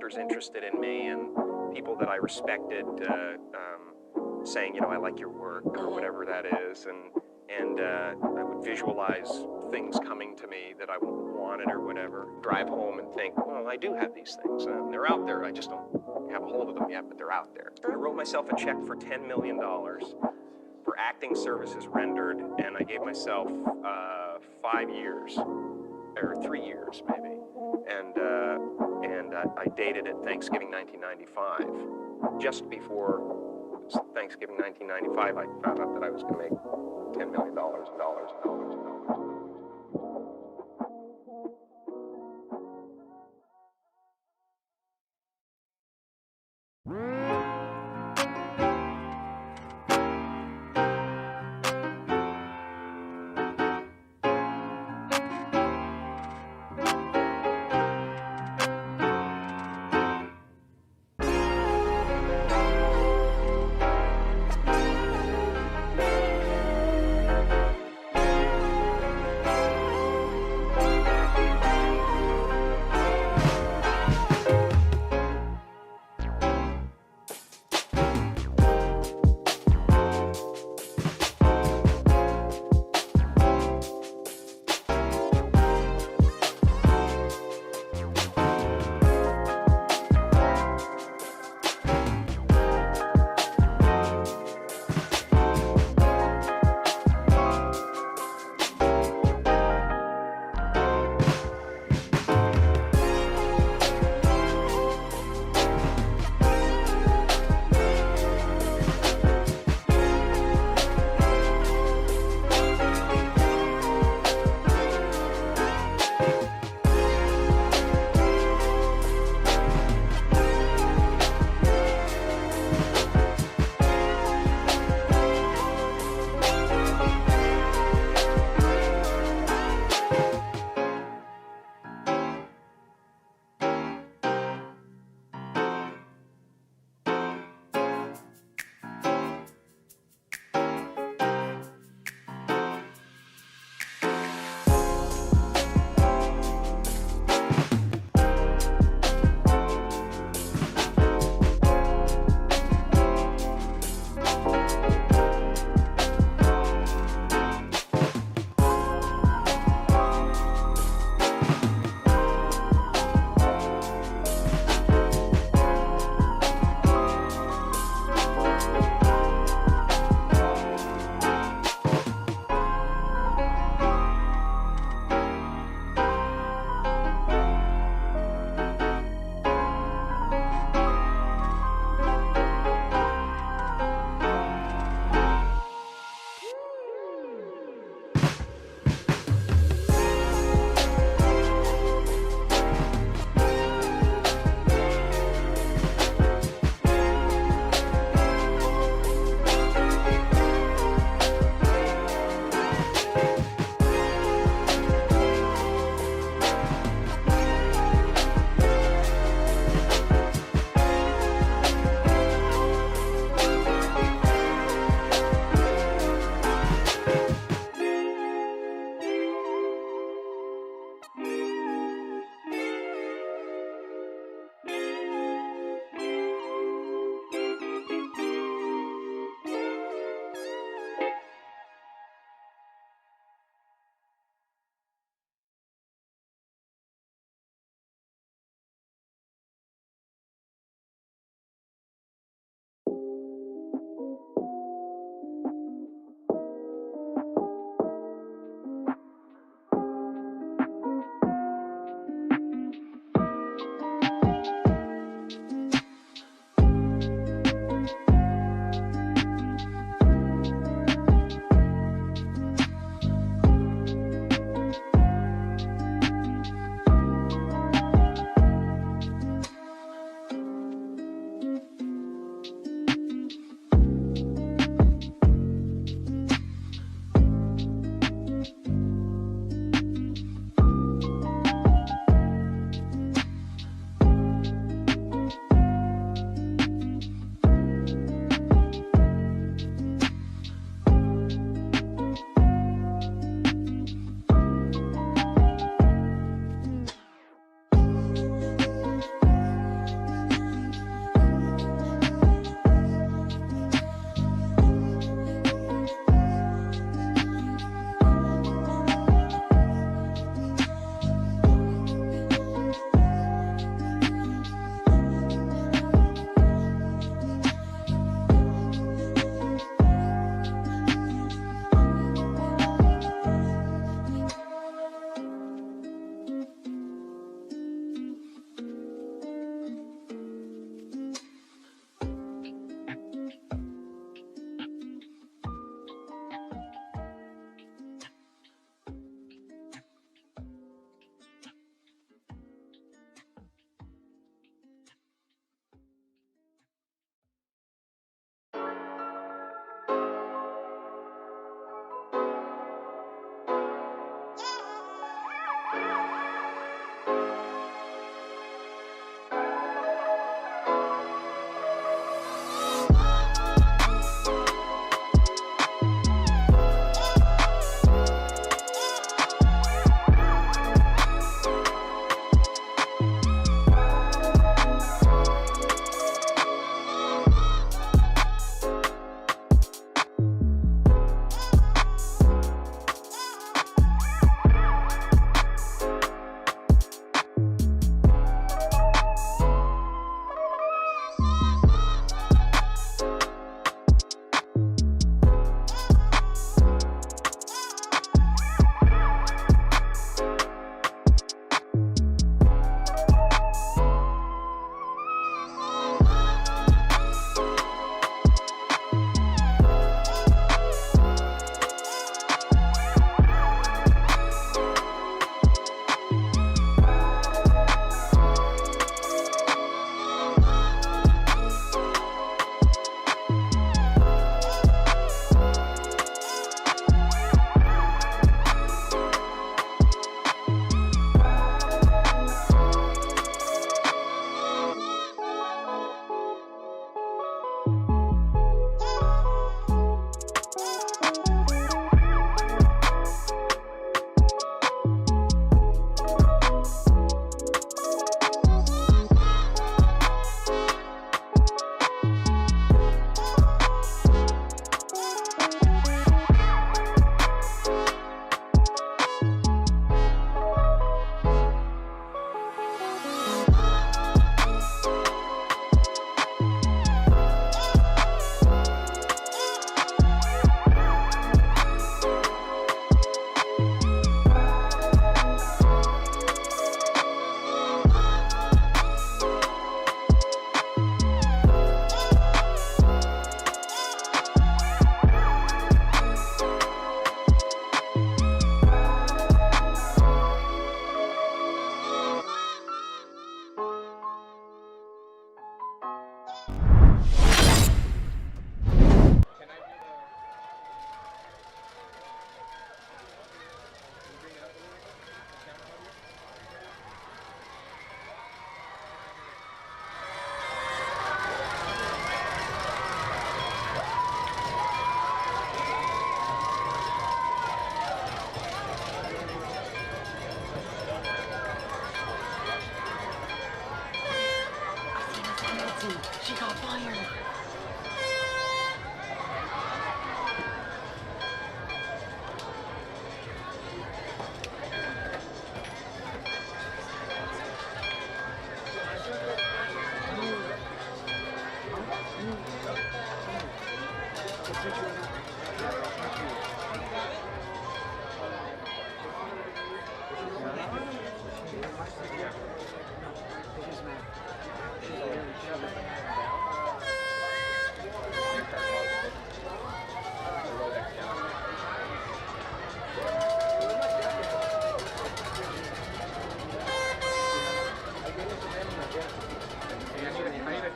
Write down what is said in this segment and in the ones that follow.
doctors interested in me and people that I respected saying, you know, I like your work or whatever that is, and I would visualize things coming to me that I wanted or whatever. Drive home and think, well, I do have these things. They're out there. I just don't have a hold of them yet, but they're out there. I wrote myself a check for $10 million for acting services rendered, and I gave myself 5 years, or 3 years maybe, and I dated it Thanksgiving 1995. Just before Thanksgiving 1995, I found out that I was going to make $10 million.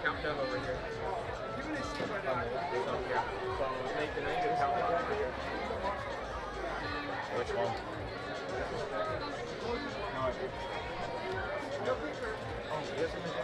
Countdown over here. Which one? Oh, this one is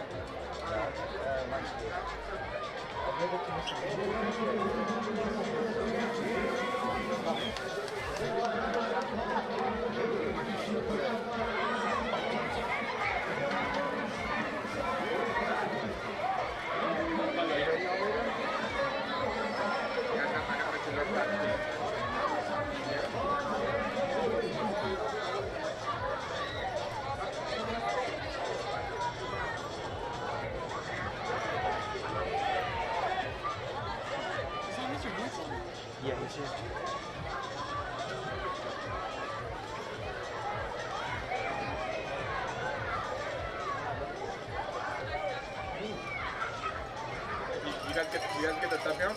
yeah, he's here. You guys get the stuff here?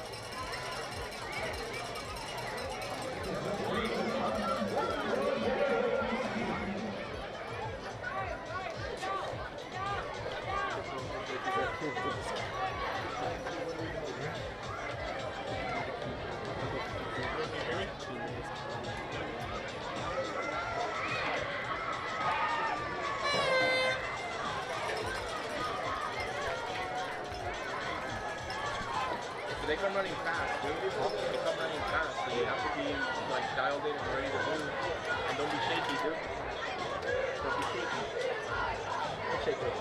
They come running fast, dude. They come running fast. So you have to be like dialed in and ready to move. And don't be shaky, dude. Don't be shaky. Don't shake it.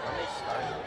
When they started.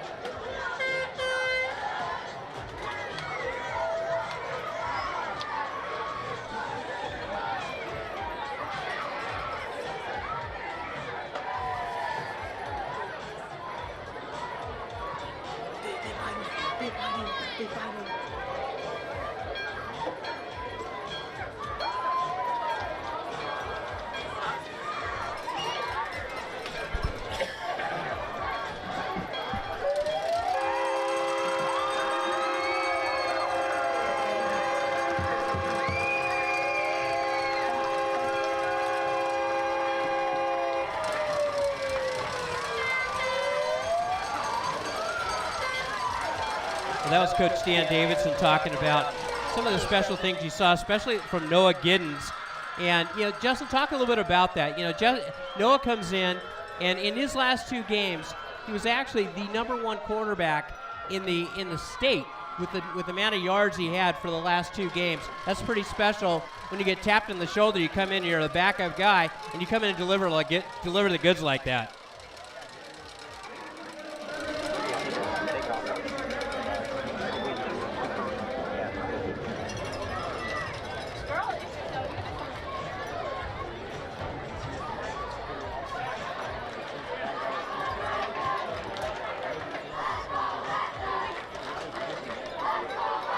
Well, that was Coach Dan Davidson talking about some of the special things you saw, especially from Noah Giddens. And, you know, Justin, talk a little bit about that. You know, Noah comes in, and in his last two games, he was actually the #1 quarterback in the state with the amount of yards he had for the last two games. That's pretty special. When you get tapped on the shoulder, you come in, you're the backup guy, and you come in and deliver the goods like that.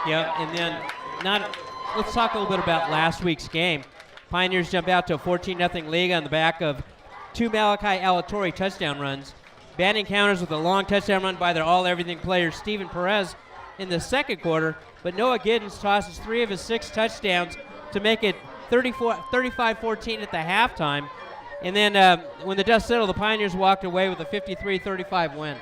Yeah, and then let's talk a little bit about last week's game. Pioneers jump out to a 14-0 lead on the back of two Malachi Alatorre touchdown runs. Banning counters with a long touchdown run by their all-everything player, Steven Perez, in the second quarter. But Noah Giddens tosses 3 of his 6 touchdowns to make it 35-14 at the halftime. And then when the dust settled, the Pioneers walked away with a 53-35 win.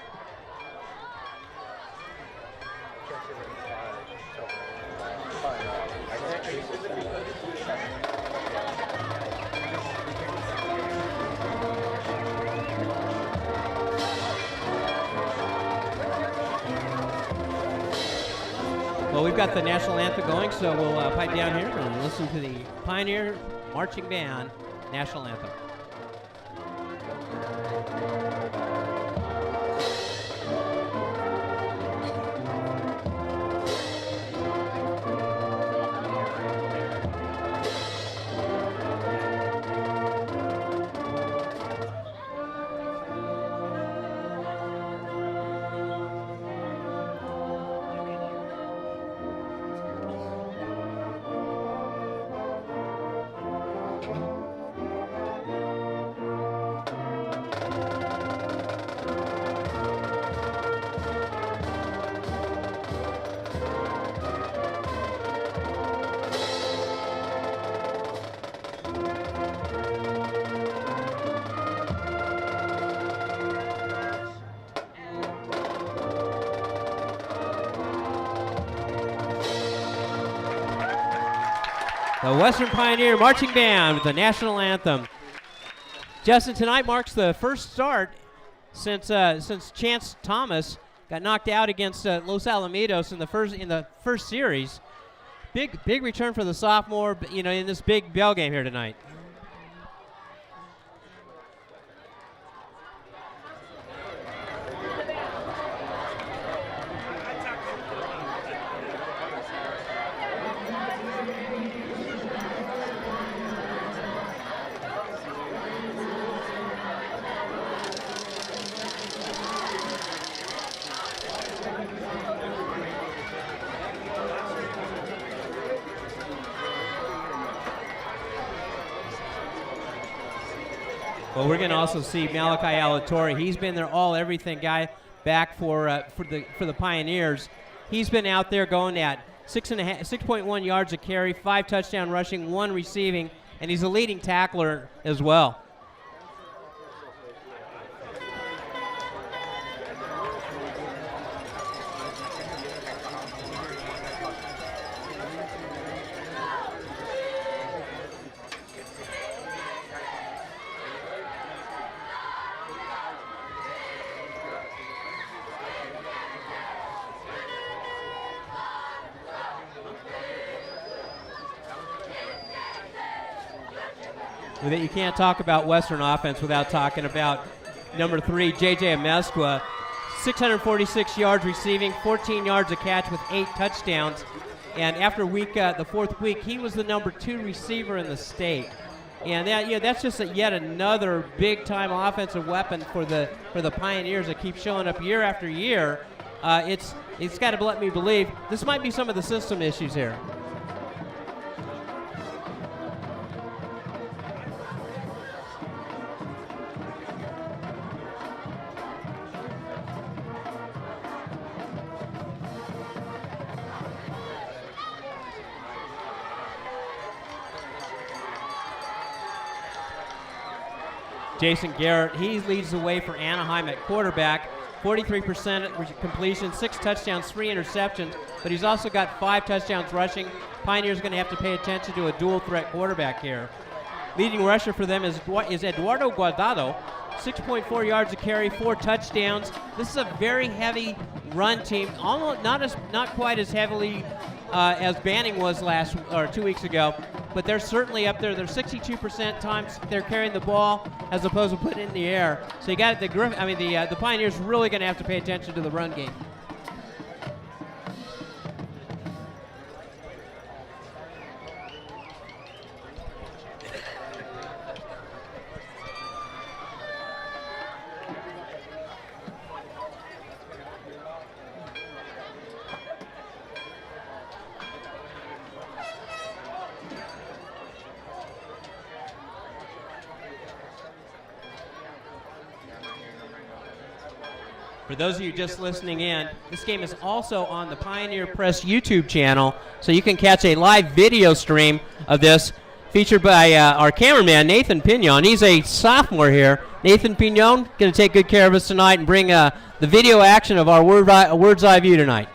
Well, we've got the national anthem going, so we'll pipe down here and listen to the Pioneer Marching Band national anthem. The Western Pioneer Marching Band with the national anthem. Justin, tonight marks the first start since Chance Thomas got knocked out against Los Alamitos in the first series. Big return for the sophomore, in this big bell game here tonight. Well, we're going to also see Malachi Alatorre. He's been their all-everything guy back for the Pioneers. He's been out there going at 6.1 yards a carry, 5 touchdown rushing, 1 receiving, and he's a leading tackler as well. You can't talk about Western offense without talking about number 3, J.J. Amezcua. 646 yards receiving, 14 yards a catch with 8 touchdowns. And after the 4th week, he was the number 2 receiver in the state. And that's just yet another big-time offensive weapon for the Pioneers that keep showing up year after year. It's got to let me believe this might be some of the system issues here. Jason Garrett, he leads the way for Anaheim at quarterback. 43% completion, 6 touchdowns, 3 interceptions, but he's also got 5 touchdowns rushing. Pioneers going to have to pay attention to a dual threat quarterback here. Leading rusher for them is Eduardo Guardado, 6.4 yards a carry, 4 touchdowns. This is a very heavy run team, almost not quite as heavily as Banning was 2 weeks ago, but they're certainly up there. They're 62% times they're carrying the ball as opposed to putting it in the air. So you got the Pioneers really going to have to pay attention to the run game. For those of you just listening in, this game is also on the Pioneer Press YouTube channel, so you can catch a live video stream of this featured by our cameraman, Nathan Pinon. He's a sophomore here. Nathan Pinon going to take good care of us tonight and bring the video action of our Word's Eye View tonight.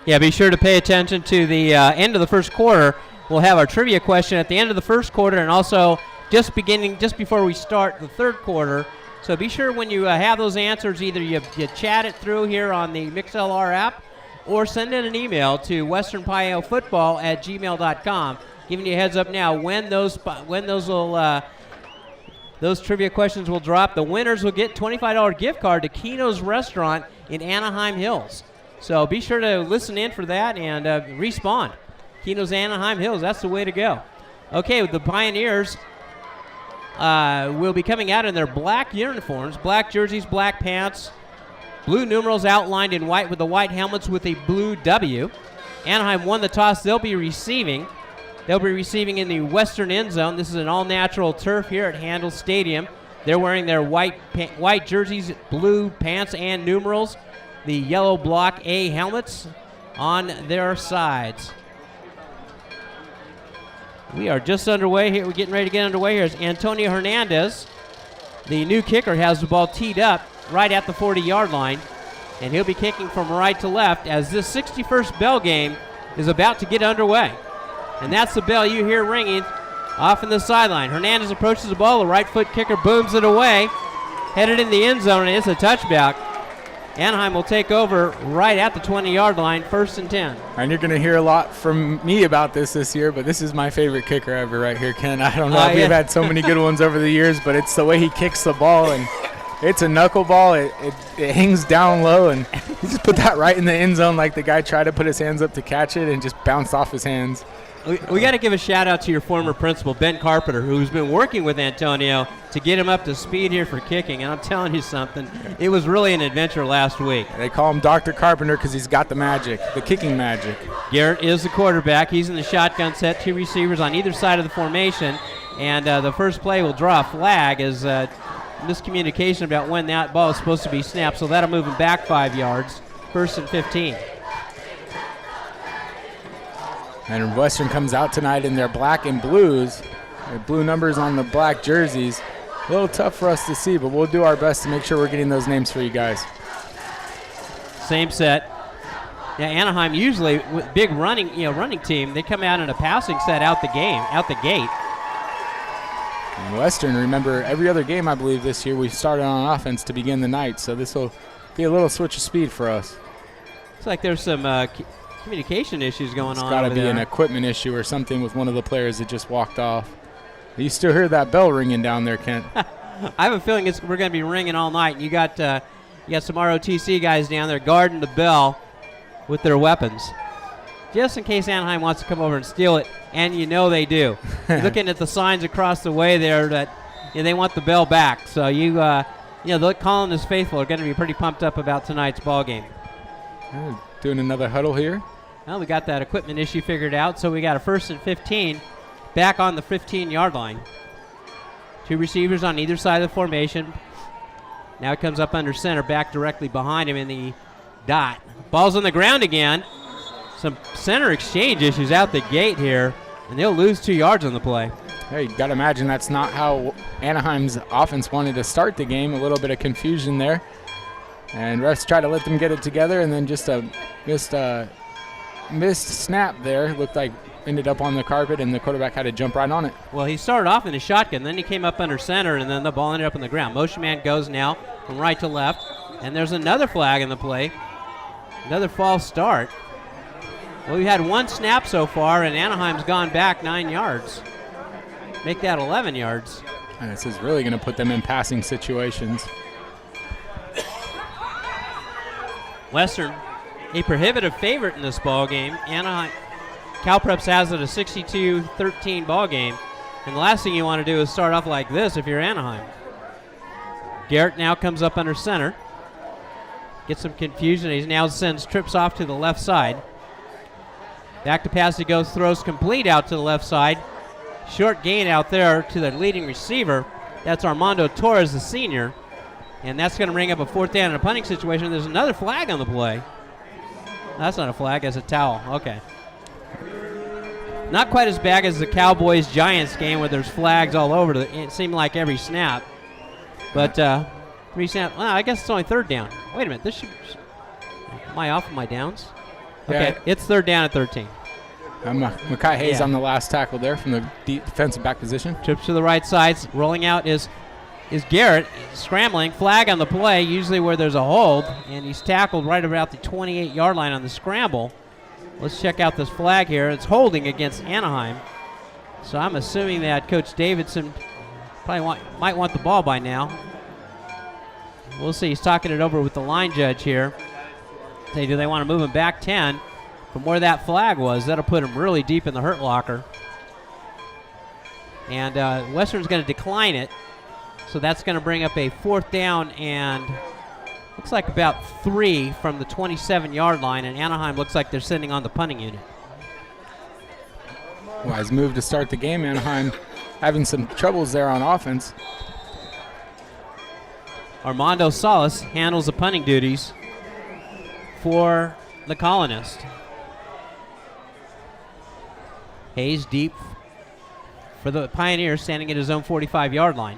Yeah, be sure to pay attention to the end of the first quarter. We'll have our trivia question at the end of the first quarter and also just before we start the third quarter. So be sure when you have those answers, either you chat it through here on the MixLR app or send in an email to westernpiofootball@gmail.com. Giving you a heads up now when those trivia questions will drop. The winners will get $25 gift card to Keno's Restaurant in Anaheim Hills. So be sure to listen in for that and respawn. Keno's Anaheim Hills, that's the way to go. Okay, the Pioneers will be coming out in their black uniforms, black jerseys, black pants, blue numerals outlined in white with the white helmets with a blue W. Anaheim won the toss. They'll be receiving. They'll be receiving in the western end zone. This is an all-natural turf here at Handel Stadium. They're wearing their white jerseys, blue pants, and numerals. The yellow block A helmets on their sides. We are just underway here. We're getting ready to get underway here. As Antonio Hernandez, the new kicker, has the ball teed up right at the 40-yard line, and he'll be kicking from right to left as this 61st bell game is about to get underway. And that's the bell you hear ringing off in the sideline. Hernandez approaches the ball. The right foot kicker booms it away, headed in the end zone, and it's a touchback. Anaheim will take over right at the 20-yard line, 1st and 10. And you're going to hear a lot from me about this year, but this is my favorite kicker ever right here, Ken. I don't know if we've had so many good ones over the years, but it's the way he kicks the ball, and it's a knuckleball. It hangs down low, and he just put that right in the end zone like the guy tried to put his hands up to catch it and just bounced off his hands. We got to give a shout-out to your former principal, Ben Carpenter, who's been working with Antonio to get him up to speed here for kicking. And I'm telling you something, it was really an adventure last week. They call him Dr. Carpenter because he's got the magic, the kicking magic. Garrett is the quarterback. He's in the shotgun set, 2 receivers on either side of the formation. And the first play will draw a flag as miscommunication about when that ball is supposed to be snapped. So that'll move him back 5 yards, 1st and 15. And Western comes out tonight in their black and blues, their blue numbers on the black jerseys. A little tough for us to see, but we'll do our best to make sure we're getting those names for you guys. Same set. Yeah, Anaheim usually with big running team, they come out in a passing set out the gate. And Western, remember, every other game I believe this year we started on offense to begin the night, so this will be a little switch of speed for us. Looks like there's some communication issues going on. It's got to be an equipment issue or something with one of the players that just walked off. You still hear that bell ringing down there, Kent? I have a feeling we're going to be ringing all night. And you got some ROTC guys down there guarding the bell with their weapons, just in case Anaheim wants to come over and steal it, and you know they do. Looking at the signs across the way there that they want the bell back. So the Colin faithful are going to be pretty pumped up about tonight's ball game. Doing another huddle here. Well, we got that equipment issue figured out, so we got a 1st and 15 back on the 15-yard line. 2 receivers on either side of the formation. Now it comes up under center, back directly behind him in the dot. Ball's on the ground again. Some center exchange issues out the gate here, and they'll lose 2 yards on the play. Hey, you got to imagine that's not how Anaheim's offense wanted to start the game. A little bit of confusion there. And refs try to let them get it together, and then just a missed snap there. Looked like ended up on the carpet, and the quarterback had to jump right on it. Well, he started off in a shotgun, then he came up under center, and then the ball ended up on the ground. Motion man goes now from right to left, and there's another flag in the play. Another false start. Well, we've had 1 snap so far, and Anaheim's gone back 9 yards. Make that 11 yards. And this is really going to put them in passing situations. Western, a prohibitive favorite in this ball game. Anaheim, CalPreps has it a 62-13 ball game, and the last thing you want to do is start off like this if you're Anaheim. Garrett now comes up under center, gets some confusion. He now sends trips off to the left side. Back to pass he goes, throws complete out to the left side. Short gain out there to the leading receiver. That's Armando Torres, the senior. And that's going to bring up a 4th down in a punting situation. There's another flag on the play. That's not a flag, that's a towel. Okay. Not quite as bad as the Cowboys-Giants game where there's flags all over. It seemed like every snap. But 3 snaps. Well, I guess it's only 3rd down. Wait a minute. Am I off of my downs? Okay, Yeah. it's 3rd down at 13. Makai Hayes on the last tackle there from the defensive back position. Trips to the right side. Rolling out is Garrett, scrambling. Flag on the play, usually where there's a hold, and he's tackled right about the 28-yard line on the scramble. Let's check out this flag here. It's holding against Anaheim. So I'm assuming that Coach Davidson probably might want the ball by now. We'll see. He's talking it over with the line judge here. do they want to move him back 10 from where that flag was? That'll put him really deep in the hurt locker. And Western's going to decline it. So that's going to bring up a 4th down and looks like about 3 from the 27-yard line. And Anaheim looks like they're sitting on the punting unit. Wise move to start the game. Anaheim having some troubles there on offense. Armando Salas handles the punting duties for the Colonist. Hayes deep for the Pioneers, standing at his own 45-yard line.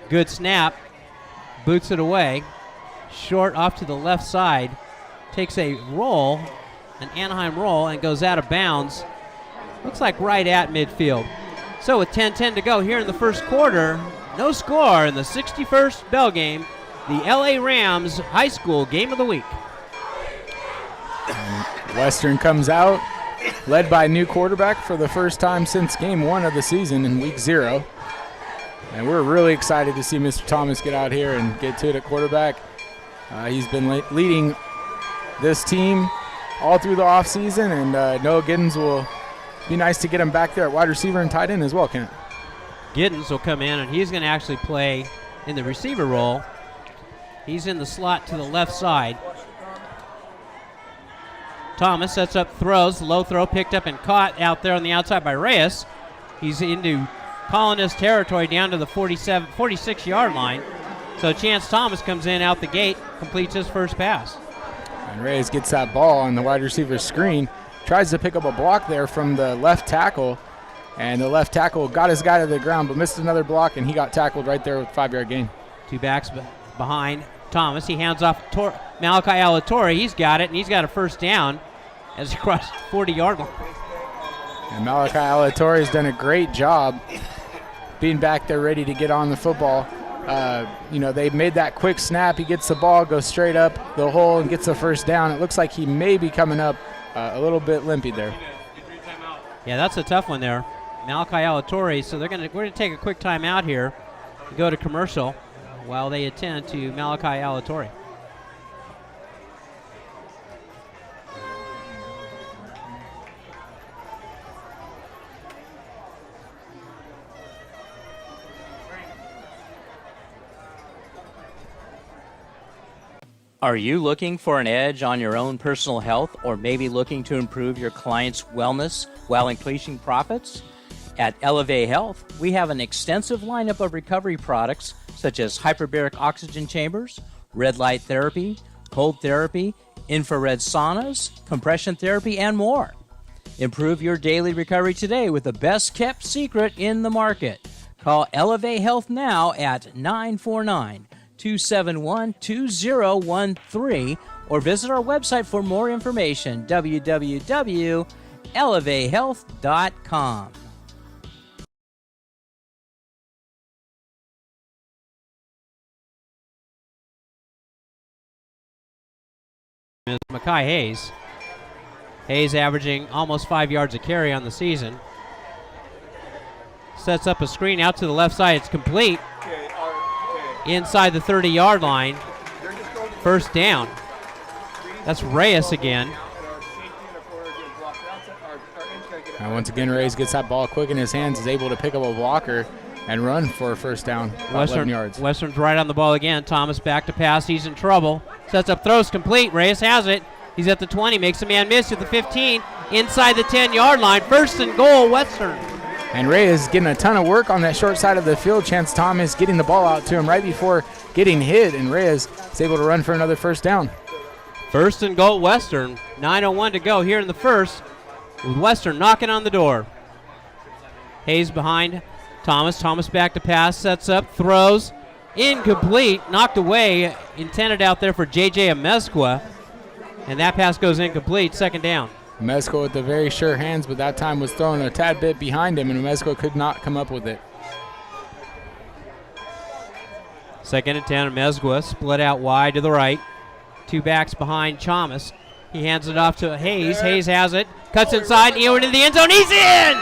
Good snap, boots it away. Short off to the left side, takes a roll, an Anaheim roll, and goes out of bounds. Looks like right at midfield. So with 10:10 to go here in the first quarter, no score in the 61st Bell game, the LA Rams High School Game of the Week. Western comes out, led by a new quarterback for the first time since game 1 of the season in week 0. And we're really excited to see Mr. Thomas get out here and get to it at quarterback. He's been leading this team all through the offseason, and Noah Giddens will be nice to get him back there at wide receiver and tight end as well, Kent. Giddens will come in, and he's going to actually play in the receiver role. He's in the slot to the left side. Thomas sets up throws, low throw picked up and caught out there on the outside by Reyes. He's into Colonist territory down to the 46-yard line. So Chance Thomas comes in out the gate, completes his first pass. And Reyes gets that ball on the wide receiver screen, tries to pick up a block there from the left tackle, and the left tackle got his guy to the ground but missed another block, and he got tackled right there with 5-yard gain. 2 backs behind Thomas. He hands off Malachi Alatorre. He's got it, and he's got a first down as he crossed 40-yard line. And Malachi Alatorre has done a great job being back there ready to get on the football. They made that quick snap. He gets the ball, goes straight up the hole, and gets the first down. It looks like he may be coming up a little bit limpy there. Yeah, that's a tough one there. Malachi Alatorre. So we're going to take a quick time out here and go to commercial while they attend to Malachi Alatorre. Are you looking for an edge on your own personal health, or maybe looking to improve your client's wellness while increasing profits? At Elevate Health, we have an extensive lineup of recovery products such as hyperbaric oxygen chambers, red light therapy, cold therapy, infrared saunas, compression therapy, and more. Improve your daily recovery today with the best kept secret in the market. Call Elevate Health now at 949-271-2013 or visit our website for more information, www.elevatehealth.com. Makai Hayes. Hayes averaging almost 5 yards a carry on the season. Sets up a screen out to the left side. It's complete. Inside the 30-yard line. First down. That's Reyes again. And once again, Reyes gets that ball quick in his hands, is able to pick up a blocker and run for a first down, about 11 yards. Western's right on the ball again. Thomas back to pass. He's in trouble. Sets up, throws complete. Reyes has it. He's at the 20, makes a man miss at the 15, inside the 10-yard line. First and goal, Western. And Reyes getting a ton of work on that short side of the field. Chance Thomas getting the ball out to him right before getting hit, and Reyes is able to run for another first down. First and goal, Western. 9:01 to go here in the first, with Western knocking on the door. Hayes behind Thomas. Thomas back to pass, sets up, throws, incomplete, knocked away, intended out there for J.J. Amezcua, and that pass goes incomplete, second down. Amezcua with the very sure hands, but that time was thrown a tad bit behind him, and Amezcua could not come up with it. Second and 10, Amezcua split out wide to the right. 2 backs behind Thomas. He hands it off to Hayes. Hayes has it, cuts inside, into the end zone. He's in!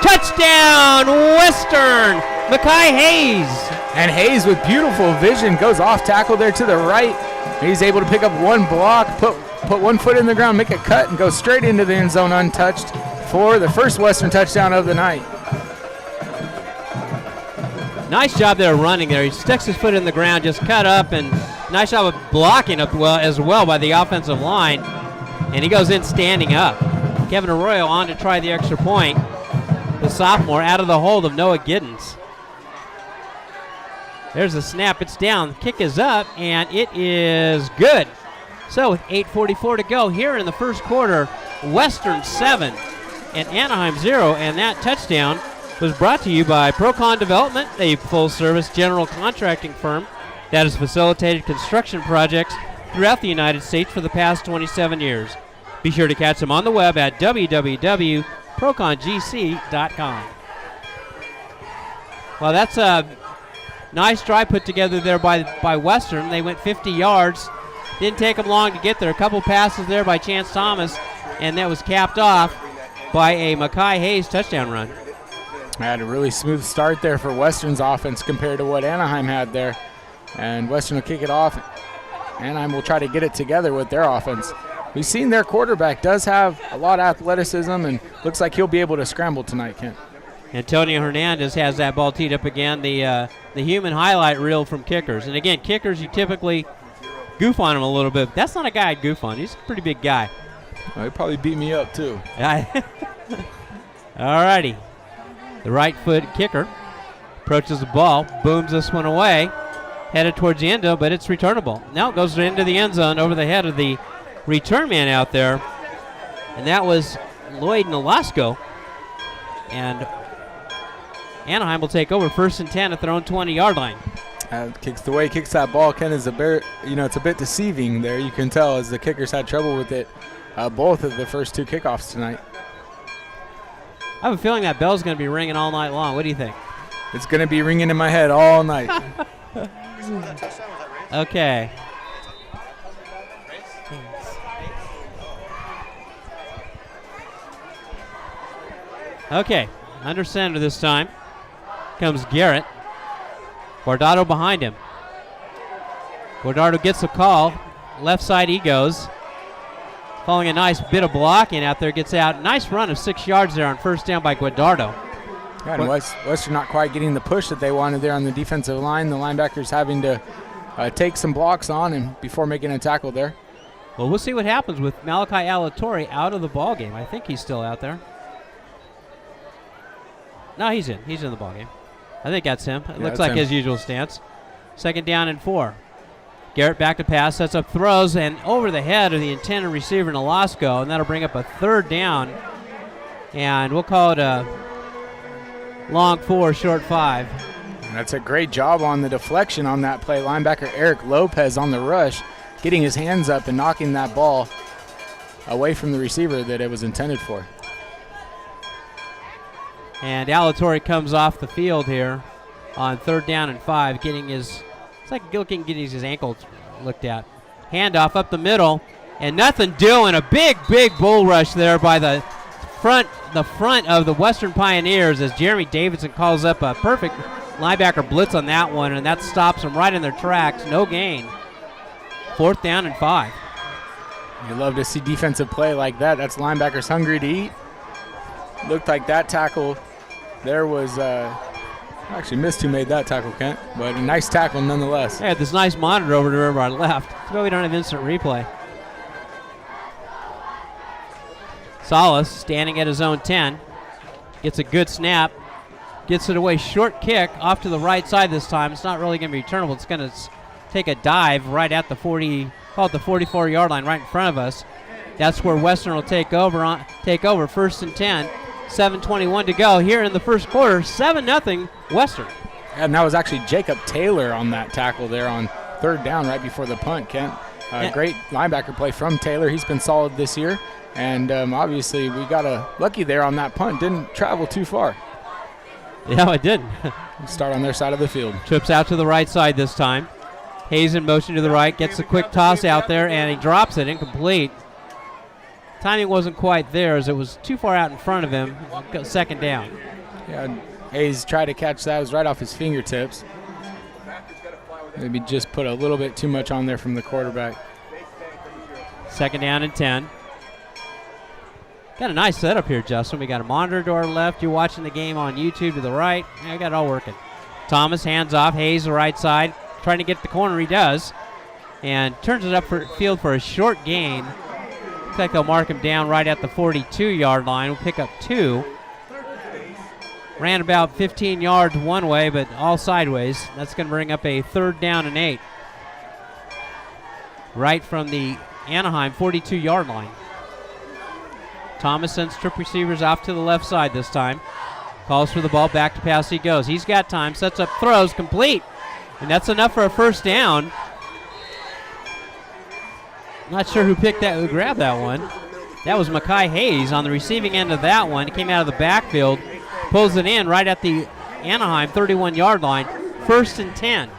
Touchdown, Western! Makai Hayes. And Hayes with beautiful vision goes off tackle there to the right. He's able to pick up one block, put put one foot in the ground, make a cut, and go straight into the end zone untouched for the first Western touchdown of the night. Nice job there running there. He sticks his foot in the ground, just cut up, and nice job of blocking up as well by the offensive line. And he goes in standing up. Kevin Arroyo on to try the extra point. The sophomore out of the hold of Noah Giddens. There's the snap. It's down. Kick is up, and it is good. So with 8:44 to go here in the first quarter, Western 7 and Anaheim 0, and that touchdown was brought to you by Procon Development, a full-service general contracting firm that has facilitated construction projects throughout the United States for the past 27 years. Be sure to catch them on the web at www.procongc.com. Well, that's a nice drive put together there by Western. They went 50 yards. Didn't take them long to get there. A couple passes there by Chance Thomas, and that was capped off by a Mekhi Hayes touchdown run. Had a really smooth start there for Western's offense compared to what Anaheim had there. And Western will kick it off. Anaheim will try to get it together with their offense. We've seen their quarterback does have a lot of athleticism and looks like he'll be able to scramble tonight, Kent. Antonio Hernandez has that ball teed up again, the human highlight reel from kickers. And again, kickers, you typically goof on him a little bit. That's not a guy I'd goof on. He's a pretty big guy. Well, he probably beat me up, too. All righty. The right foot kicker approaches the ball, booms this one away, headed towards the end zone, but it's returnable. Now it goes into the end zone over the head of the return man out there, and that was Lloyd Nolasco. And Anaheim will take over 1st and 10 at their own 20-yard line. The way he kicks that ball, Ken, is it's a bit deceiving there. You can tell as the kickers had trouble with it both of the first two kickoffs tonight. I have a feeling that bell's going to be ringing all night long. What do you think? It's going to be ringing in my head all night. Okay. Okay, under center this time comes Garrett. Guardado behind him. Guardado gets the call. Left side he goes. Following a nice bit of blocking out there, gets out. Nice run of 6 yards there on first down by Guardado. Yeah, and Western not quite getting the push that they wanted there on the defensive line. The linebackers having to take some blocks on and before making a tackle there. Well, we'll see what happens with Malachi Alatorre out of the ball game. I think he's still out there. No, he's in. He's in the ball game. I think that's him. It looks like him. His usual stance. 2nd down and 4. Garrett back to pass, sets up throws, and over the head of the intended receiver, Nolasco, and that'll bring up a 3rd down. And we'll call it a long 4, short 5. And that's a great job on the deflection on that play. Linebacker Eric Lopez on the rush, getting his hands up and knocking that ball away from the receiver that it was intended for. And Alatorre comes off the field here on 3rd down and 5, getting his ankle looked at. Handoff up the middle, and nothing doing. A big bull rush there by the front of the Western Pioneers as Jeremy Davidson calls up a perfect linebacker blitz on that one, and that stops them right in their tracks. No gain. 4th down and 5. You love to see defensive play like that. That's linebackers hungry to eat. Looked like that tackle there was actually missed who made that tackle, Kent, but a nice tackle nonetheless. I had this nice monitor over to our left. So we don't have instant replay. Salas standing at his own 10. Gets a good snap. Gets it away. Short kick off to the right side this time. It's not really going to be returnable. It's going to take a dive right at the 44-yard line right in front of us. That's where Western will take over. 1st and 10. 7:21 to go here in the first quarter. 7-0 Western. And that was actually Jacob Taylor on that tackle there on 3rd down right before the punt, Kent. Great linebacker play from Taylor. He's been solid this year. And obviously we got lucky there on that punt. Didn't travel too far. Yeah, it didn't. Start on their side of the field. Trips out to the right side this time. Hayes in motion to the right. Gets a quick toss out there, and he drops it incomplete. Timing wasn't quite there as it was too far out in front of him. 2nd down. Yeah, Hayes tried to catch that. It was right off his fingertips. Maybe just put a little bit too much on there from the quarterback. Second down and 10. Got a nice setup here, Justin. We got a monitor to our left. You're watching the game on YouTube to the right. Yeah, we got it all working. Thomas hands off. Hayes, the right side. Trying to get the corner. He does. And turns it up for field for a short gain. Looks like they'll mark him down right at the 42-yard line. We'll pick up 2. Ran about 15 yards one way, but all sideways. That's going to bring up a 3rd down and 8. Right from the Anaheim 42-yard line. Thomas sends trip receivers off to the left side this time. Calls for the ball, back to pass he goes. He's got time, sets up, throws, complete. And that's enough for a 1st down. Not sure who grabbed that one. That was Mekhi Hayes on the receiving end of that one. He came out of the backfield, pulls it in right at the Anaheim 31-yard line. 1st and 10.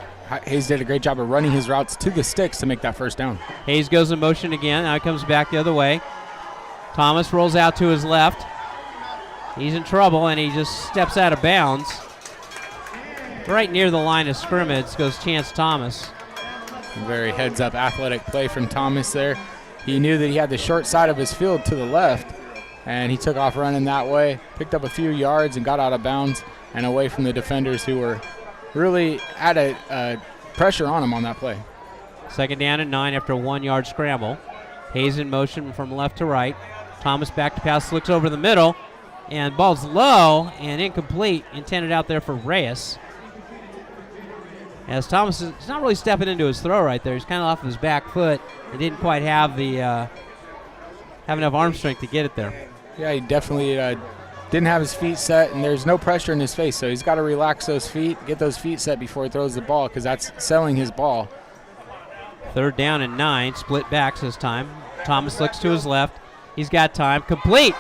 Hayes did a great job of running his routes to the sticks to make that 1st down. Hayes goes in motion again. Now he comes back the other way. Thomas rolls out to his left. He's in trouble, and he just steps out of bounds. Right near the line of scrimmage goes Chance Thomas. Very heads-up athletic play from Thomas there. He knew that he had the short side of his field to the left, and he took off running that way, picked up a few yards and got out of bounds and away from the defenders who were really at a pressure on him on that play. 2nd down and 9 after a 1-yard scramble. Hayes in motion from left to right. Thomas back to pass, looks over the middle, and ball's low and incomplete, intended out there for Reyes. As Thomas is not really stepping into his throw right there. He's kind of off his back foot and didn't quite have enough arm strength to get it there. Yeah, he definitely didn't have his feet set, and there's no pressure in his face, so he's got to relax those feet, get those feet set before he throws the ball, because that's selling his ball. 3rd down and 9, split backs this time. Thomas looks to his left. He's got time. Complete.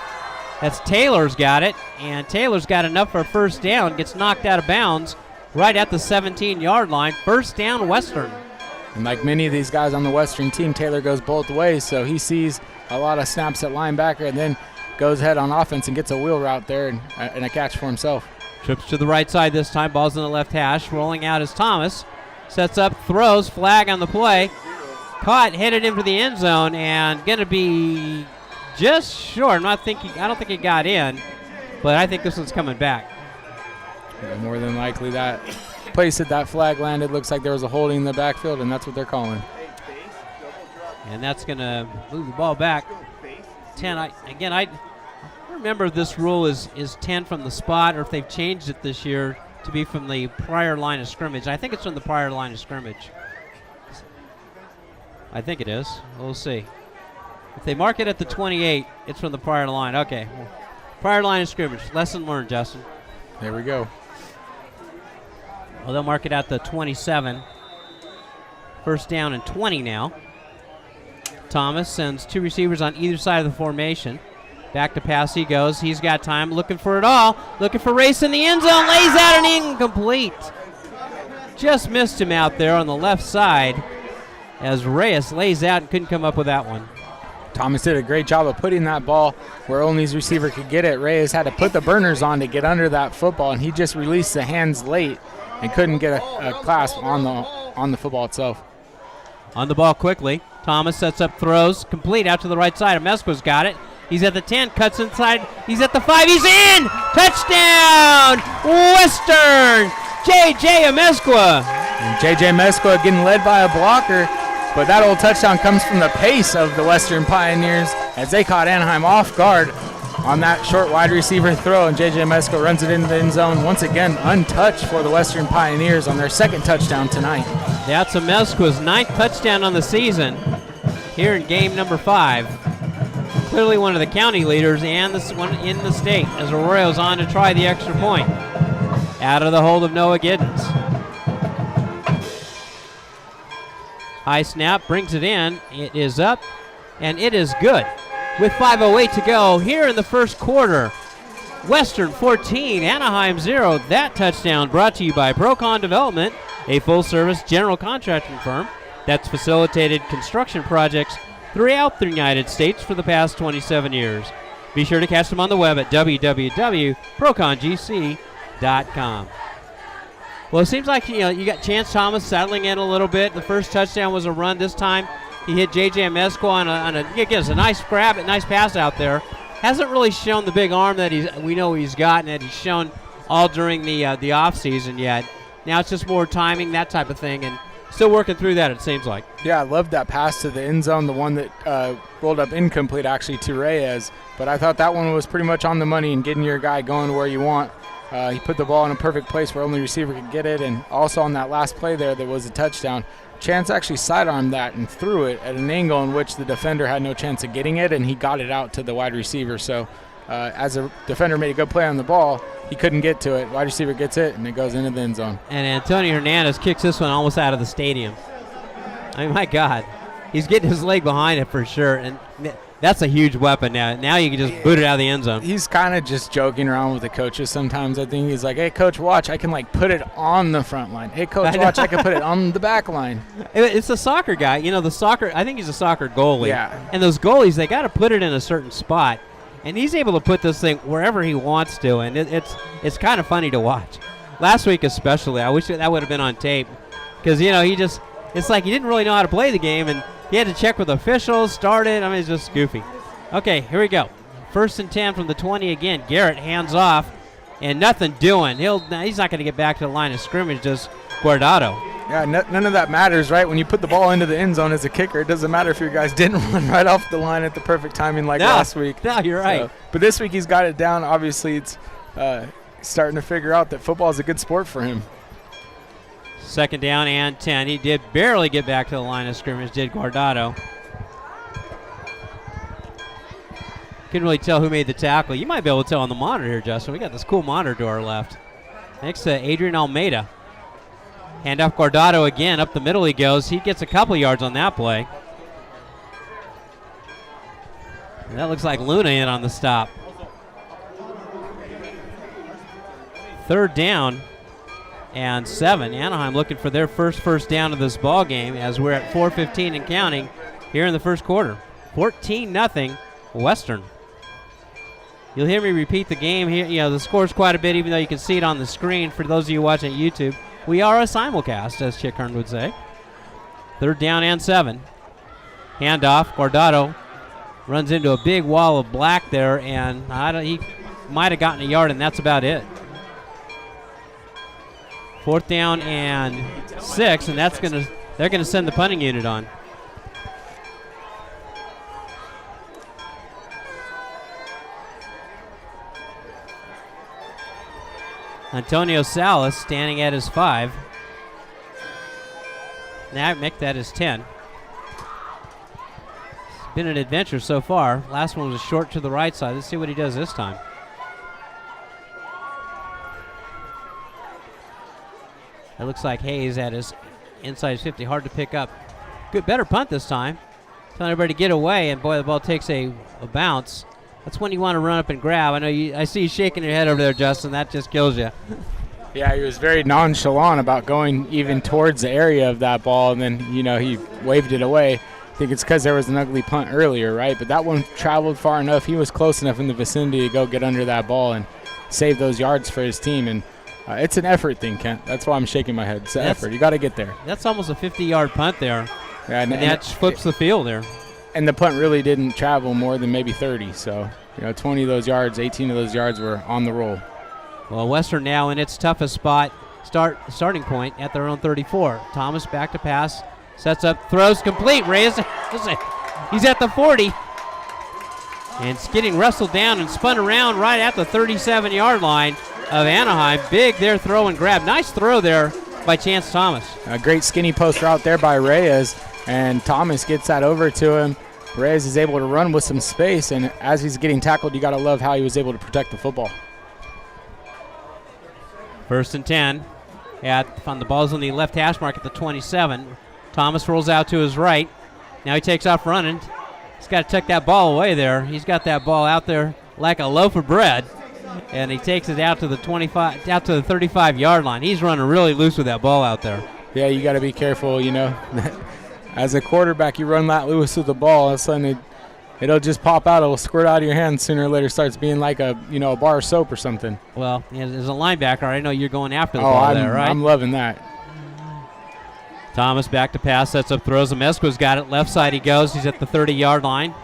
That's Taylor's got it, and Taylor's got enough for a 1st down. Gets knocked out of bounds right at the 17-yard line. 1st down, Western. And like many of these guys on the Western team, Taylor goes both ways, so he sees a lot of snaps at linebacker and then goes ahead on offense and gets a wheel route there and a catch for himself. Trips to the right side this time. Ball's in the left hash. Rolling out is Thomas. Sets up, throws, flag on the play. Caught, headed in for the end zone, and going to be just short. I don't think he got in, but I think this one's coming back. Yeah, more than likely that place that flag landed looks like there was a holding in the backfield, and that's what they're calling. And that's going to move the ball back. 10. I remember if this rule is 10 from the spot, or if they've changed it this year to be from the prior line of scrimmage. I think it's from the prior line of scrimmage. I think it is. We'll see. If they mark it at the 28, it's from the prior line. Okay. Well, prior line of scrimmage. Lesson learned, Justin. There we go. Well, they'll mark it at the 27. 1st down and 20 now. Thomas sends 2 receivers on either side of the formation. Back to pass he goes. He's got time. Looking for it all. Looking for race in the end zone. Lays out an incomplete. Just missed him out there on the left side as Reyes lays out and couldn't come up with that one. Thomas did a great job of putting that ball where only his receiver could get it. Reyes had to put the burners on to get under that football, and he just released the hands late and couldn't get a clasp on the football itself. On the ball quickly. Thomas sets up, throws, complete out to the right side. Amesqua's got it. He's at the 10, cuts inside. He's at the 5. He's in! Touchdown! Western! J.J. Amesqua. And J.J. Amesqua getting led by a blocker, but that old touchdown comes from the pace of the Western Pioneers as they caught Anaheim off guard on that short wide receiver throw, and J.J. Amesqua runs it into the end zone. Once again, untouched for the Western Pioneers on their 2nd touchdown tonight. That's Amesqua's 9th touchdown on the season here in game number 5. Clearly one of the county leaders and this one in the state as Arroyo's on to try the extra point. Out of the hold of Noah Giddens. High snap, brings it in. It is up, and it is good. With 5:08 to go here in the 1st quarter. Western 14, Anaheim 0. That touchdown brought to you by Procon Development, a full-service general contracting firm that's facilitated construction projects throughout the United States for the past 27 years. Be sure to catch them on the web at www.procongc.com. Well, it seems like you got Chance Thomas settling in a little bit. The first touchdown was a run. This time He hit J.J. Amesco on a gives a nice grab, a nice pass out there. Hasn't really shown the big arm that we know he's got and that he's shown all during the off season yet. Now it's just more timing, that type of thing, and still working through that, it seems like. Yeah, I loved that pass to the end zone, the one that rolled up incomplete actually to Reyes. But I thought that one was pretty much on the money and getting your guy going where you want. He put the ball in a perfect place where only receiver could get it, and also on that last play there was a touchdown. Chance actually sidearmed that and threw it at an angle in which the defender had no chance of getting it, and he got it out to the wide receiver. So as a defender made a good play on the ball, he couldn't get to it. Wide receiver gets it, and it goes into the end zone. And Antonio Hernandez kicks this one almost out of the stadium. I mean, my God. He's getting his leg behind it for sure, and that's a huge weapon now. Now you can just boot it out of the end zone. He's kind of just joking around with the coaches sometimes. I think he's like, hey, coach, watch. I can, put it on the front line. Hey, coach, watch. I can put it on the back line. It's a soccer guy. You know, I think he's a soccer goalie. Yeah. And those goalies, they got to put it in a certain spot. And he's able to put this thing wherever he wants to, and it's kind of funny to watch. Last week especially, I wish that would have been on tape because, it's like he didn't really know how to play the game, and he had to check with officials, started. I mean, it's just goofy. Okay, here we go. 1st and 10 from the 20 again. Garrett hands off, and nothing doing. He's not going to get back to the line of scrimmage, just Guardado. Yeah, none of that matters, right? When you put the ball into the end zone as a kicker, it doesn't matter if your guys didn't run right off the line at the perfect timing last week. No, you're right. But this week he's got it down. Obviously, it's starting to figure out that football is a good sport for him. 2nd down and 10. He did barely get back to the line of scrimmage, did Guardado. Couldn't really tell who made the tackle. You might be able to tell on the monitor here, Justin. We got this cool monitor to our left. Next to Adrian Almeida. Hand off Guardado again. Up the middle he goes. He gets a couple yards on that play. And that looks like Luna in on the stop. 3rd down and 7. Anaheim looking for their first down of this ball game as we're at 4:15 and counting here in the first quarter. 14-0 Western. You'll hear me repeat the game here. The score's quite a bit, even though you can see it on the screen for those of you watching at YouTube. We are a simulcast, as Chick Hearn would say. 3rd down and 7. Handoff. Guardado runs into a big wall of black there, and he might have gotten a yard, and that's about it. 4th down and 6, and they're gonna send the punting unit on. Antonio Salas standing at his 5. Now make that his 10. It's been an adventure so far. Last one was short to the right side. Let's see what he does this time. It looks like Hayes at his inside his 50. Hard to pick up. Good, better punt this time. Telling everybody to get away, and boy, the ball takes a bounce. That's when you want to run up and grab. I see you shaking your head over there, Justin. That just kills you. Yeah, he was very nonchalant about going even towards the area of that ball, and then, he waved it away. I think it's because there was an ugly punt earlier, right? But that one traveled far enough. He was close enough in the vicinity to go get under that ball and save those yards for his team. And it's an effort thing, Kent. That's why I'm shaking my head. It's an effort. You got to get there. That's almost a 50-yard punt there. Yeah, and that flips the field there. And the punt really didn't travel more than maybe 30. So, 20 of those yards, 18 of those yards were on the roll. Well, Western now in its toughest starting point at their own 34. Thomas back to pass, sets up, throws complete. Reyes, he's at the 40. And it's getting wrestled down and spun around right at the 37-yard line of Anaheim. Big there throw and grab. Nice throw there by Chance Thomas. A great skinny post route there by Reyes, and Thomas gets that over to him. Reyes is able to run with some space, and as he's getting tackled, you got to love how he was able to protect the football. 1st and 10. On the ball's on the left hash mark at the 27. Thomas rolls out to his right. Now he takes off running. He's got to tuck that ball away there. He's got that ball out there like a loaf of bread, and he takes it out to the 35-yard line. He's running really loose with that ball out there. Yeah, you got to be careful, As a quarterback, you run that loose with the ball, all of a sudden it'll just pop out. It'll squirt out of your hand sooner or later. Starts being like a bar of soap or something. Well, as a linebacker, I know you're going after the ball there, right? I'm loving that. Thomas back to pass, sets up, throws. Amesqua's got it. Left side he goes. He's at the 30-yard line.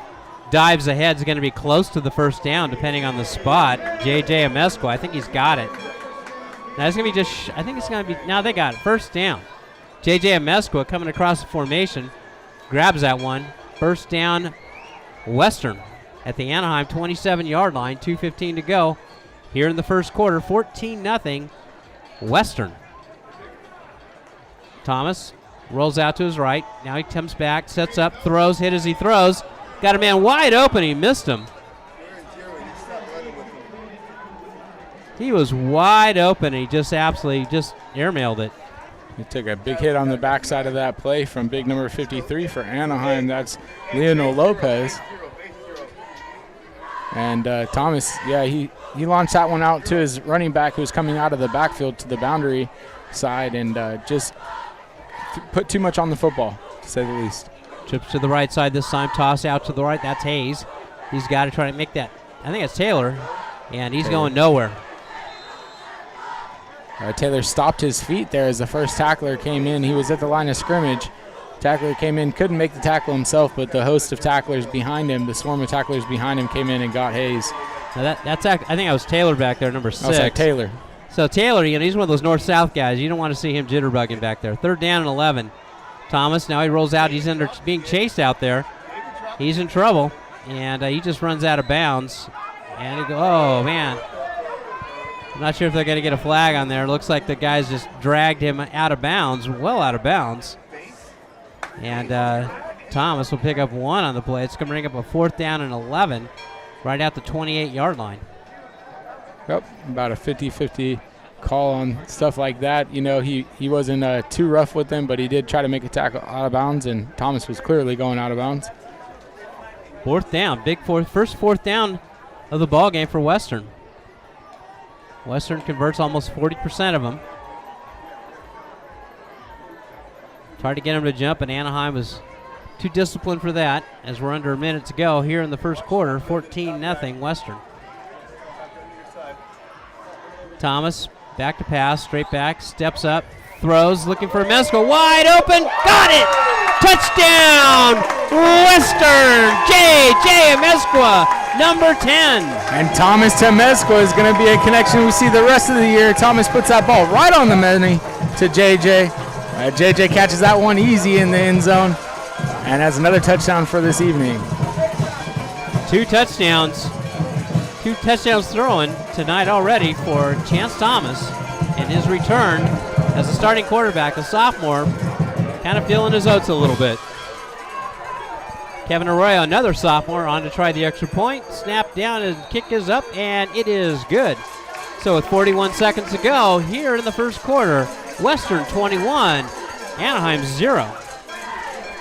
Dives ahead. Is going to be close to the first down, depending on the spot. J.J. Amesqua, I think he's got it. Now it's going to be I think it's going to be, now they got it. First down. J.J. Amesqua coming across the formation. Grabs that one. First down, Western at the Anaheim 27-yard line. 2:15 to go here in the first quarter. 14-0 Western. Thomas rolls out to his right. Now he comes back, sets up, throws, hit as he throws. Got a man wide open. He missed him. He was wide open. He just absolutely just airmailed it. He took a big hit on the backside of that play from big number 53 for Anaheim. That's Morales-Lopez. And Thomas, yeah, he launched that one out to his running back who was coming out of the backfield to the boundary side and just put too much on the football, to say the least. Trips to the right side this time, toss out to the right. That's Hayes. He's got to try to make that. I think it's Taylor, and he's going nowhere. Taylor stopped his feet there as the first tackler came in. He was at the line of scrimmage. Tackler came in, couldn't make the tackle himself, but the host of tacklers behind him, the swarm of tacklers behind him, came in and got Hayes. Now that's I think that was Taylor back there, number 6. Oh, sorry, Taylor. So Taylor, he's one of those north-south guys. You don't want to see him jitterbugging back there. 3rd down and 11. Thomas, now he rolls out. He's being chased out there. He's in trouble, and he just runs out of bounds. And oh, man. I'm not sure if they're going to get a flag on there. Looks like the guys just dragged him out of bounds, well out of bounds. And Thomas will pick up 1 on the play. It's going to bring up a 4th down and 11 right at the 28-yard line. Yep, about a 50-50 call on stuff like that. You know, he wasn't too rough with them, but he did try to make a tackle out of bounds, and Thomas was clearly going out of bounds. 4th down, first 4th down of the ball game for Western. Western converts almost 40% of them. Tried to get him to jump, and Anaheim was too disciplined for that as we're under a minute to go here in the first quarter. 14-0 Western. Thomas back to pass, straight back, steps up, throws, looking for Amesqua, wide open, got it! Touchdown, Western! J.J. Amesqua, number 10. And Thomas to Amesqua is going to be a connection we see the rest of the year. Thomas puts that ball right on the money to J.J. J.J. catches that one easy in the end zone and has another touchdown for this evening. 2 touchdowns. 2 touchdowns throwing tonight already for Chance Thomas in his return as a starting quarterback, a sophomore, kind of feeling his oats a little bit. Kevin Arroyo, another sophomore, on to try the extra point. Snap down and kick is up, and it is good. So with 41 seconds to go here in the first quarter, Western 21, Anaheim 0.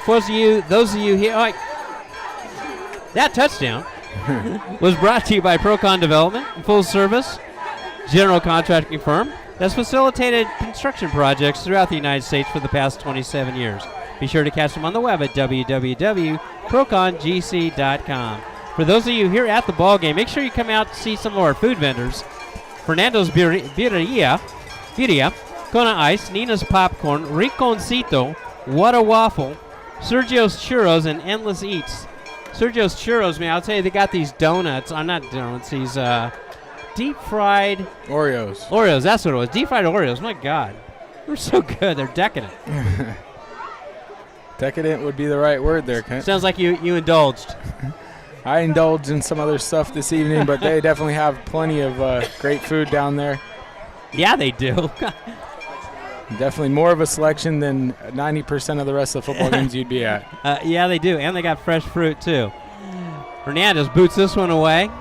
For those of you here, that touchdown was brought to you by Procon Development, a full-service general contracting firm that's facilitated construction projects throughout the United States for the past 27 years. Be sure to catch them on the web at www.procongc.com. For those of you here at the ball game, make sure you come out to see some of our food vendors. Fernando's Birria, Kona Ice, Nina's Popcorn, Rinconcito, What a Waffle, Sergio's Churros, and Endless Eats. Sergio's Churros, man, I'll tell you, they got these donuts. Not donuts, these deep-fried Oreos, that's what it was. Deep-fried Oreos, my God. They're so good. They're decadent. Decadent would be the right word there, Kent. Sounds like you indulged. I indulged in some other stuff this evening, but they definitely have plenty of great food down there. Yeah, they do. Definitely more of a selection than 90% of the rest of the football games you'd be at. Yeah, they do, and they got fresh fruit, too. Hernandez boots this one away.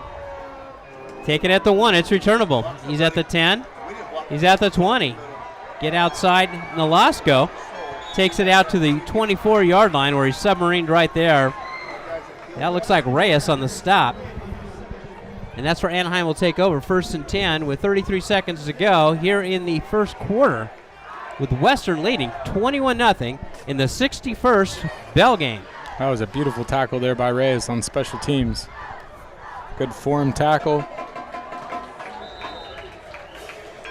Take it at the 1. It's returnable. He's at the 10. He's at the 20. Get outside. Nolasco takes it out to the 24-yard line where he's submarined right there. That looks like Reyes on the stop. And that's where Anaheim will take over, 1st and 10 with 33 seconds to go here in the first quarter, with Western leading 21-0 in the 61st bell game. That was a beautiful tackle there by Reyes on special teams. Good form tackle.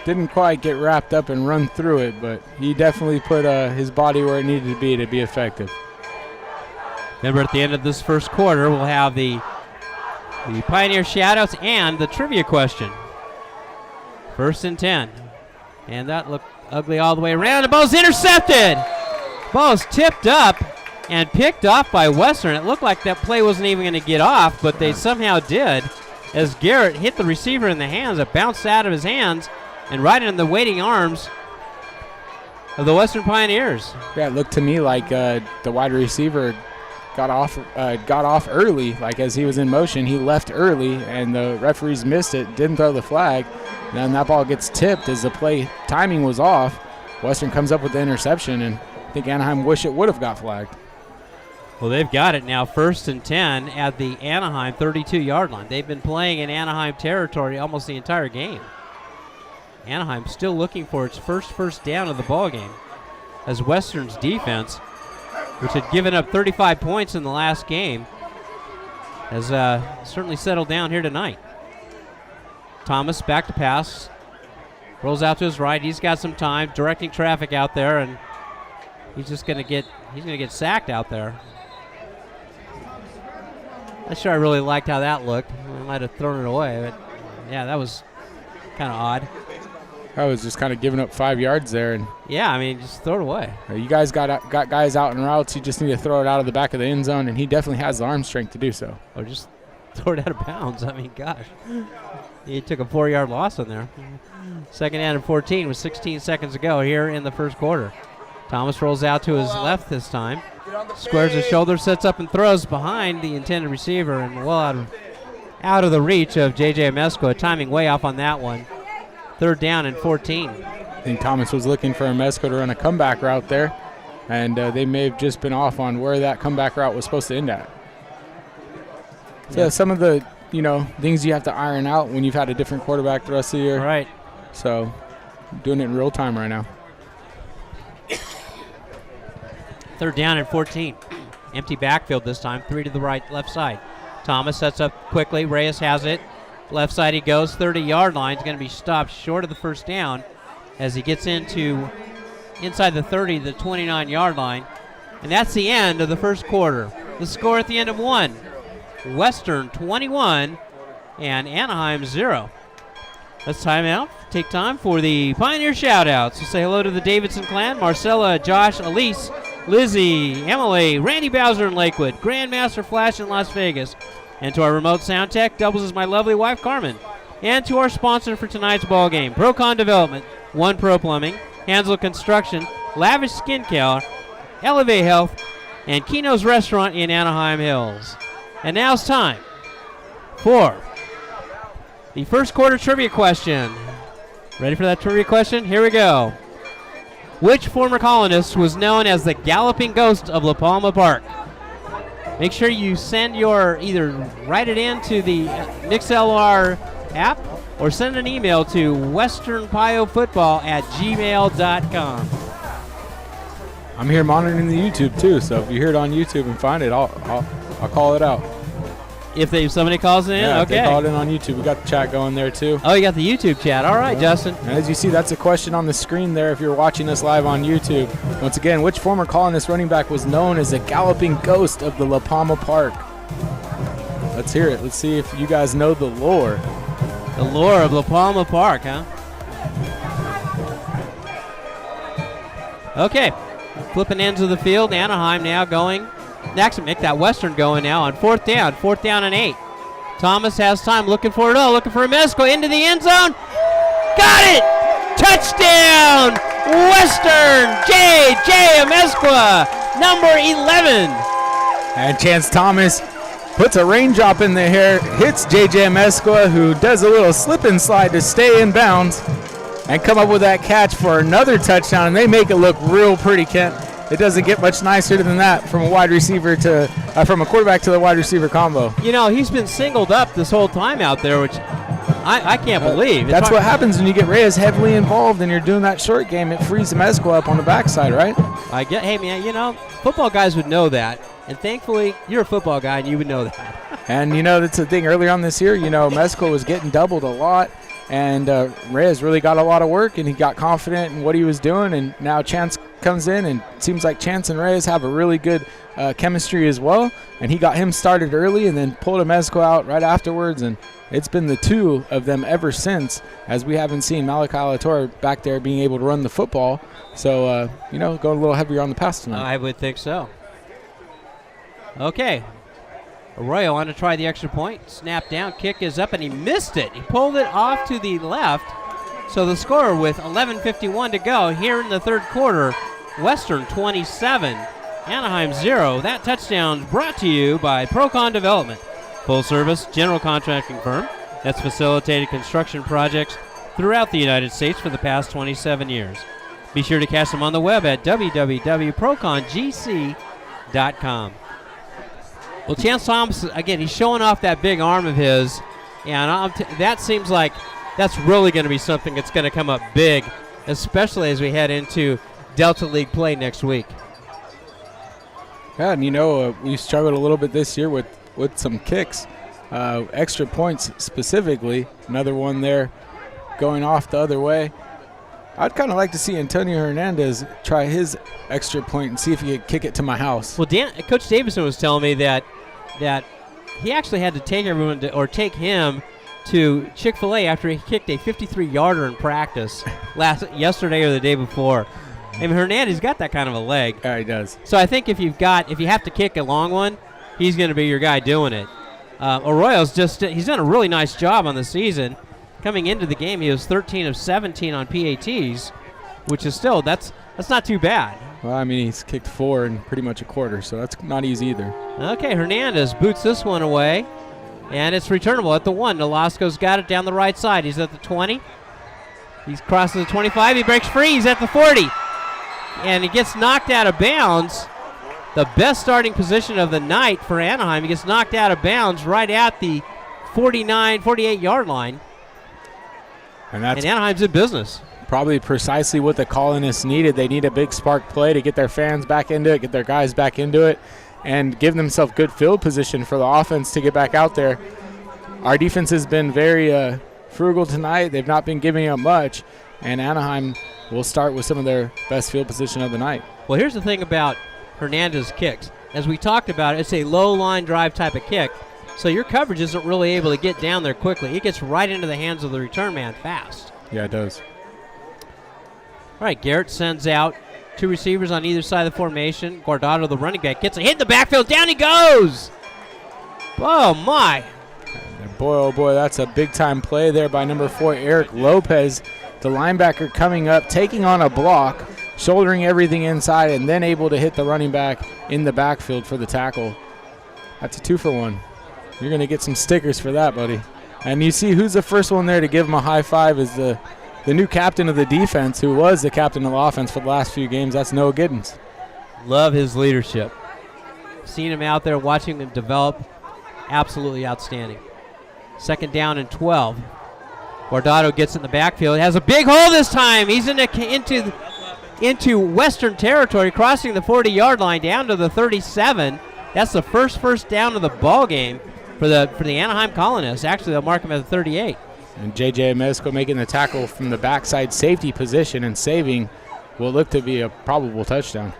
didn't quite get wrapped up and run through it, but he definitely put his body where it needed to be effective. Remember, at the end of this first quarter, we'll have the Pioneer shoutouts and the trivia question. 1st and 10. And that looked ugly all the way around. The ball's intercepted. Ball's tipped up and picked off by Western. It looked like that play wasn't even going to get off, but they somehow did, as Garrett hit the receiver in the hands. It bounced out of his hands and right in the waiting arms of the Western Pioneers. Yeah, it looked to me like the wide receiver got off early. Like as he was in motion, he left early, and the referees missed it, didn't throw the flag. And then that ball gets tipped as the play timing was off. Western comes up with the interception, and I think Anaheim wish it would have got flagged. Well, they've got it now, 1st and 10 at the Anaheim 32-yard line. They've been playing in Anaheim territory almost the entire game. Anaheim still looking for its first down of the ball game, as Western's defense, which had given up 35 points in the last game, has certainly settled down here tonight. Thomas back to pass, rolls out to his right. He's got some time directing traffic out there, and he's going to get sacked out there. Not sure I really liked how that looked. I might have thrown it away, but yeah, that was kind of odd. I was just kind of giving up 5 yards there, and yeah, I mean, just throw it away. You guys got guys out in routes. You just need to throw it out of the back of the end zone, and he definitely has the arm strength to do so. Or just throw it out of bounds. I mean, gosh, he took a 4-yard loss in there. 2nd and 14 with 16 seconds to go here in the first quarter. Thomas rolls out to his left this time. Squares his shoulder, sets up and throws behind the intended receiver, and well out of the reach of J.J. Amesco. Timing way off on that one. 3rd down and 14. I think Thomas was looking for Amesco to run a comeback route there, and they may have just been off on where that comeback route was supposed to end at. So yeah, some of the things you have to iron out when you've had a different quarterback the rest of the year. Right. So doing it in real time right now. 3rd down and 14. Empty backfield this time. 3 to the right, left side. Thomas sets up quickly. Reyes has it. Left side he goes. 30-yard line. He's going to be stopped short of the first down as he gets inside the 30, the 29-yard line. And that's the end of the first quarter. The score at the end of 1. Western 21 and Anaheim 0. Let's time out. Take time for the Pioneer shout-outs. So say hello to the Davidson clan. Marcella, Josh, Elise, Lizzie, Emily, Randy Bowser in Lakewood, Grandmaster Flash in Las Vegas. And to our remote sound tech, doubles as my lovely wife, Carmen. And to our sponsor for tonight's ball game, Procon Development, One Pro Plumbing, Hansel Construction, Lavish Skin Care, Elevate Health, and Kino's Restaurant in Anaheim Hills. And now it's time for the first quarter trivia question. Ready for that trivia question? Here we go. Which former colonist was known as the Galloping Ghost of La Palma Park? Make sure you send either write it into the MixLR app or send an email to westernpiofootball@gmail.com. I'm here monitoring the YouTube too, so if you hear it on YouTube and find it, I'll call it out. If somebody calls it in, yeah, okay. If they call it in on YouTube. We got the chat going there too. Oh, you got the YouTube chat. All right, Justin. And as you see, that's a question on the screen there if you're watching us live on YouTube. Once again, which former colonist running back was known as the Galloping Ghost of the La Palma Park? Let's hear it. Let's see if you guys know the lore. The lore of La Palma Park, huh? Okay. Flipping ends of the field. Anaheim now going. Next, make that Western going now on 4th down. 4th down and 8. Thomas has time, looking for it all, looking for Amesco into the end zone. Got it! Touchdown! Western! J.J. Amesco, number 11. And Chance Thomas puts a raindrop in the hair, hits J.J. Amesco, who does a little slip and slide to stay in bounds and come up with that catch for another touchdown. And they make it look real pretty, Kent. It doesn't get much nicer than that from a wide receiver from a quarterback to the wide receiver combo. He's been singled up this whole time out there, which I can't believe. That's what happens when you get Reyes heavily involved and you're doing that short game. It frees Amesco up on the backside, right? Hey, man, football guys would know that. And thankfully, you're a football guy and you would know that. And, that's the thing. Earlier on this year, Amesco was getting doubled a lot. And Reyes really got a lot of work, and he got confident in what he was doing. And now Chance comes in, and it seems like Chance and Reyes have a really good chemistry as well. And he got him started early and then pulled a Mezco out right afterwards. And it's been the two of them ever since, as we haven't seen Malachi Alatorre back there being able to run the football. So, going a little heavier on the pass tonight. I would think so. Okay. Arroyo on to try the extra point. Snap down, kick is up, and he missed it. He pulled it off to the left. So the score with 11:51 to go here in the third quarter, Western 27, Anaheim 0. That touchdown brought to you by Procon Development, full service general contracting firm that's facilitated construction projects throughout the United States for the past 27 years. Be sure to catch them on the web at www.procongc.com. Well, Chance Thomas, again, he's showing off that big arm of his, and that seems like that's really going to be something that's going to come up big, especially as we head into Delta League play next week. Yeah, and we struggled a little bit this year with some kicks, extra points specifically. Another one there going off the other way. I'd kind of like to see Antonio Hernandez try his extra point and see if he could kick it to my house. Well, Coach Davison was telling me that he actually had to take take him to Chick-fil-A after he kicked a 53-yarder in practice yesterday or the day before. I mean, Hernandez got that kind of a leg. Yeah, he does. So I think if you have to kick a long one, he's going to be your guy doing it. Arroyo's he's done a really nice job on the season. Coming into the game, he was 13 of 17 on PATs, which is still, that's not too bad. Well, I mean, he's kicked 4 in pretty much a quarter, so that's not easy either. Okay, Hernandez boots this one away, and it's returnable at the 1. Nolasco's got it down the right side. He's at the 20. He's crossing the 25. He breaks free. He's at the 40. And he gets knocked out of bounds. The best starting position of the night for Anaheim. He gets knocked out of bounds right at the 48-yard line. And Anaheim's in business. Probably precisely what the colonists needed. They need a big spark play to get their fans back into it, get their guys back into it, and give themselves good field position for the offense to get back out there. Our defense has been very frugal tonight. They've not been giving up much, and Anaheim will start with some of their best field position of the night. Well, here's the thing about Hernandez's kicks. As we talked about, it's a low line drive type of kick, so your coverage isn't really able to get down there quickly. It gets right into the hands of the return man fast. Yeah, it does. All right, Garrett sends out 2 receivers on either side of the formation. Guardado, the running back, gets a hit in the backfield. Down he goes! Oh, my. And boy, oh, boy, that's a big-time play there by number 4, Eric Lopez, the linebacker coming up, taking on a block, shouldering everything inside, and then able to hit the running back in the backfield for the tackle. That's a 2-for-1. You're going to get some stickers for that, buddy. And you see who's the first one there to give him a high five is the new captain of the defense, who was the captain of the offense for the last few games. That's Noah Giddens. Love his leadership. Seeing him out there, watching him develop, absolutely outstanding. 2nd down and 12. Guardado gets in the backfield. Has a big hole this time. He's into Western territory, crossing the 40-yard line down to the 37. That's the first down of the ball game for the Anaheim Colonists. Actually, they'll mark him at the 38. And J.J. Mezco making the tackle from the backside safety position and saving will look to be a probable touchdown.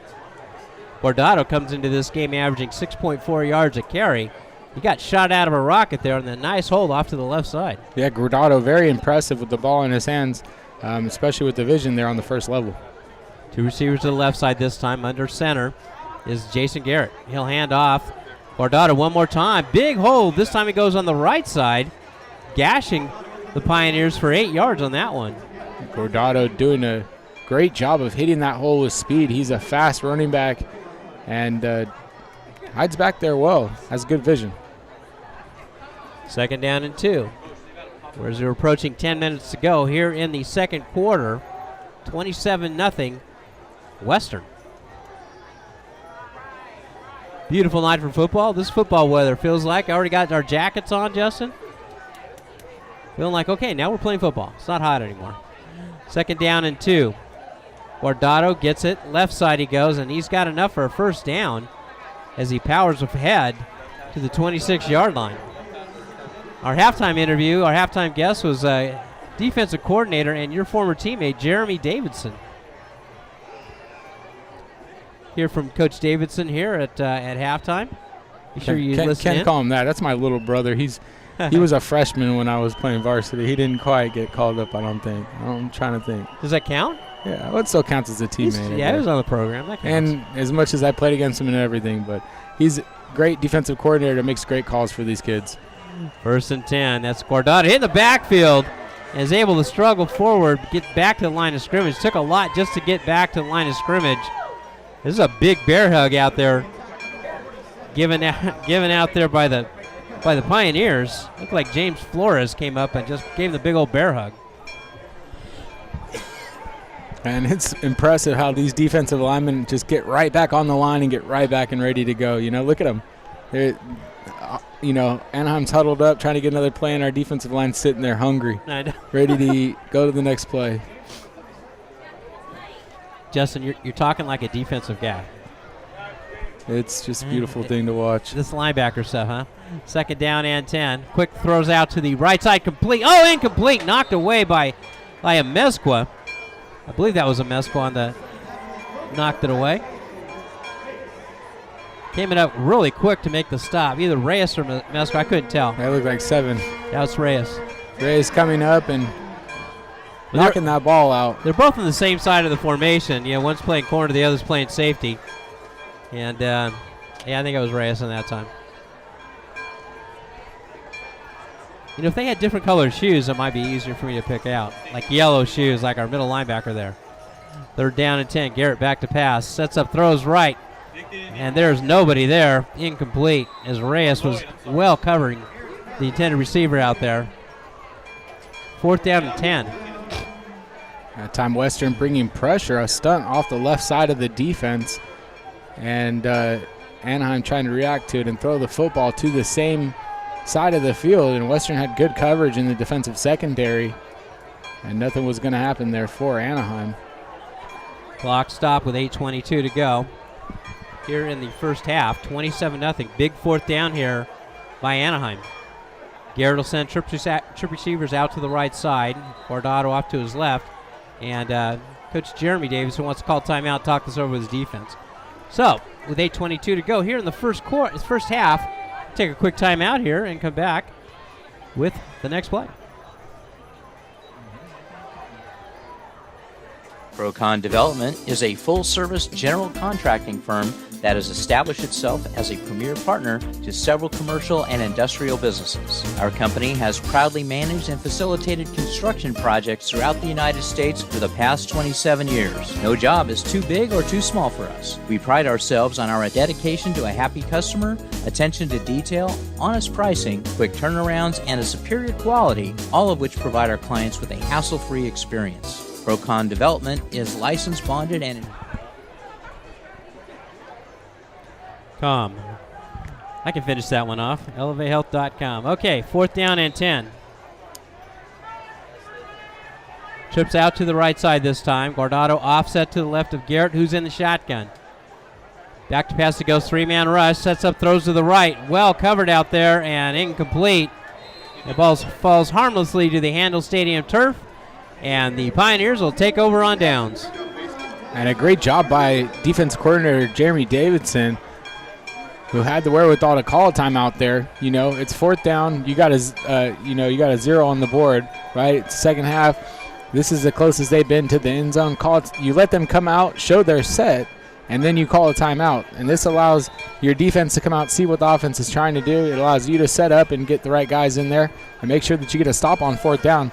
Guardado comes into this game averaging 6.4 yards a carry. He got shot out of a rocket there, and a nice hold off to the left side. Yeah, Guardado very impressive with the ball in his hands, especially with the vision there on the first level. 2 receivers to the left side this time. Under center is Jason Garrett. He'll hand off. Guardado one more time. Big hold. This time he goes on the right side, gashing the Pioneers for 8 yards on that one. Guardado doing a great job of hitting that hole with speed. He's a fast running back and hides back there well. Has good vision. 2nd down and 2. Whereas we're approaching 10 minutes to go here in the second quarter. 27-0 Western. Beautiful night for football. This football weather feels like. I already got our jackets on, Justin. Feeling like, okay, now we're playing football. It's not hot anymore. 2nd down and 2. Guardado gets it. Left side he goes, and he's got enough for a first down as he powers ahead to the 26-yard line. Our halftime interview, our halftime guest was defensive coordinator and your former teammate, Jeremy Davidson. Hear from Coach Davidson here at halftime. Be sure you listen Can't in. call him that. That's my little brother. He was a freshman when I was playing varsity. He didn't quite get called up, I don't think. I'm trying to think. Does that count? Yeah, well, it still counts as a teammate. He was on the program. That counts. And as much as I played against him and everything, but he's a great defensive coordinator that makes great calls for these kids. 1st and 10. That's Guardado in the backfield. Is able to struggle forward, get back to the line of scrimmage. Took a lot just to get back to the line of scrimmage. This is a big bear hug out there, given out there by the Pioneers. Looked like James Flores came up and just gave the big old bear hug. And it's impressive how these defensive linemen just get right back on the line and get right back and ready to go. Look at them. They're, Anaheim's huddled up trying to get another play, and our defensive line sitting there hungry, ready to go to the next play. Justin, you're talking like a defensive guy. It's just a beautiful thing to watch. This linebacker stuff, huh? 2nd down and 10. Quick throws out to the right side, complete. Oh, incomplete. Knocked away by Amezcua. I believe that was Amezcua knocked it away. Came it up really quick to make the stop. Either Reyes or Amezcua, I couldn't tell. That looked like 7. That was Reyes. Reyes coming up and knocking that ball out. They're both on the same side of the formation. One's playing corner, the other's playing safety. And, I think it was Reyes on that time. If they had different colored shoes, it might be easier for me to pick out. Like yellow shoes, like our middle linebacker there. 3rd down and 10. Garrett back to pass. Sets up, throws right. And there's nobody there. Incomplete, as Reyes was well covering the intended receiver out there. 4th down and 10. That time Western bringing pressure, a stunt off the left side of the defense. And Anaheim trying to react to it and throw the football to the same side of the field. And Western had good coverage in the defensive secondary. And nothing was going to happen there for Anaheim. Clock stopped with 8:22 to go. Here in the first half, 27-0. Big 4th down here by Anaheim. Garrett will send trip receivers out to the right side. Guardado off to his left. And Coach Jeremy Davidson wants to call timeout, talk this over with his defense. So, with 8:22 to go here in the first half, take a quick timeout here and come back with the next play. Procon Development is a full-service general contracting firm that has established itself as a premier partner to several commercial and industrial businesses. Our company has proudly managed and facilitated construction projects throughout the United States for the past 27 years. No job is too big or too small for us. We pride ourselves on our dedication to a happy customer, attention to detail, honest pricing, quick turnarounds, and a superior quality, all of which provide our clients with a hassle-free experience. Procon Development is licensed, bonded, and I can finish that one off. ElevateHealth.com. Okay, 4th down and 10. Trips out to the right side this time. Guardado offset to the left of Garrett, who's in the shotgun. Back to pass to go, 3-man rush. Sets up, throws to the right. Well covered out there and incomplete. The ball falls harmlessly to the Handle Stadium turf, and the Pioneers will take over on downs. And a great job by defense coordinator Jeremy Davidson, who had the wherewithal to call a timeout there. It's 4th down. You got a 0 on the board, right? Second half. This is the closest they've been to the end zone. You let them come out, show their set, and then you call a timeout. And this allows your defense to come out, see what the offense is trying to do. It allows you to set up and get the right guys in there and make sure that you get a stop on 4th down,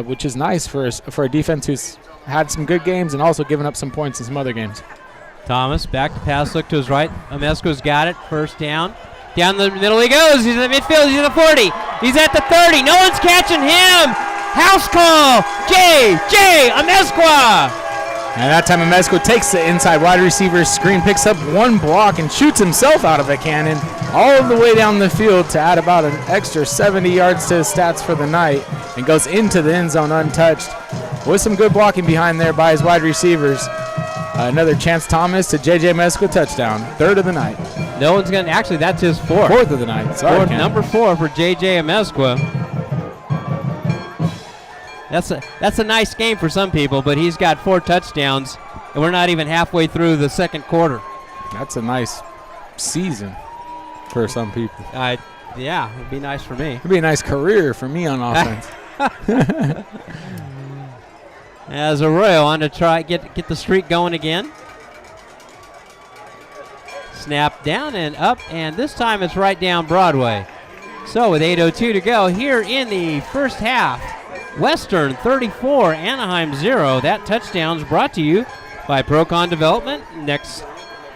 which is nice for a defense who's had some good games and also given up some points in some other games. Thomas back to pass, look to his right. Amezco's got it. 1st down. Down the middle he goes. He's in the midfield. He's at the 40. He's at the 30. No one's catching him. House call. J. Amezcua. And that time Amezcua takes the inside wide receiver screen, picks up one block, and shoots himself out of a cannon all the way down the field to add about an extra 70 yards to his stats for the night, and goes into the end zone untouched with some good blocking behind there by his wide receivers. Another Chance Thomas to J.J. Amezcua touchdown, 3rd of the night. No one's going to, actually that's his 4th. 4th of the night. Sorry, number 4 for J.J. Amezcua. That's a nice game for some people, but he's got 4 touchdowns, and we're not even halfway through the second quarter. That's a nice season for some people. Yeah, it'd be nice for me. It'd be a nice career for me on offense. As Arroyo on to try get the streak going again. Snap down and up, and this time it's right down Broadway. So with 8:02 to go here in the first half, Western 34, Anaheim 0. That touchdown's brought to you by Procon Development. Next,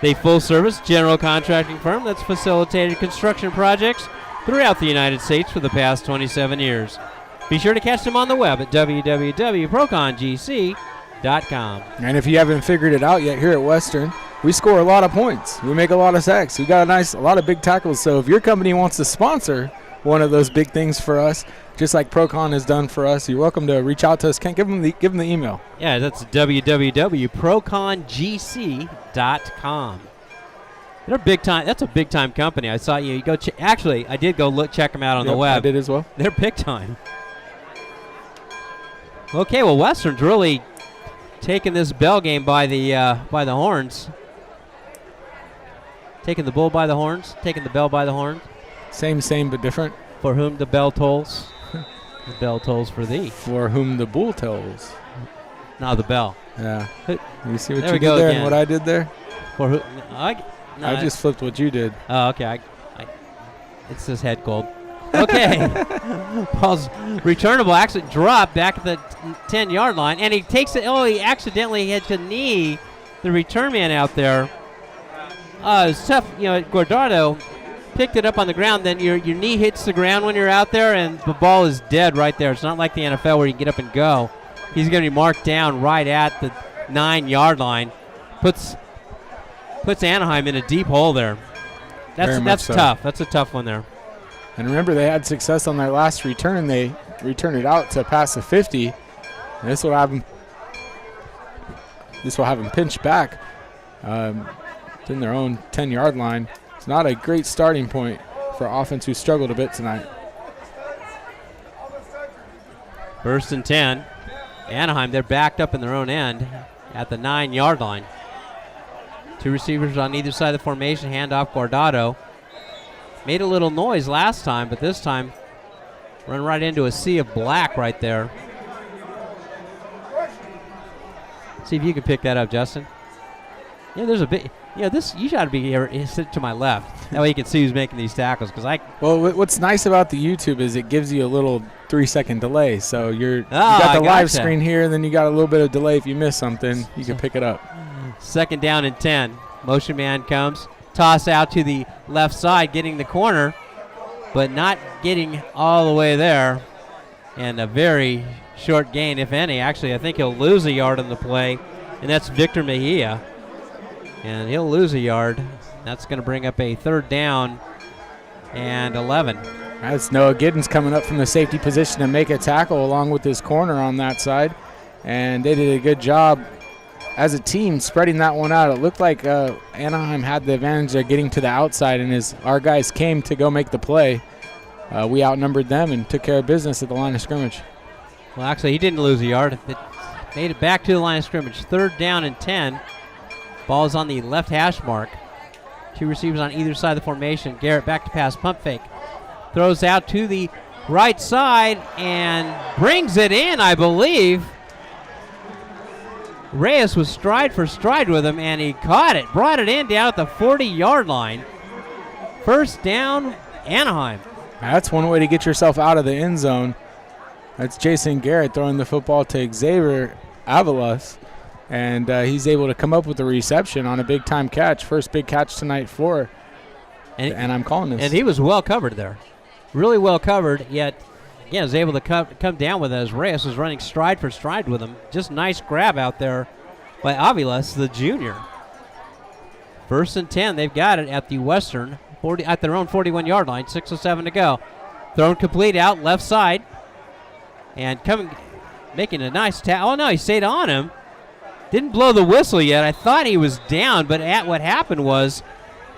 the full-service general contracting firm that's facilitated construction projects throughout the United States for the past 27 years. Be sure to catch them on the web at www.procongc.com. And if you haven't figured it out yet, here at Western, we score a lot of points. We make a lot of sacks. We got a lot of big tackles. So if your company wants to sponsor one of those big things for us, just like Procon has done for us, you're welcome to reach out to us. Can't give them the email. Yeah, that's www.procongc.com. They're big time. That's a big time company. I saw you go. Actually, I did go check them out on the web. I did as well. They're big time. Okay, well, Western's really taking this bell game by the horns. Taking the bull by the horns. Taking the bell by the horns. Same, but different. For whom the bell tolls. The bell tolls for thee. For whom the bull tolls. Now the bell. Yeah. You see what There you we go did there again. and what I did there? For who? I just flipped what you did. Oh, okay. It's this head cold. Okay. Ball's returnable. Actually dropped back at the 10-yard line, and he takes it. Oh, he accidentally had to knee the return man out there. It's tough. Guardado picked it up on the ground. Then your knee hits the ground when you're out there, and the ball is dead right there. It's not like the NFL where you can get up and go. He's going to be marked down right at the 9-yard line. Puts Anaheim in a deep hole there. That's tough. That's a tough one there. And remember, they had success on their last return. They returned it out to pass the 50. And this will have them pinch back in their own 10-yard line. It's not a great starting point for offense who struggled a bit tonight. 1st and 10. Anaheim, they're backed up in their own end at the 9-yard line. 2 receivers on either side of the formation. Handoff Guardado. Made a little noise last time, but this time run right into a sea of black right there. See if you can pick that up, Justin. Yeah, there's a bit. This you got to be here. Sit to my left. That way you can see who's making these tackles. Well, what's nice about the YouTube is it gives you a little 3-second delay. So you got the live screen here, and then you got a little bit of delay. If you miss something, you can pick it up. 2nd down and 10. Motion man comes. Toss out to the left side, getting the corner, but not getting all the way there. And a very short gain, if any. Actually, I think he'll lose a yard on the play, and that's Victor Mejia. And he'll lose a yard. That's going to bring up a 3rd down and 11. That's Noah Giddens coming up from the safety position to make a tackle along with his corner on that side. And they did a good job as a team spreading that one out. It looked like Anaheim had the advantage of getting to the outside, and as our guys came to go make the play, we outnumbered them and took care of business at the line of scrimmage. Well, actually, he didn't lose a yard. It made it back to the line of scrimmage. 3rd down and 10. Ball is on the left hash mark. 2 receivers on either side of the formation. Garrett back to pass, pump fake. Throws out to the right side and brings it in, I believe. Reyes was stride for stride with him, and he caught it. Brought it in down at the 40-yard line. 1st down, Anaheim. That's one way to get yourself out of the end zone. That's Jason Garrett throwing the football to Xavier Avalos. And he's able to come up with a reception on a big-time catch. First big catch tonight for and I'm calling this. And he was well covered there. Really well covered, yet, again, was able to come down with it as Reyes was running stride for stride with him. Just nice grab out there by Aviles, the junior. 1st and 10. They've got it at the Western, at their own 41-yard line. 6:07 to go. Thrown complete out left side. And making a nice tackle. Oh, no, he stayed on him. Didn't blow the whistle yet. I thought he was down, but what happened was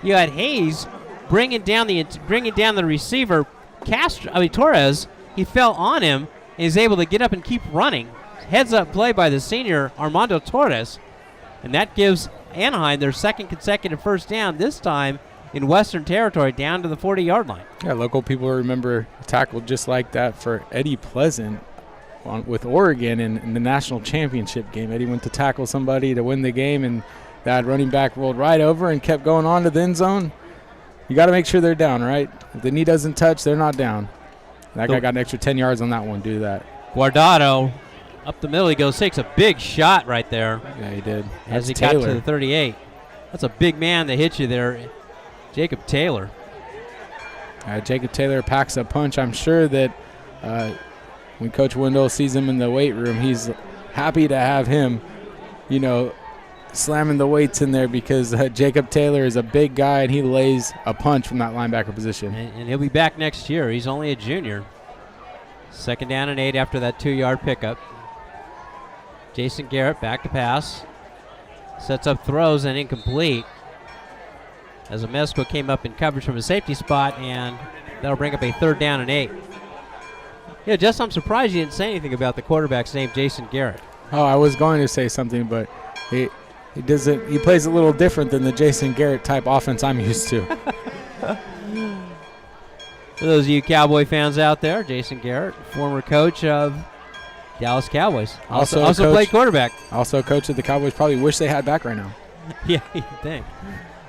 you had Hayes bringing down the receiver, Torres. He fell on him, is able to get up and keep running. Heads-up play by the senior Armando Torres, and that gives Anaheim their second consecutive first down, this time in Western territory, down to the 40-yard line. Yeah, local people remember a tackle just like that for Eddie Pleasant with Oregon in the national championship game. Eddie went to tackle somebody to win the game, and that running back rolled right over and kept going on to the end zone. You got to make sure they're down, right? If the knee doesn't touch, they're not down. That guy got an extra 10 yards on that one. Do that. Guardado up the middle, he goes, takes a big shot right there. Yeah, he did. As he got to the 38. That's a big man that hit you there, Jacob Taylor. Jacob Taylor packs a punch. I'm sure that when Coach Wendell sees him in the weight room, he's happy to have him, slamming the weights in there, because Jacob Taylor is a big guy and he lays a punch from that linebacker position. And he'll be back next year. He's only a junior. 2nd down and 8 after that 2-yard pickup. Jason Garrett back to pass. Sets up throws and incomplete. As Amesco came up in coverage from a safety spot, and that'll bring up a 3rd down and 8. Yeah, Jess, I'm surprised you didn't say anything about the quarterback's name, Jason Garrett. Oh, I was going to say something, but he plays a little different than the Jason Garrett type offense I'm used to. For those of you Cowboy fans out there, Jason Garrett, former coach of Dallas Cowboys. Also played quarterback. Also a coach that the Cowboys probably wish they had back right now. Yeah, you think.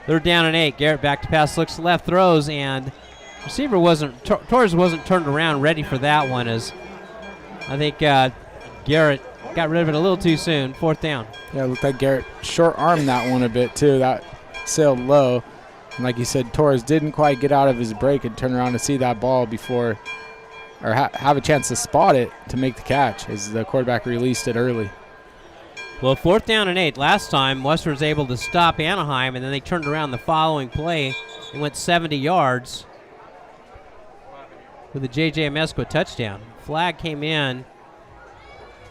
3rd down and 8. Garrett back to pass, looks left, throws, and receiver Torres wasn't turned around ready for that one, as I think Garrett got rid of it a little too soon. 4th down. Yeah, it looked like Garrett short-armed that one a bit too. That sailed low. And like you said, Torres didn't quite get out of his break and turn around to see that ball before, or have a chance to spot it to make the catch, as the quarterback released it early. Well, 4th down and 8. Last time, Western was able to stop Anaheim, and then they turned around the following play and went 70 yards with a J.J. Amesco touchdown. Flag came in.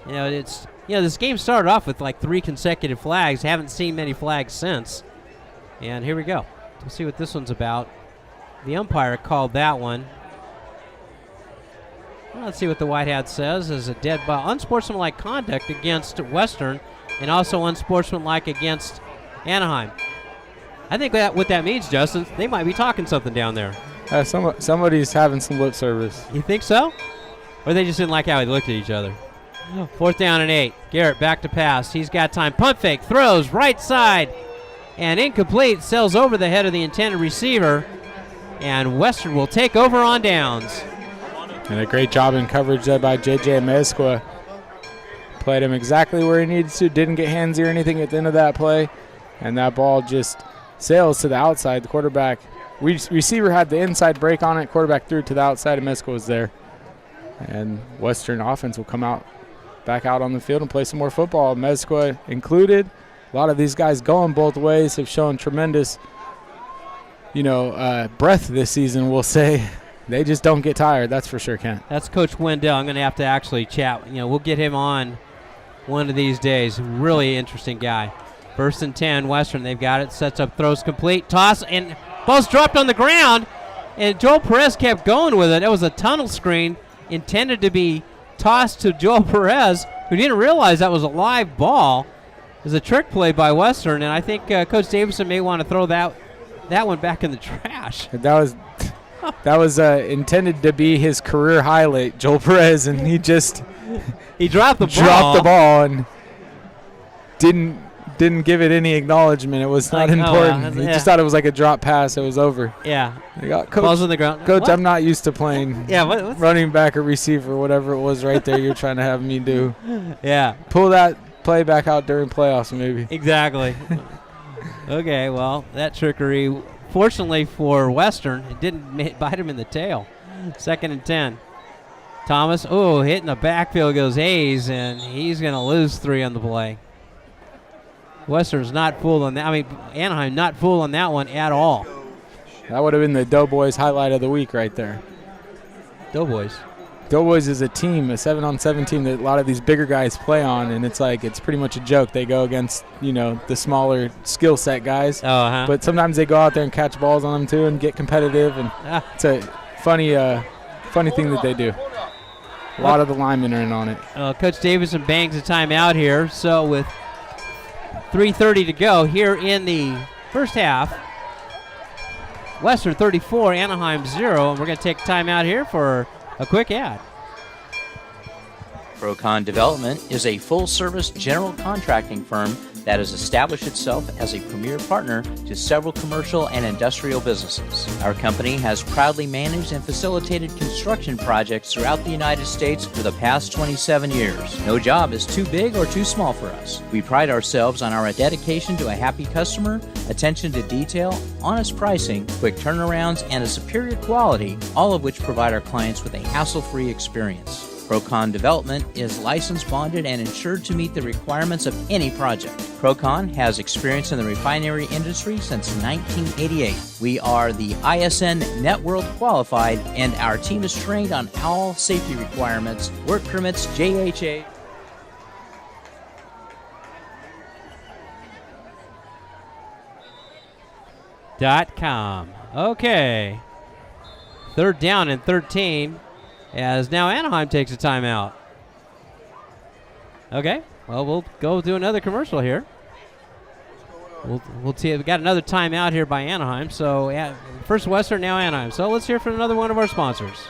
This game started off with like 3 consecutive flags. Haven't seen many flags since. And here we go. We'll see what this one's about. The umpire called that one. Well, let's see what the white hat says. As a dead ball. Unsportsmanlike conduct against Western, and also unsportsmanlike against Anaheim. I think what that means, Justin, they might be talking something down there. Somebody's having some lip service. You think so? Or they just didn't like how they looked at each other? 4th down and 8. Garrett back to pass. He's got time. Punt fake. Throws right side. And incomplete. Sails over the head of the intended receiver. And Western will take over on downs. And a great job in coverage there by J.J. Amezcua. Played him exactly where he needed to. Didn't get handsy or anything at the end of that play. And that ball just sails to the outside. The quarterback, receiver had the inside break on it. Quarterback threw it to the outside. Amezcua was there. And Western offense will come back out on the field and play some more football. Amezcua included. A lot of these guys going both ways have shown tremendous, breadth this season, we'll say. They just don't get tired, that's for sure, Kent. That's Coach Wendell. I'm going to have to actually chat. We'll get him on one of these days. Really interesting guy. 1st and 10, Western. They've got it. Sets up, throws complete. Toss, and ball's dropped on the ground. And Joel Perez kept going with it. It was a tunnel screen intended to be tossed to Joel Perez, who didn't realize that was a live ball. It was a trick play by Western, and I think Coach Davison may want to throw that one back in the trash. That was intended to be his career highlight, Joel Perez, and he dropped the ball. Dropped the ball and didn't give it any acknowledgement. It was not important. He just thought it was like a drop pass. It was over. Yeah. Balls on the ground. Coach, what? I'm not used to playing running back or receiver, whatever it was right there you're trying to have me do. Yeah. Pull that play back out during playoffs, maybe. Exactly. Okay, well, that trickery, fortunately for Western, it didn't bite him in the tail. 2nd and 10. Thomas, hitting the backfield goes Hayes, and he's going to lose 3 on the play. Western's not fooled on that. Anaheim not fooled on that one at all. That would have been the Doughboys highlight of the week right there. Doughboys is a team, a 7-on-7 team that a lot of these bigger guys play on, and it's pretty much a joke. They go against, the smaller skill set guys. But sometimes they go out there and catch balls on them too and get competitive, and it's a funny thing that they do. A lot of the linemen are in on it. Coach Davison bangs a timeout here. So with 3:30 to go here in the first half, Western 34, Anaheim 0. And we're going to take a timeout here for a quick ad. Procon Development is a full-service general contracting firm that has established itself as a premier partner to several commercial and industrial businesses. Our company has proudly managed and facilitated construction projects throughout the United States for the past 27 years. No job is too big or too small for us. We pride ourselves on our dedication to a happy customer, attention to detail, honest pricing, quick turnarounds, and a superior quality, all of which provide our clients with a hassle-free experience. Procon Development is licensed, bonded, and insured to meet the requirements of any project. Procon has experience in the refinery industry since 1988. We are the ISN Net World qualified, and our team is trained on all safety requirements, work permits, JHA. .com. Okay. 3rd down and 13. As now Anaheim takes a timeout. Okay, well, we'll go do another commercial here. We'll see. We got another timeout here by Anaheim. So first Western, now Anaheim. So let's hear from another one of our sponsors.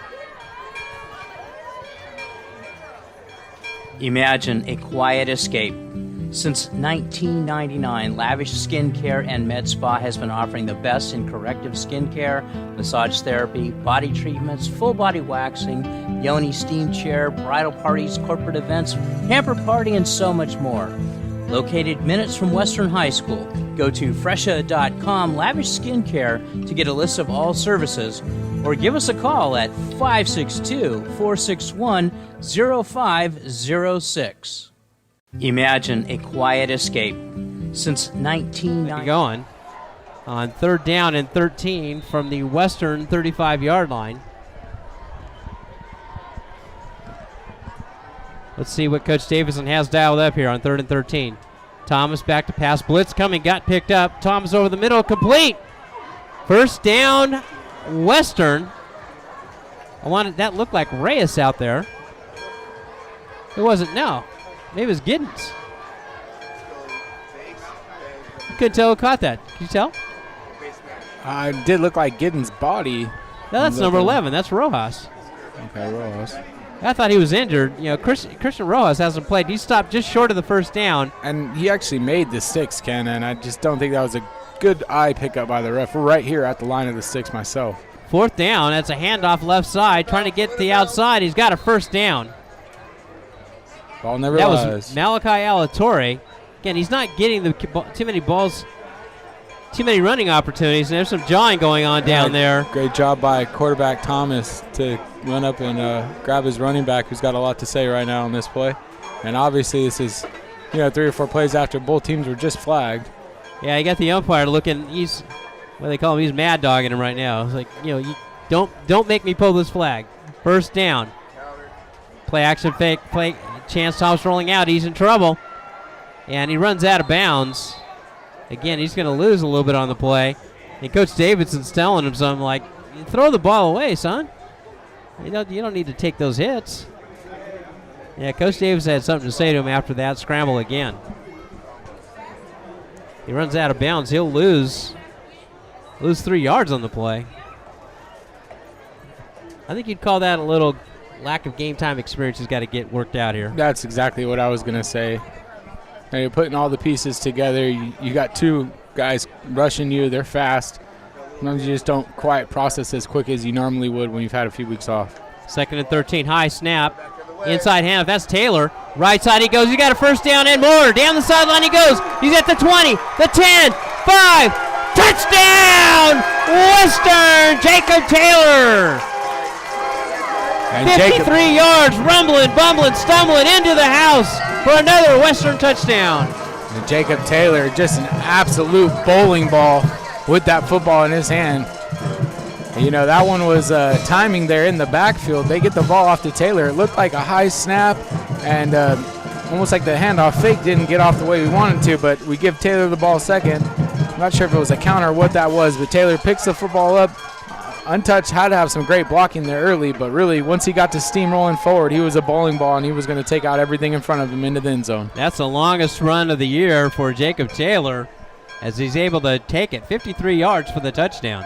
Imagine a quiet escape. Since 1999, Lavish Skincare and Med Spa has been offering the best in corrective skincare, massage therapy, body treatments, full body waxing, yoni steam chair, bridal parties, corporate events, pamper party, and so much more. Located minutes from Western High School, go to fresha.com Lavish Skincare to get a list of all services, or give us a call at 562-461-0506. Imagine a quiet escape. Since 1990. Going on 3rd down and 13 from the Western 35-yard line. Let's see what Coach Davison has dialed up here on 3rd and 13. Thomas back to pass. Blitz coming, got picked up. Thomas over the middle, complete. First down, Western. That looked like Reyes out there. It wasn't, no. Maybe it was Giddens. You couldn't tell who caught that. Can you tell? It did look like Giddens' body. No, that's number 11. That's Rojas. Okay, Rojas. I thought he was injured. You know, Christian Rojas hasn't played. He stopped just short of the first down. And he actually made the sticks, Ken, and I just don't think that was a good eye pickup by the ref. We're right here at the line of the sticks myself. 4th down. That's a handoff left side. Trying to get to the outside. He's got a first down. Ball never that was. was Malachi Alatorre. Again, he's not getting too many balls, too many running opportunities, and there's some jawing going on down there. Great job by quarterback Thomas to run up and grab his running back, who's got a lot to say right now on this play. And obviously this is, 3 or 4 plays after both teams were just flagged. Yeah, you got the umpire looking. He's, what do they call him? He's mad dogging him right now. It's like, you don't make me pull this flag. First down. Play action fake. Play. Chance Thomas rolling out. He's in trouble. And he runs out of bounds. Again, he's going to lose a little bit on the play. And Coach Davidson's telling him something like, throw the ball away, son. You don't need to take those hits. Yeah, Coach Davis had something to say to him after that scramble again. He runs out of bounds. He'll lose 3 yards on the play. I think you'd call that a little lack of game time experience has got to get worked out here. That's exactly what I was going to say. Now you're putting all the pieces together. You got 2 guys rushing you. They're fast. Sometimes you just don't quite process as quick as you normally would when you've had a few weeks off. 2nd and 13. High snap. Inside handoff. That's Taylor. Right side he goes. He got a first down and more. Down the sideline he goes. He's at the 20, the 10, 5. Touchdown! Western, Jacob Taylor. And 53 yards, rumbling, bumbling, stumbling into the house for another Western touchdown. And Jacob Taylor, just an absolute bowling ball with that football in his hand. That one was timing there in the backfield. They get the ball off to Taylor. It looked like a high snap, and almost like the handoff fake didn't get off the way we wanted to, but we give Taylor the ball second. I'm not sure if it was a counter or what that was, but Taylor picks the football up Untouched had to have some great blocking there early, but really once he got to steamrolling forward, he was a bowling ball, and he was going to take out everything in front of him into the end zone. That's the longest run of the year for Jacob Taylor, as he's able to take it 53 yards for the touchdown.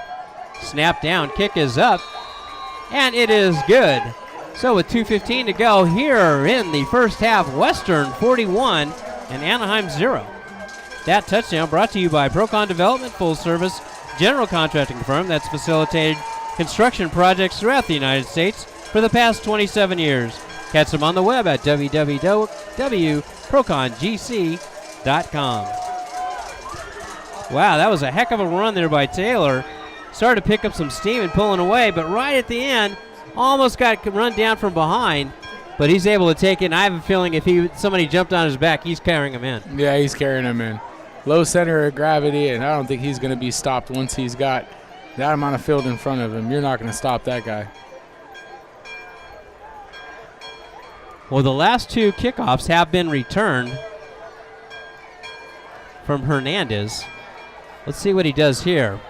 Snap down, kick is up, and it is good. So with 2:15 to go here in the first half, Western 41 and Anaheim 0. That touchdown brought to you by Procon Development, full service general contracting firm that's facilitated construction projects throughout the United States for the past 27 years. Catch them on the web at www.procongc.com. Wow, that was a heck of a run there by Taylor. Started to pick up some steam and pulling away, but right at the end, almost got run down from behind, but he's able to take it, and I have a feeling if somebody jumped on his back, he's carrying him in. Yeah, he's carrying him in. Low center of gravity, and I don't think he's going to be stopped once he's got that amount of field in front of him. You're not going to stop that guy. Well, the last two kickoffs have been returned from Hernandez. Let's see what he does here.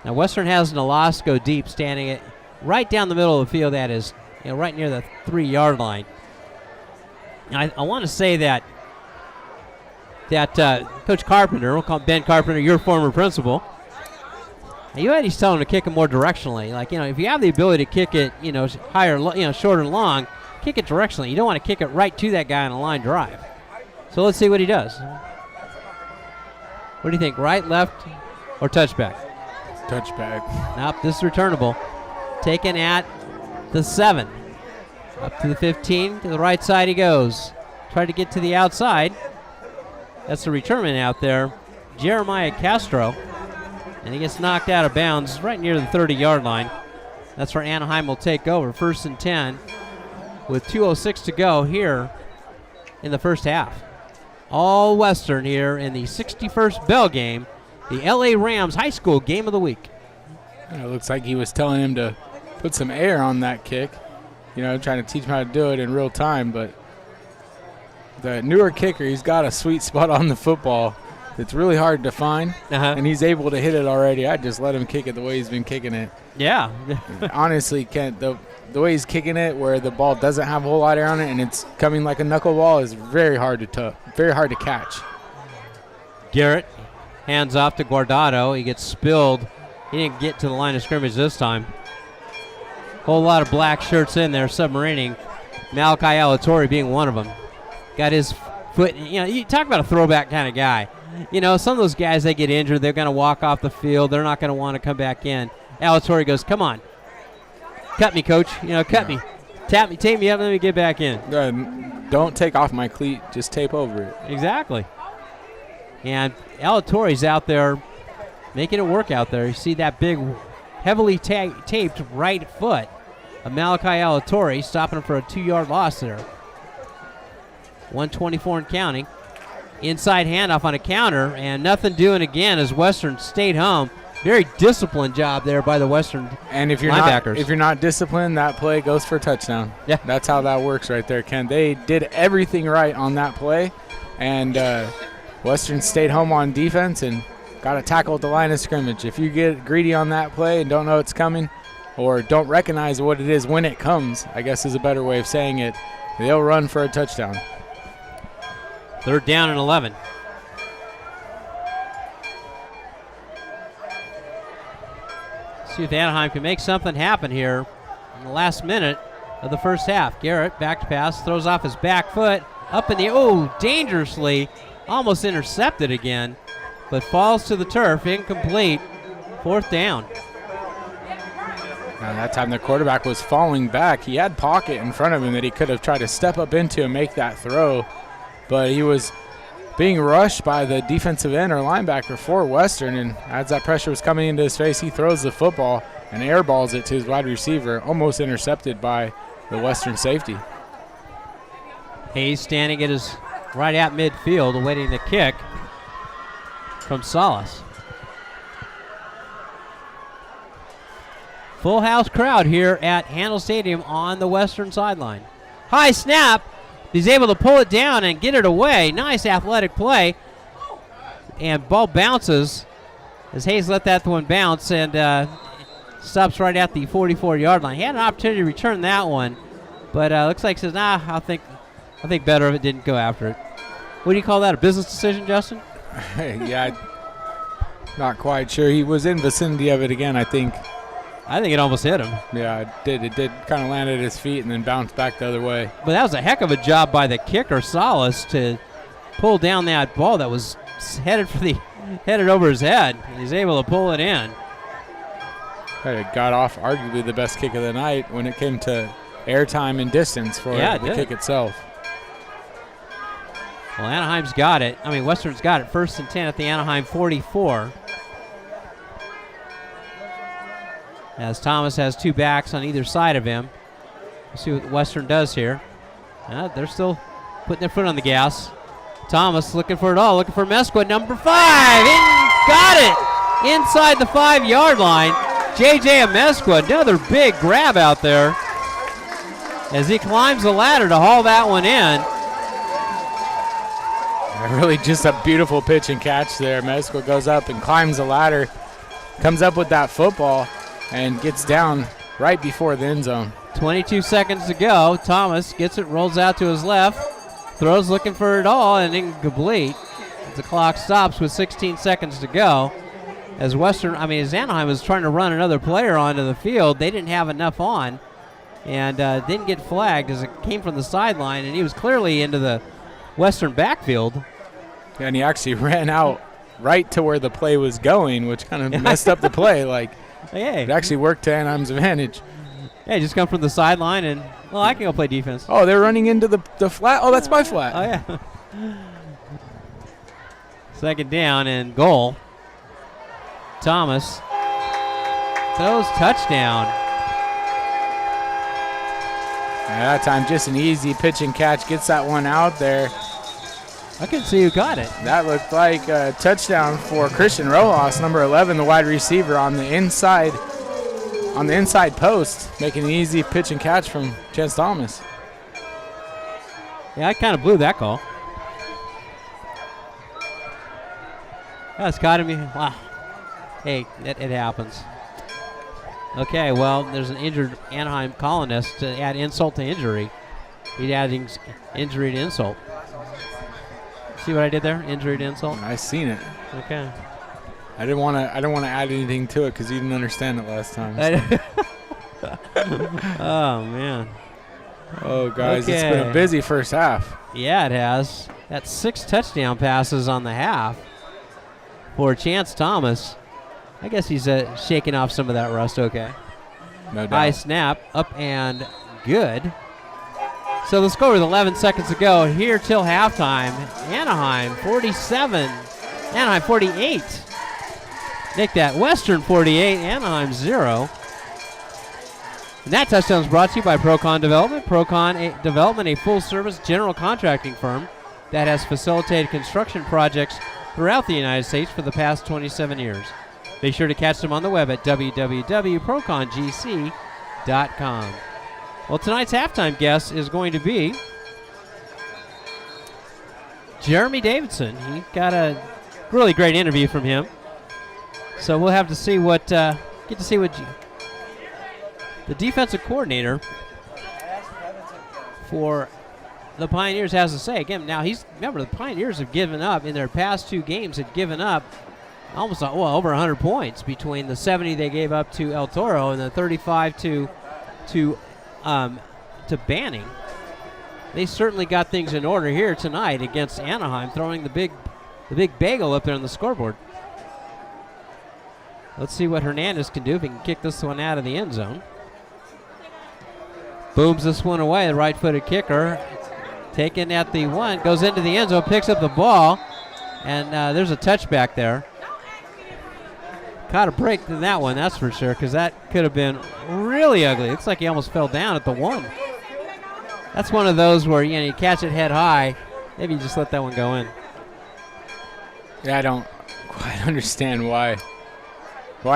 Now, Western has Nolasco deep, standing right down the middle of the field. That is, right near the 3-yard line. I want to say that Coach Carpenter, we'll call him Ben Carpenter, your former principal, he's telling him to kick it more directionally. Like, if you have the ability to kick it, higher, short and long, kick it directionally. You don't want to kick it right to that guy on a line drive. So let's see what he does. What do you think, right, left, or touchback? Touchback. Nope, this is returnable. Taken at the 7. Up to the 15, to the right side he goes. Tried to get to the outside. That's the returnman out there, Jeremiah Castro. And he gets knocked out of bounds right near the 30-yard line. That's where Anaheim will take over. 1st and 10 with 2:06 to go here in the first half. All Western here in the 61st bell game, the LA Rams High School Game of the Week. It looks like he was telling him to put some air on that kick, trying to teach him how to do it in real time. But the newer kicker, he's got a sweet spot on the football that's really hard to find, and he's able to hit it already. I'd just let him kick it the way he's been kicking it. Yeah. Honestly, Kent, the way he's kicking it, where the ball doesn't have a whole lot of air on it and it's coming like a knuckleball, is very hard to catch. Garrett hands off to Guardado. He gets spilled. He didn't get to the line of scrimmage this time. Whole lot of black shirts in there submarining. Malachi Alatorre being one of them. Got his foot. You talk about a throwback kind of guy. Some of those guys, they get injured. They're going to walk off the field. They're not going to want to come back in. Alatorre goes, come on. Cut me, coach. Cut me. Tap me, tape me up, let me get back in. Don't take off my cleat. Just tape over it. Exactly. And Alatorre's out there making it work out there. You see that big, heavily taped right foot of Malachi Alatorre, stopping him for a 2-yard loss there. 124 and counting. Inside handoff on a counter, and nothing doing again as Western stayed home. Very disciplined job there by the Western and if you're linebackers. not disciplined, that play goes for a touchdown. Yeah. That's how that works right there, Ken. They did everything right on that play, and Western stayed home on defense and got a tackle at the line of scrimmage. If you get greedy on that play and don't know it's coming, or don't recognize what it is when it comes, I guess is a better way of saying it, they'll run for a touchdown. 3rd down and 11. See if Anaheim can make something happen here in the last minute of the first half. Garrett, back to pass, throws off his back foot, up in the, dangerously, almost intercepted again, but falls to the turf, incomplete, 4th down. And that time the quarterback was falling back. He had pocket in front of him that he could have tried to step up into and make that throw, but he was being rushed by the defensive end or linebacker for Western, and as that pressure was coming into his face, he throws the football and airballs it to his wide receiver, almost intercepted by the Western safety. Hayes standing right at midfield, awaiting the kick from Salas. Full house crowd here at Handel Stadium on the Western sideline. High snap. He's able to pull it down and get it away. Nice athletic play. And ball bounces as Hayes let that one bounce. And stops right at the 44-yard line. He had an opportunity to return that one, but looks like he says, nah, I think better of it, didn't go after it. What do you call that, a business decision, Justin? Yeah, not quite sure. He was in vicinity of it again, I think. I think it almost hit him. Yeah, it did. It did kind of land at his feet and then bounce back the other way. But that was a heck of a job by the kicker, Salas, to pull down that ball that was headed over his head. He's able to pull it in. It got off arguably the best kick of the night when it came to airtime and distance for the kick itself. Well, Anaheim's got it. I mean, Western's got it. 1st and 10 at the Anaheim 44. As Thomas has 2 backs on either side of him. We'll see what Western does here. They're still putting their foot on the gas. Thomas looking for it all, looking for Mesquid, number 5. Got it inside the 5-yard line. J.J. Mesquid, another big grab out there as he climbs the ladder to haul that one in. Really just a beautiful pitch and catch there. Mesquid goes up and climbs the ladder, comes up with that football, and gets down right before the end zone. 22 seconds to go. Thomas gets it, rolls out to his left, throws looking for it all, and incomplete. The clock stops with 16 seconds to go. As Anaheim was trying to run another player onto the field, they didn't have enough on, and didn't get flagged as it came from the sideline, and he was clearly into the Western backfield. Yeah, and he actually ran out right to where the play was going, which kind of messed up the play. It actually worked to Anaheim's advantage. Yeah, just come from the sideline and, I can go play defense. Oh, they're running into the flat. Oh, that's my flat. Oh, yeah. 2nd down and goal. Thomas throws touchdown. That time, just an easy pitch and catch. Gets that one out there. I couldn't see who got it. That looked like a touchdown for Christian Rojas, number 11, the wide receiver, on the inside post, making an easy pitch and catch from Chance Thomas. Yeah, I kind of blew that call. That's got to be, wow. Hey, it happens. Okay, well, there's an injured Anaheim colonist to add insult to injury. He's adding injury to insult. See what I did there? Injury to insult? I seen it. Okay. I didn't want to add anything to it because you didn't understand it last time. So. Oh, man. Oh, guys, It's been a busy first half. Yeah, it has. That's 6 touchdown passes on the half for Chance Thomas. I guess he's shaking off some of that rust, okay. No doubt. High snap, up and good. So the score with 11 seconds to go here till halftime. Anaheim 47, Anaheim 48. Nick that, Western 48, Anaheim 0. And that touchdown is brought to you by Procon Development. Procon Development, a full-service general contracting firm that has facilitated construction projects throughout the United States for the past 27 years. Be sure to catch them on the web at www.procongc.com. Well, tonight's halftime guest is going to be Jeremy Davidson. He got a really great interview from him. So we'll have to see what the defensive coordinator for the Pioneers has to say. Again, now remember the Pioneers have given up in their past 2 games, had given up almost over 100 points between the 70 they gave up to El Toro and the 35 to Banning. They certainly got things in order here tonight against Anaheim, throwing the big bagel up there on the scoreboard. Let's see what Hernandez can do if he can kick this one out of the end zone. Booms this one away, the right-footed kicker. Taken at the 1, goes into the end zone, picks up the ball, and there's a touchback there. Caught a break in that one, that's for sure, because that could have been really ugly. Looks like he almost fell down at the 1. That's one of those where you catch it head high. Maybe you just let that one go in. Yeah, I don't quite understand why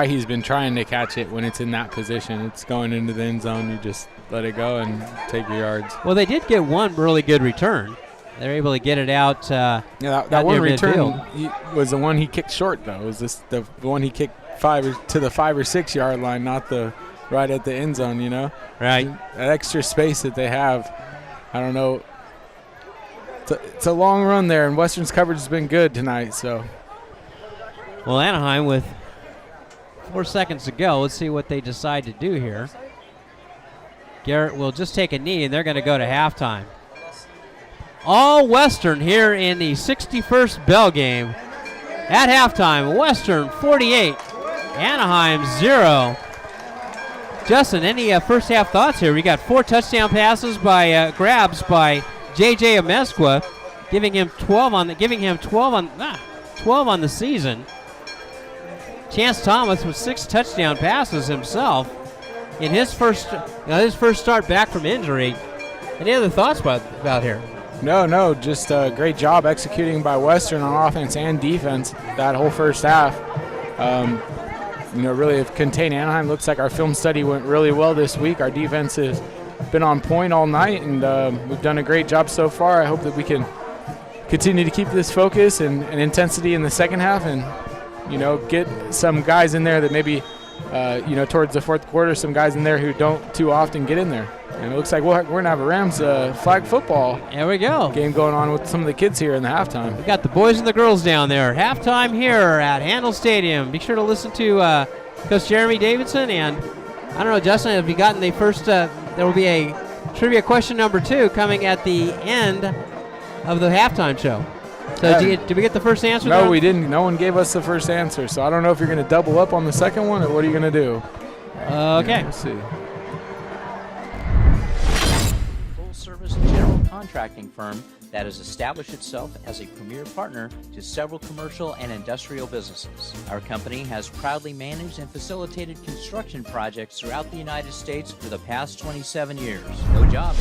he's been trying to catch it when it's in that position. It's going into the end zone. You just let it go and take your yards. Well, they did get one really good return. They're able to get it out. That one return was the one he kicked short, though. Was this the one he kicked to the 5 or 6 yard line, not the right at the end zone, you know? Right. That extra space that they have, I don't know. It's a long run there, and Western's coverage has been good tonight. So, well, Anaheim with 4 seconds to go. Let's see what they decide to do here. Garrett will just take a knee, and they're going to go to halftime. All Western here in the 61st bell game. At halftime, Western 48, Anaheim 0. Justin, any first half thoughts here? We got 4 touchdown passes by grabs by J.J. Amezcua, giving him 12 on the season. Chance Thomas with 6 touchdown passes himself in his first start back from injury. Any other thoughts about here? No, just a great job executing by Western on offense and defense that whole first half. Really have contained Anaheim. Looks like our film study went really well this week. Our defense has been on point all night, and we've done a great job so far. I hope that we can continue to keep this focus and intensity in the second half, and get some guys in there that maybe towards the fourth quarter, some guys in there who don't too often get in there. And it looks like we're going to have a Rams flag football there we go. Game going on with some of the kids here in the halftime. We got the boys and the girls down there. Halftime here at Handel Stadium. Be sure to listen to Coach Jeremy Davidson. And I don't know, Justin, have you gotten the first, there will be a trivia question number 2 coming at the end of the halftime show. So did we get the first answer? No, we didn't. No one gave us the first answer. So I don't know if you're going to double up on the second one, or what are you going to do? Okay. We'll see. Full-service general contracting firm that has established itself as a premier partner to several commercial and industrial businesses. Our company has proudly managed and facilitated construction projects throughout the United States for the past 27 years. No job.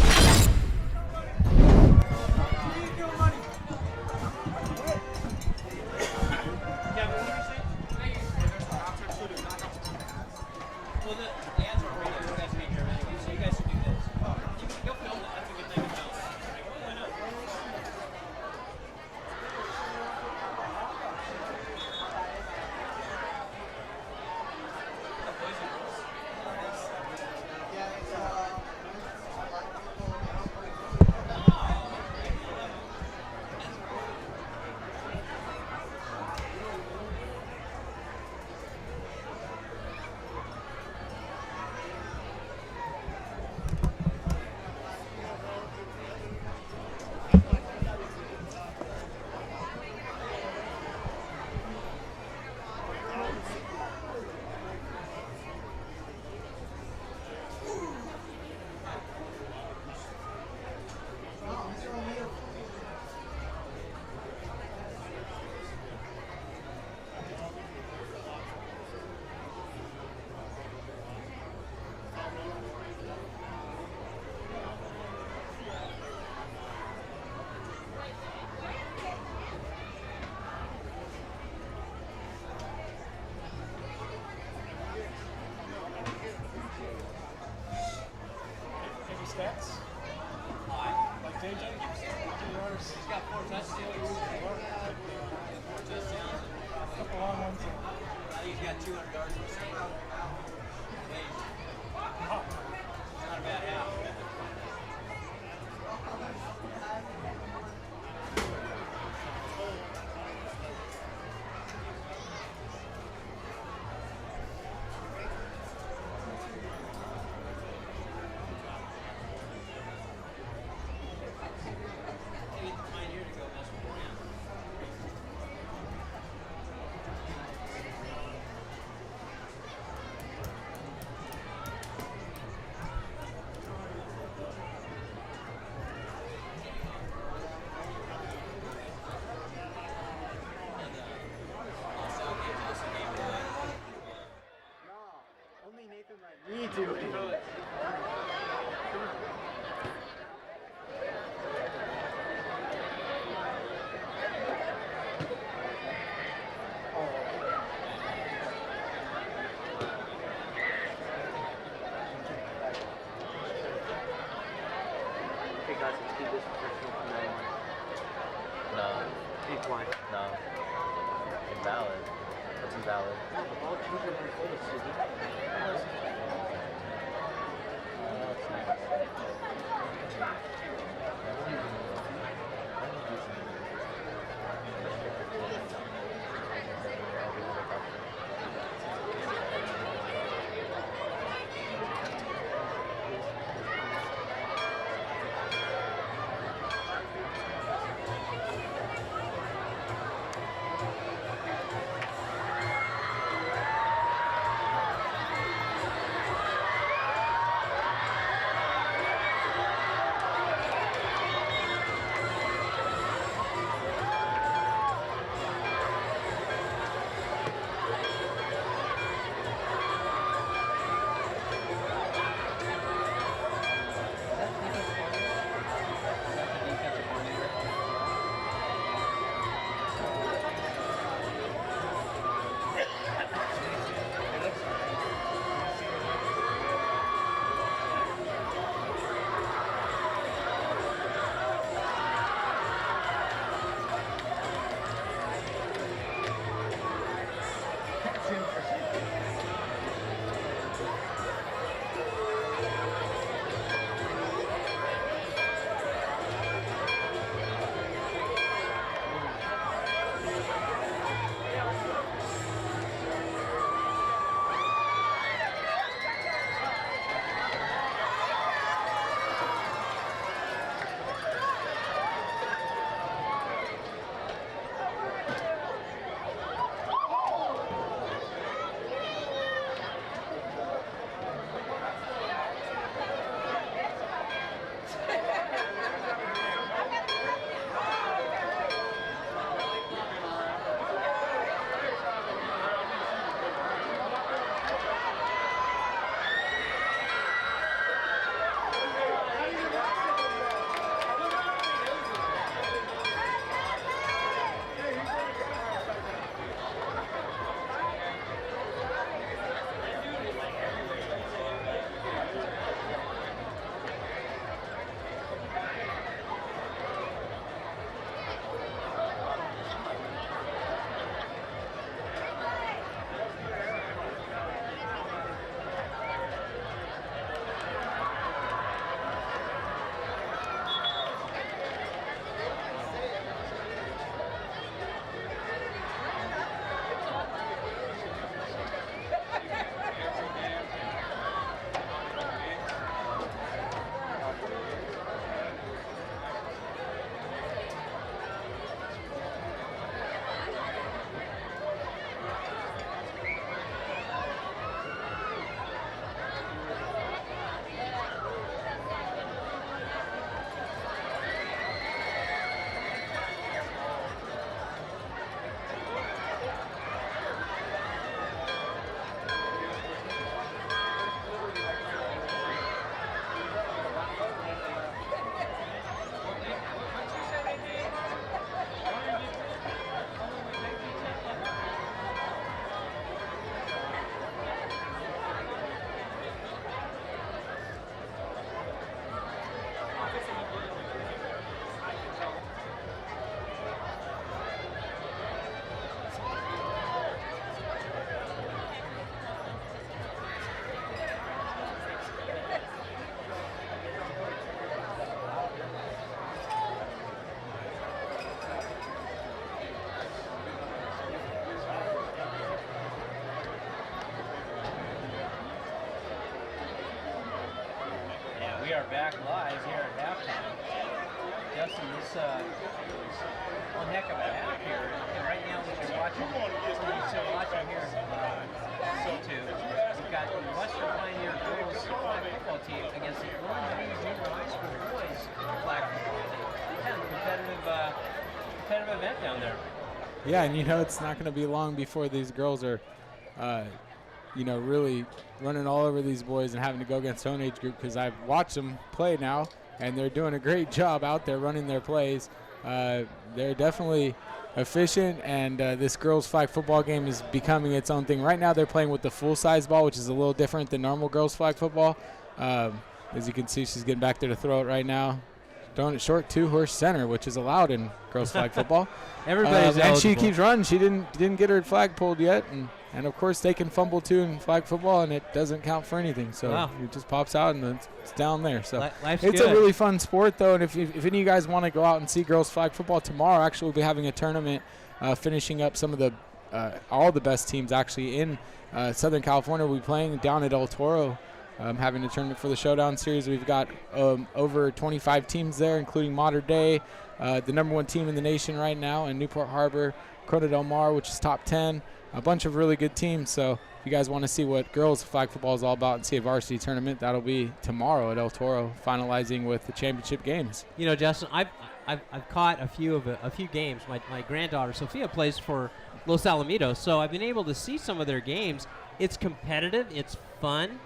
No. Invalid. That's invalid. We are back live here at halftime. Justin, this was one heck of a half here. And right now we're watching here on YouTube. We've got the Western Pioneer girls flag football team against the Illinois Junior High School boys flag football team. Kind of a competitive event down there. Yeah, and it's not going to be long before these girls are, really running all over these boys and having to go against their own age group, because I've watched them play now, and they're doing a great job out there running their plays. They're definitely efficient, and this girls flag football game is becoming its own thing. Right now they're playing with the full-size ball, which is a little different than normal girls flag football. As you can see, she's getting back there to throw it right now. Throwing it short, two-horse center, which is allowed in girls flag football. Everybody's and eligible. she keeps running. She didn't get her flag pulled yet, and of course they can fumble too in flag football, and it doesn't count for anything. So it just pops out and it's down there. So Life's it's good. a really fun sport though. And if any of you guys want to go out and see girls flag football tomorrow, actually we'll be having a tournament, finishing up some of the all the best teams actually in Southern California. We'll be playing down at El Toro. Having a tournament for the Showdown Series. We've got over 25 teams there, including Mater Dei, the #1 team in the nation right now, and Newport Harbor, Corona Del Mar, which is top 10. A bunch of really good teams. So if you guys want to see what girls flag football is all about and see a varsity tournament, that'll be tomorrow at El Toro, finalizing with the championship games. Justin, I've caught a few games. My granddaughter Sophia plays for Los Alamitos, so I've been able to see some of their games. It's competitive. It's fun.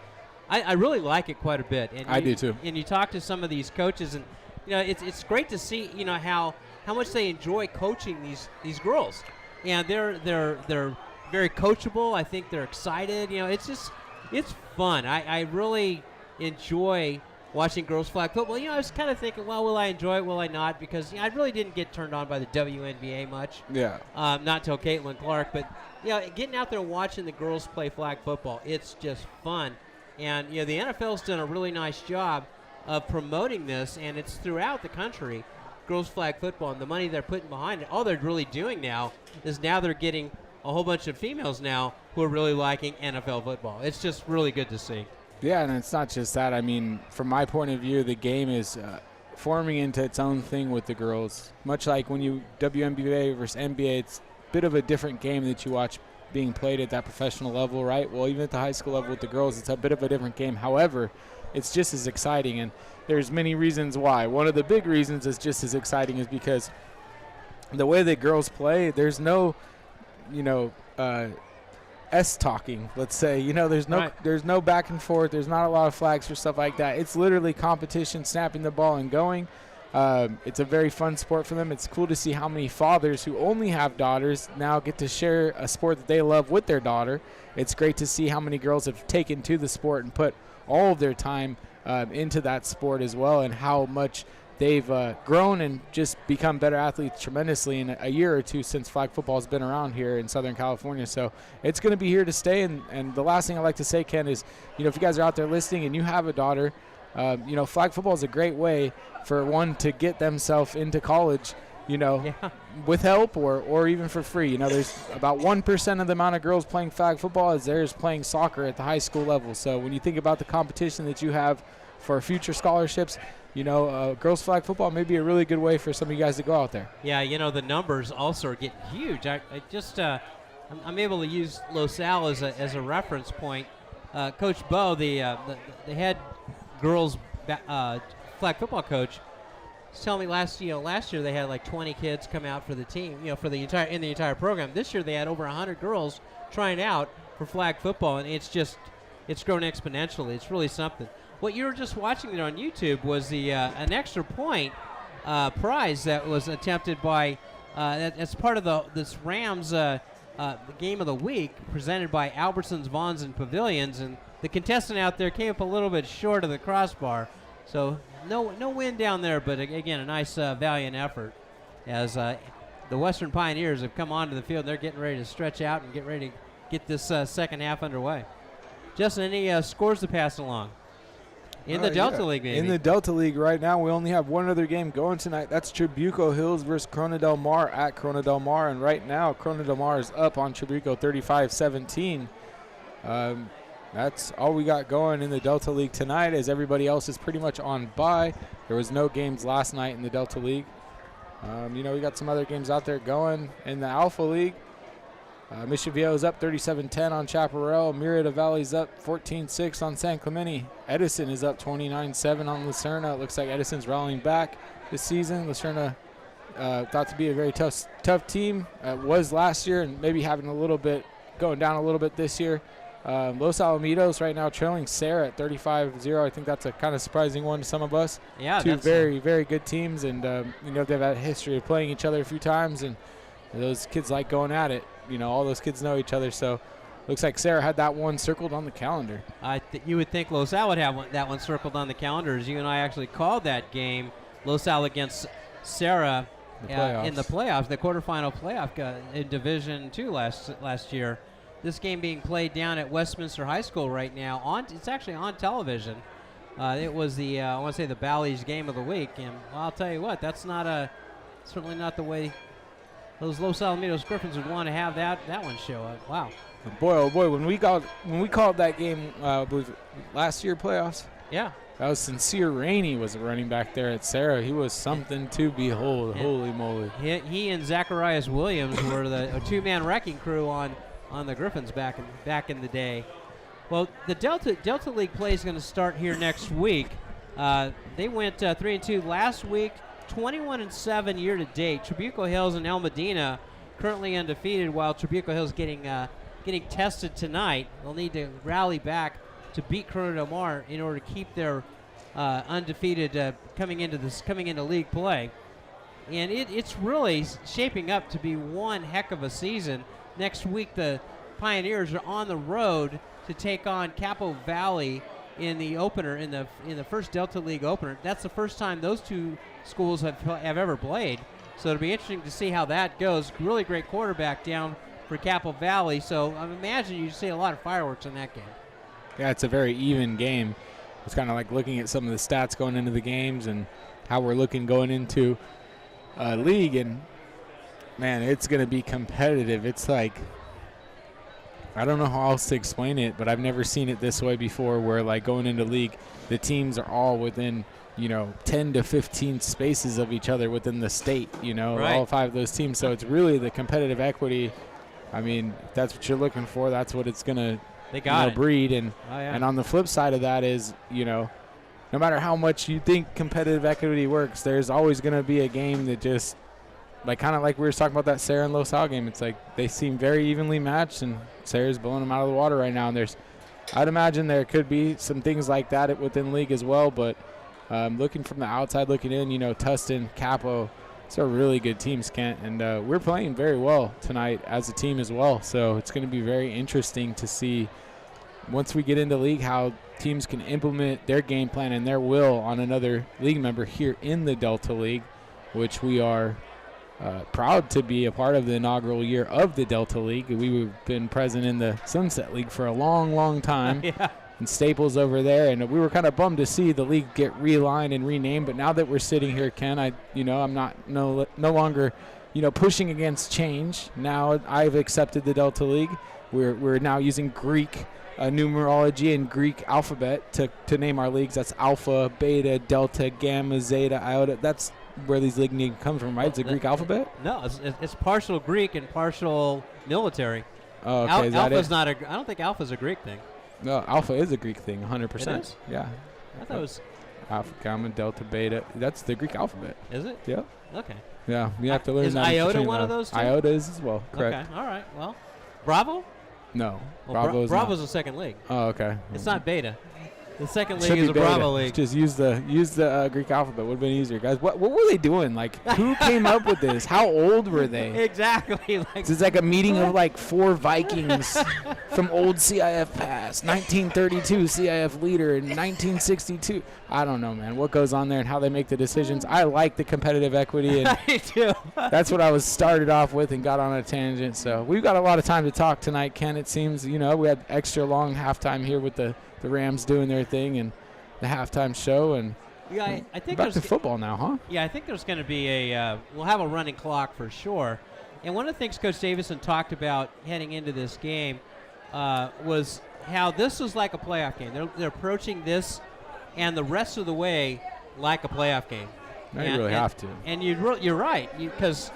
I really like it quite a bit. And I do too. And you talk to some of these coaches, and it's great to see how much they enjoy coaching these girls, and they're very coachable. I think they're excited. It's fun. I really enjoy watching girls flag football. I was kind of thinking, well, will I enjoy it? Will I not? Because I really didn't get turned on by the WNBA much. Yeah. Not till Caitlin Clark, but getting out there and watching the girls play flag football, it's just fun. And the NFL's done a really nice job of promoting this, and it's throughout the country, girls flag football, and the money they're putting behind it. All they're really doing now is they're getting a whole bunch of females now who are really liking NFL football. It's just really good to see. Yeah, and it's not just that. I mean, from my point of view, the game is forming into its own thing with the girls. Much like when you WNBA versus NBA, it's a bit of a different game that you watch being played at that professional level, right? Well, even at the high school level with the girls, it's a bit of a different game. However, it's just as exciting, and there's many reasons why. One of the big reasons it's just as exciting is because the way that girls play, there's no, S-talking, let's say. There's no back and forth. There's not a lot of flags for stuff like that. It's literally competition, snapping the ball and going. It's a very fun sport for them. It's cool to see how many fathers who only have daughters now get to share a sport that they love with their daughter. It's great to see how many girls have taken to the sport and put all of their time into that sport as well, and how much they've grown and just become better athletes tremendously in a year or two since flag football has been around here in Southern California. So it's going to be here to stay. And the last thing I like to say, Ken, is if you guys are out there listening and you have a daughter, flag football is a great way for one to get themselves into college, with help or even for free. There's about 1% of the amount of girls playing flag football as there's playing soccer at the high school level. So when you think about the competition that you have for future scholarships, girls flag football may be a really good way for some of you guys to go out there. Yeah, the numbers also are getting huge. I'm able to use Los Al as a reference point. Coach Bo, the head girls flag football coach, was telling me last year they had like 20 kids come out for the team, for the entire program. This year they had over 100 girls trying out for flag football, and it's grown exponentially. It's really something. What you were just watching there on YouTube was an extra point prize that was attempted by as part of this Rams the game of the week presented by Albertsons, Vons, and Pavilions, and the contestant out there came up a little bit short of the crossbar. So no win down there, but again, a nice valiant effort as the Western Pioneers have come onto the field. They're getting ready to stretch out and get ready to get this second half underway. Justin, any scores to pass along? In the Delta League, maybe. In the Delta League right now, we only have one other game going tonight. That's Trabuco Hills versus Corona Del Mar at Corona Del Mar. And right now, Corona Del Mar is up on Trabuco 35-17. that's all we got going in the Delta League tonight, as everybody else is pretty much on bye. There was no games last night in the Delta League. We got some other games out there going in the Alpha League. Mission Viejo is up 37-10 on Chaparral. Murrieta Valley's up 14-6 on San Clemente. Edison is up 29-7 on Lucerna. It looks like Edison's rallying back this season. Lucerna thought to be a very tough team. Was last year, and maybe going down a little bit this year. Los Alamitos right now trailing Sarah at 35-0. I think that's a kind of surprising one to some of us. Yeah, two very, very good teams, and they've had a history of playing each other a few times, and those kids like going at it. All those kids know each other, so looks like Sarah had that one circled on the calendar. You would think Los Al would have that one circled on the calendar, as you and I actually called that game, Los Al against Sarah in the playoffs, the quarterfinal playoff in Division II last year. This game being played down at Westminster High School right now. It's actually on television. It was the the Bally's game of the week, and I'll tell you what, that's certainly not the way those Los Alamitos Griffins would want to have that one show up. Wow. Boy, oh boy, when we called that game, I believe last year playoffs. Yeah. That was Sincere Rainey was running back there at Sarah. He was something to behold. Holy moly. He and Zacharias Williams were the two-man wrecking crew on the Griffins back in the day. Well, the Delta League play is going to start here next week. They went 3-2 last week. 21-7 year to date. Trabuco Hills and El Medina currently undefeated, while Trabuco Hills getting tested tonight. They'll need to rally back to beat Corona Del Mar in order to keep their undefeated coming into league play. And it's really shaping up to be one heck of a season. Next week, the Pioneers are on the road to take on Capo Valley in the opener, in the first Delta League opener. That's the first time those two schools have ever played. So it'll be interesting to see how that goes. Really great quarterback down for Capo Valley. So I imagine you see a lot of fireworks in that game. Yeah, it's a very even game. It's kind of like looking at some of the stats going into the games and how we're looking going into league. And, man, it's going to be competitive. It's like, I don't know how else to explain it, but I've never seen it this way before, where, like, going into league, the teams are all within, 10 to 15 spaces of each other within the state, Right. all 5 of those teams. So it's really the competitive equity. I mean, if that's what you're looking for, that's what it's going to breed. And and on the flip side of that is, no matter how much you think competitive equity works, there's always going to be a game that just, kind of like we were talking about that Sarah and Los Al game. It's like they seem very evenly matched, and Sarah's blowing them out of the water right now. And I'd imagine there could be some things like that within league as well. But looking from the outside, looking in, Tustin, Capo, it's a really good teams, Kent. And we're playing very well tonight as a team as well. So it's going to be very interesting to see once we get into league how teams can implement their game plan and their will on another league member here in the Delta League, which we are proud to be a part of the inaugural year of the Delta League. We've been present in the Sunset League for a long, long time. Yeah. And Staples over there, and we were kind of bummed to see the league get realigned and renamed. But now that we're sitting here, Ken, I'm not no longer, pushing against change. Now I've accepted the Delta League. We're now using Greek numerology and Greek alphabet to name our leagues. That's Alpha, Beta, Delta, Gamma, Zeta, Iota. That's where these league names come from, right? It's a Greek alphabet? No, it's partial Greek and partial military. Oh, okay. Alpha's not I don't think Alpha's a Greek thing. No, Alpha is a Greek thing, 100%. It is? Yeah. I thought it was. Alpha, Gamma, Delta, Beta. That's the Greek alphabet. Is it? Yep. Okay. Yeah, you have to learn is that. Iota one of those two? Iota is as well, correct. Okay, all right. Well, Bravo? No, Well, Bravo's the second league. Oh, okay. It's not Beta. The second Should league be is a Beta. Bravo league. Just use the Greek alphabet. Would have been easier, guys. What were they doing? Like, who came up with this? How old were they? Exactly. This is like a meeting of like 4 Vikings from old CIF past. 1932 CIF leader in 1962. I don't know, man, what goes on there and how they make the decisions. I like the competitive equity, and I do. that's what I was started off with and got on a tangent. So we've got a lot of time to talk tonight, Ken. It seems, we had extra long halftime here with the Rams doing their thing and the halftime show, and Yeah, I think back to football now, huh? Yeah, I think there's going to be we'll have a running clock for sure. And one of the things Coach Davison talked about heading into this game was how this is like a playoff game. They're approaching this and the rest of the way like a playoff game. Now you really have to. And you're right, because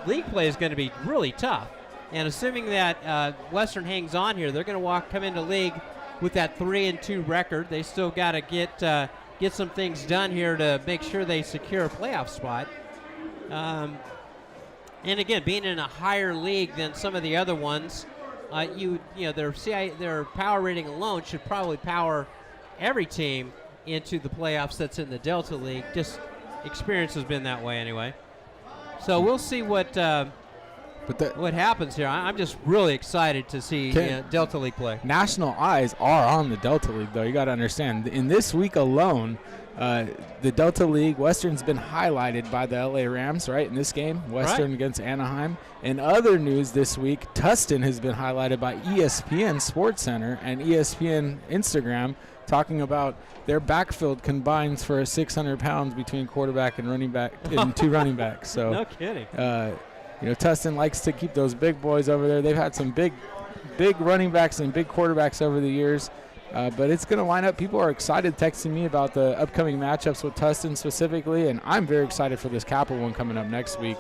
league play is going to be really tough. And assuming that Western hangs on here, they're going to come into league with that 3-2 record. They still got to get some things done here to make sure they secure a playoff spot. And again, being in a higher league than some of the other ones, their power rating alone should probably power every team into the playoffs that's in the Delta League. Just experience has been that way anyway. So we'll see what happens here. I'm just really excited to see Delta League play. National eyes are on the Delta League, though. You got to understand, in this week alone, the Delta League, Western's been highlighted by the LA Rams, right, in this game, Western against Anaheim. In other news this week, Tustin has been highlighted by ESPN SportsCenter and ESPN Instagram, talking about their backfield combines for 600 pounds between quarterback and running back and two running backs. So no kidding. Tustin likes to keep those big boys over there. They've had some big running backs and big quarterbacks over the years. But it's going to line up. People are excited texting me about the upcoming matchups with Tustin specifically, and I'm very excited for this Capel one coming up next week.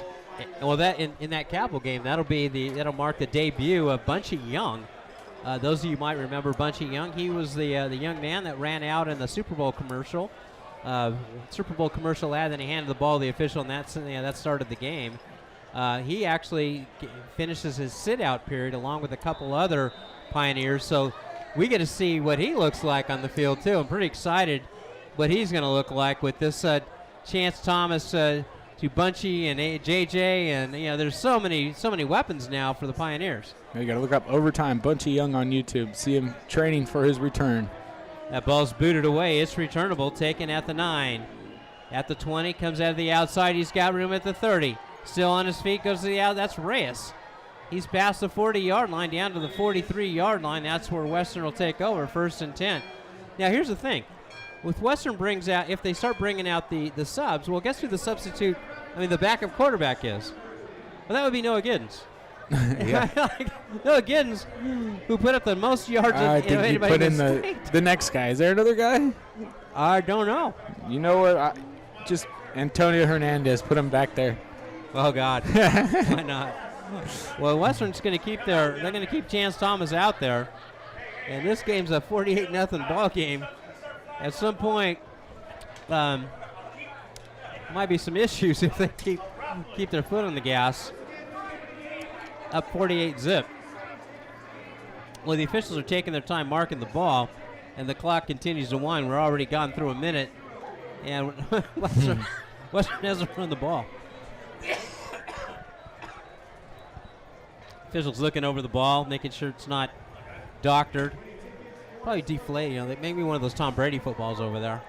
Well, that in that Capel game, that'll mark the debut of Bunchy Young. Those of you might remember Bunchy Young. He was the young man that ran out in the Super Bowl commercial. Super Bowl commercial ad, then he handed the ball to the official, and that started the game. He actually finishes his sit-out period along with a couple other Pioneers, so we get to see what he looks like on the field, too. I'm pretty excited what he's going to look like with this Chance Thomas to Bunchy and JJ, and there's so many weapons now for the Pioneers. You got to look up Overtime Bunchy Young on YouTube. See him training for his return. That ball's booted away. It's returnable, taken at the 9. At the 20, comes out of the outside. He's got room at the 30. Still on his feet, goes to the out. That's Reyes. He's past the 40-yard line, down to the 43-yard line. That's where Western will take over, 1st and 10. Now, here's the thing. With Western if they start bringing out the subs, well, guess who the the backup quarterback is? Well, that would be Noah Giddens. Noah Giddens, who put up the most yards I think you put in the next guy. Is there another guy? I don't know. You know what? Just Antonio Hernandez. Put him back there. Oh, God. Why not? Well, Western's going to they're going to keep Chance Thomas out there. And this game's a 48-0 ball game. At some point, might be some issues if they keep their foot on the gas. Up 48-0. Well, the officials are taking their time marking the ball, and the clock continues to wind. We're already gone through a minute, and Western hasn't run the ball. Officials looking over the ball, making sure it's not doctored. Probably deflated. They make me one of those Tom Brady footballs over there.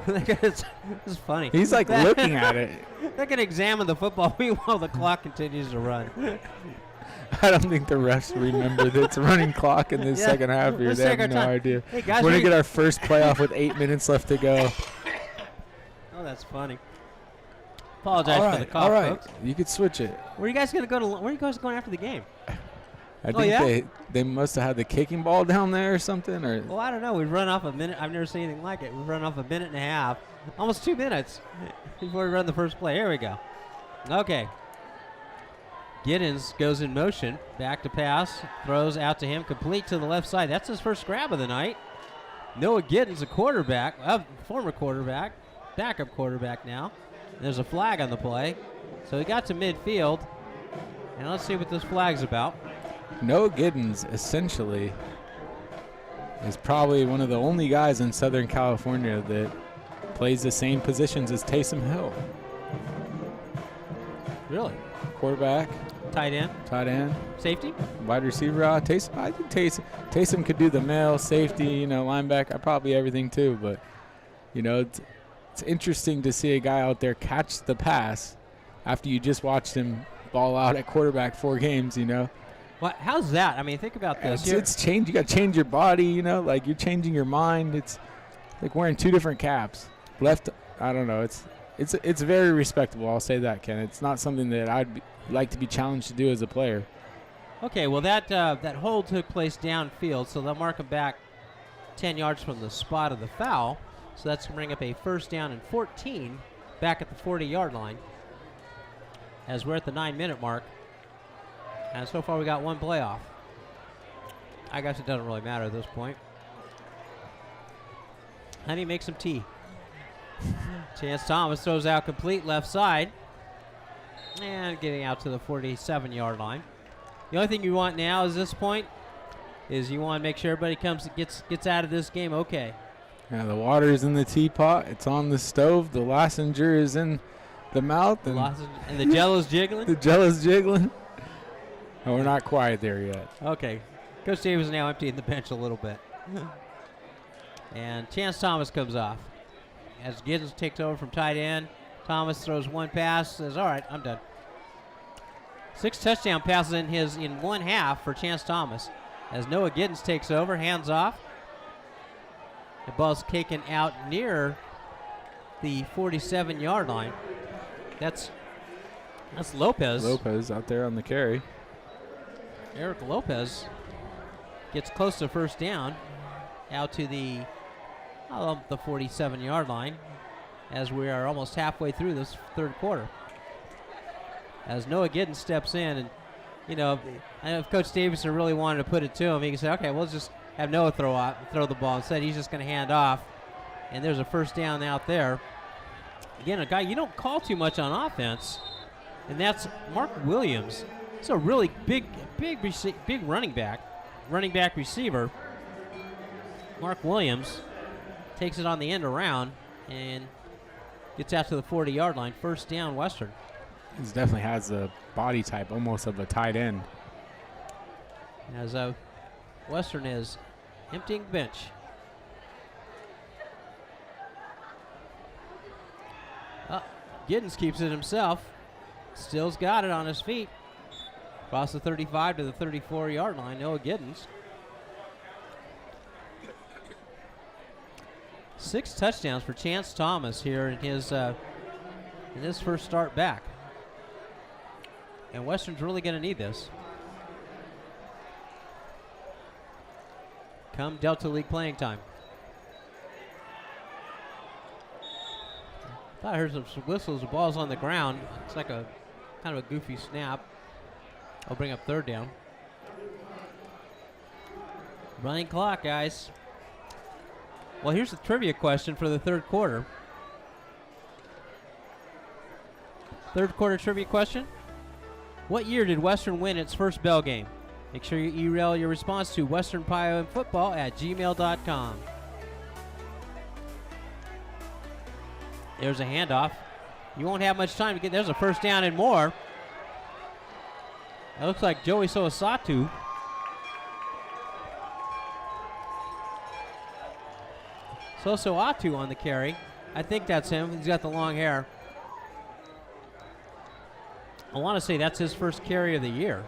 It's funny. He's like looking at it. They're going to examine the football while the clock continues to run. I don't think the refs remember that it's a running clock in this second half here. They have no idea. Hey guys, we're going to get our first playoff with 8 minutes left to go. Oh, that's funny. Apologize for the cough, folks. You could switch it. Where are you guys going to go where are you guys going after the game? I think they must have had the kicking ball down there or something. Well, I don't know. We've run off a minute. I've never seen anything like it. We've run off a minute and a half, almost 2 minutes before we run the first play. Here we go. Okay. Giddens goes in motion. Back to pass. Throws out to him. Complete to the left side. That's his first grab of the night. Noah Giddens, a quarterback, former quarterback, backup quarterback now. There's a flag on the play. So he got to midfield. And let's see what this flag's about. Noah Giddens essentially is probably one of the only guys in Southern California that plays the same positions as Taysom Hill. Really? Quarterback. Tight end. Safety? Wide receiver. I think Taysom could do the male, safety, linebacker, probably everything too. But, it's interesting to see a guy out there catch the pass after you just watched him ball out at quarterback 4 games, Well, how's that? I mean, think about this. It's changed. You got to change your body, like you're changing your mind. It's like wearing 2 different caps. Left, I don't know. It's very respectable. I'll say that, Ken. It's not something that I'd like to be challenged to do as a player. Okay, well, that hold took place downfield, so they'll mark him back 10 yards from the spot of the foul. So that's going to bring up a first down and 14 back at the 40-yard line as we're at the 9-minute mark. And so far we got one play off. I guess it doesn't really matter at this point. Honey, make some tea. Chance Thomas throws out complete left side. And getting out to the 47-yard line. The only thing you want now is this point is you want to make sure everybody gets out of this game okay. Yeah, the water's in the teapot. It's on the stove. The lozenge is in the mouth. And the jello's jiggling? The jello's jiggling. And we're not quite there yet. Okay. Coach Davis is now emptying the bench a little bit. And Chance Thomas comes off. As Giddens takes over from tight end, Thomas throws one pass, says, all right, I'm done. 6 touchdown passes in one half for Chance Thomas. As Noah Giddens takes over, hands off. The ball's taken out near the 47-yard line. That's Lopez. Lopez out there on the carry. Eric Lopez gets close to first down, out to the 47-yard line, as we are almost halfway through this third quarter. As Noah Giddens steps in, and I know if Coach Davison really wanted to put it to him, he can say, okay, we'll just have Noah throw the ball. Instead, he's just going to hand off, and there's a first down out there. Again, a guy you don't call too much on offense, and that's Mark Williams. He's a really big running back receiver. Mark Williams takes it on the end around and gets out to the 40-yard line. First down, Western. He definitely has the body type almost of a tight end. As Western is emptying the bench. Giddens keeps it himself. Still's got it on his feet. Across the 35 to the 34-yard line, Noah Giddens. 6 touchdowns for Chance Thomas here in his first start back. And Western's really going to need this. Come Delta League playing time. Thought I heard some whistles. The ball's on the ground. It's like a kind of a goofy snap. I'll bring up third down. Running clock, guys. Well, here's the trivia question for the third quarter. Third quarter trivia question. What year did Western win its first Bell game? Make sure you email your response to westernpioneerfootball@gmail.com. There's a handoff. You won't have much time to get. There's a first down and more. It looks like Joey Soasatu. Soasatu on the carry. I think that's him. He's got the long hair. I want to say that's his first carry of the year.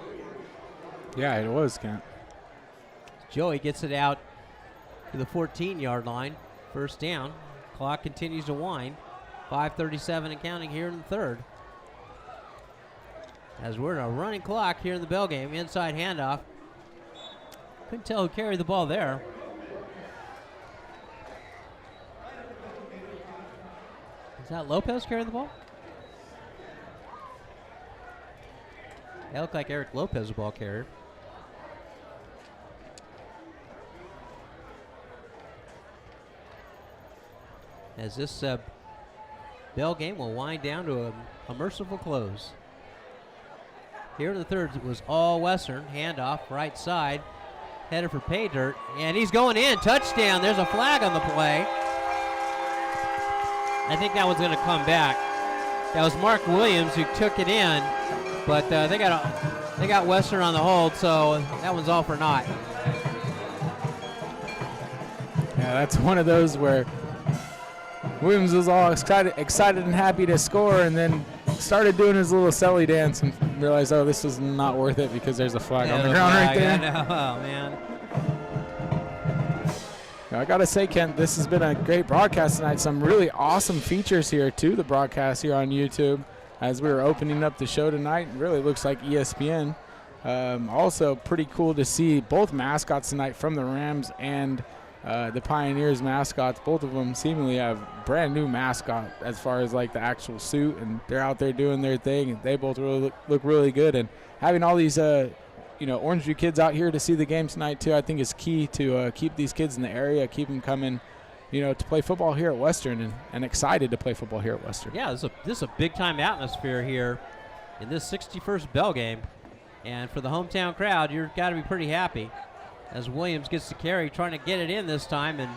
Yeah, it was, Kent. Joey gets it out to the 14-yard line. First down. Clock continues to wind. 5:37 and counting here in the third. As we're in a running clock here in the Bell game. Inside handoff. Couldn't tell who carried the ball there. Is that Lopez carrying the ball? That looked like Eric Lopez, the ball carrier. As this Bell game will wind down to a merciful close. Here in the third, it was all Western. Handoff, right side. Headed for pay dirt. And he's going in. Touchdown. There's a flag on the play. I think that one's going to come back. That was Mark Williams who took it in. But they got Western on the hold, so that one's all for naught. Yeah, that's one of those where Williams was all excited and happy to score, and then started doing his little celly dance and realized, oh, this is not worth it because there's a flag on the ground right there. I know, oh, man. I got to say, Kent, this has been a great broadcast tonight. Some really awesome features here to the broadcast here on YouTube as we were opening up the show tonight. It really looks like ESPN Also pretty cool to see both mascots tonight from the Rams and the Pioneers mascots. Both of them seemingly have brand new mascot as far as like the actual suit, and they're out there doing their thing, and they both really look really good. And having all these Orange View kids out here to see the game tonight too, I think is key to keep these kids in the area, keep them coming to play football here at Western, and excited to play football here at Western. Yeah, this is a big time atmosphere here in this 61st Bell game. And for the hometown crowd, you've got to be pretty happy as Williams gets the carry, trying to get it in this time, and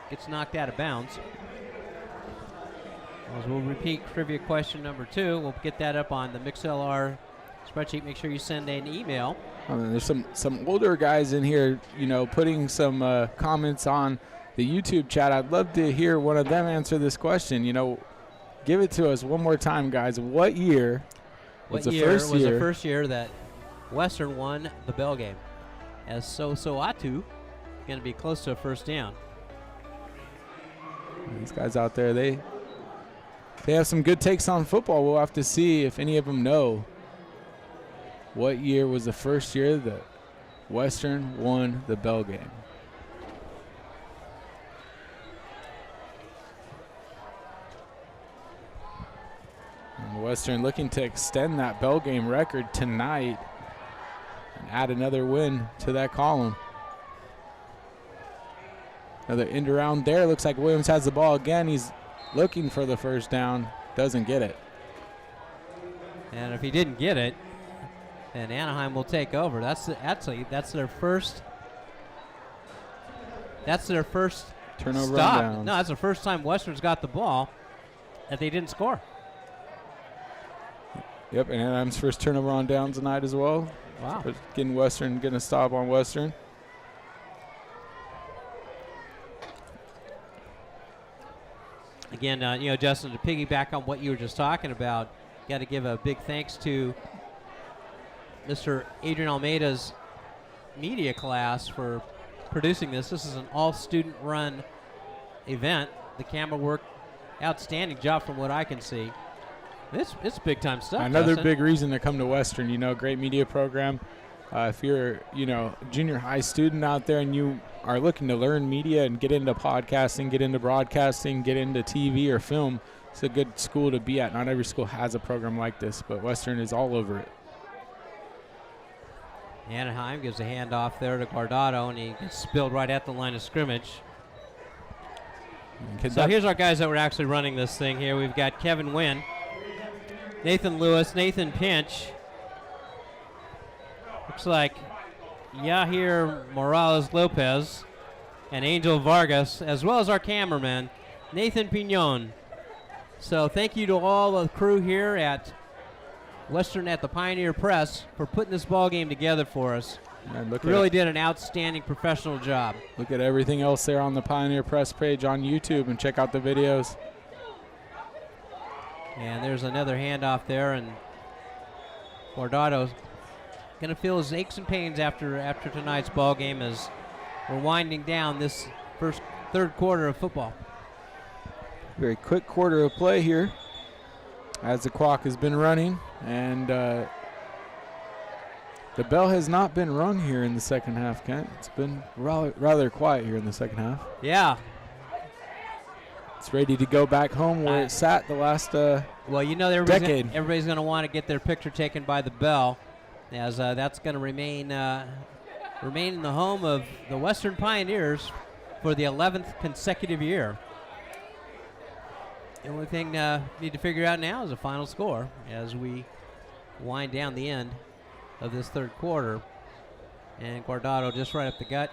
gets knocked out of bounds. As we'll repeat trivia question number 2. We'll get that up on the MixLR spreadsheet. Make sure you send an email. There's some older guys in here, putting some comments on the YouTube chat. I'd love to hear one of them answer this question. Give it to us one more time, guys. What year was the first year that Western won the Bell game? As Atu going to be close to a first down. These guys out there, they have some good takes on football. We'll have to see if any of them know what year was the first year that Western won the Bell game. And Western looking to extend that Bell game record tonight and add another win to that column. Another end around there. Looks like Williams has the ball again. He's looking for the first down. Doesn't get it. And if he didn't get it, then Anaheim will take over. That's their first. That's their first turnover stop. on downs. No, that's the first time Western's got the ball that they didn't score. Yep, and Anaheim's first turnover on downs tonight as well. Wow. Getting a stop on Western. Again, Justin, to piggyback on what you were just talking about, got to give a big thanks to Mr. Adrian Almeida's media class for producing this. This is an all-student run event. The camera work, outstanding job from what I can see. It's big-time stuff. Another Justin. big reason to come to Western, great media program. If you're, junior high student out there and you are looking to learn media and get into podcasting, get into broadcasting, get into TV or film, it's a good school to be at. Not every school has a program like this, but Western is all over it. Anaheim gives a handoff there to Guardado, and he gets spilled right at the line of scrimmage. So here's our guys that were actually running this thing here. We've got Kevin Nguyen, Nathan Lewis, Nathan Pinch. Looks like Yahir Morales-Lopez and Angel Vargas, as well as our cameraman, Nathan Pinon. So thank you to all the crew here at Western at the Pioneer Press for putting this ball game together for us. Really did an outstanding professional job. Look at everything else there on the Pioneer Press page on YouTube and check out the videos. And there's another handoff there, and Guardado's going to feel his aches and pains after tonight's ball game as we're winding down this third quarter of football. Very quick quarter of play here as the clock has been running, and the bell has not been rung here in the second half, Kent. It's been rather quiet here in the second half. Yeah. It's ready to go back home where it sat the last decade. Everybody's going to want to get their picture taken by the bell, as that's going to remain in the home of the Western Pioneers for the 11th consecutive year. The only thing we need to figure out now is a final score as we wind down the end of this third quarter. And Guardado just right up the gut.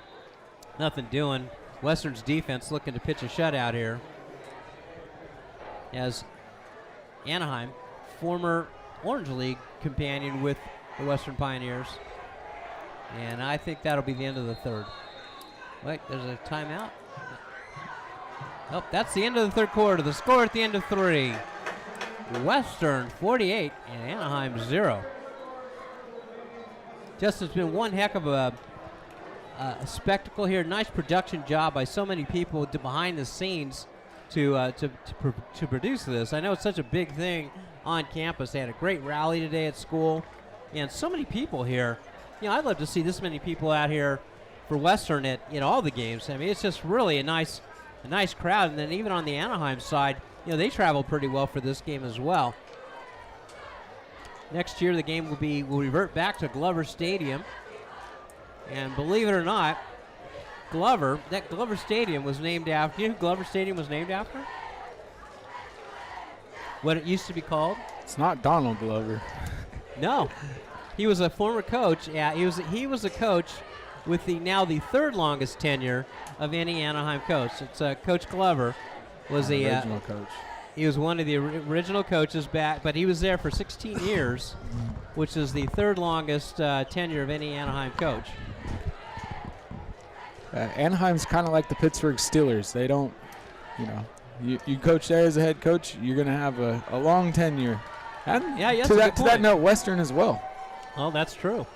Nothing doing. Western's defense looking to pitch a shutout here. As Anaheim, former Orange League companion with the Western Pioneers. And I think that'll be the end of the third. Wait, there's a timeout. Oh, that's the end of the third quarter. The score at the end of 3. Western 48 and Anaheim 0. Just it's been one heck of a spectacle here. Nice production job by so many people behind the scenes to produce this. I know it's such a big thing on campus. They had a great rally today at school. and so many people here. I'd love to see this many people out here for Western at all the games. I mean, it's just really a nice crowd. And then even on the Anaheim side, they travel pretty well for this game as well. Next year, the game will revert back to Glover Stadium. And believe it or not, Glover Stadium was named after. You know who Glover Stadium was named after? What it used to be called? It's not Donald Glover. No. He was a former coach. Yeah, he was a coach with the third longest tenure of any Anaheim coach. It's Coach Glover was the original coach. He was one of the original coaches back, but he was there for 16 years, which is the third longest tenure of any Anaheim coach. Anaheim's kind of like the Pittsburgh Steelers. They don't, you coach there as a head coach, you're going to have a long tenure. And to that note, Western as well. Oh, that's true.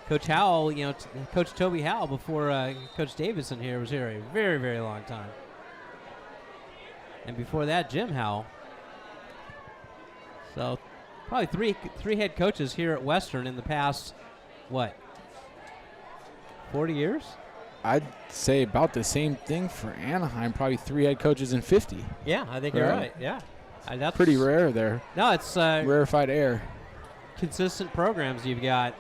Coach Howell, Coach Toby Howell before Coach Davidson here was here a very, very long time. And before that, Jim Howell. So probably three head coaches here at Western in the past, 40 years? I'd say about the same thing for Anaheim, probably 3 head coaches in 50. Yeah, I think you're right. Yeah. That's pretty rare there. No, it's rarefied air. Consistent programs you've got.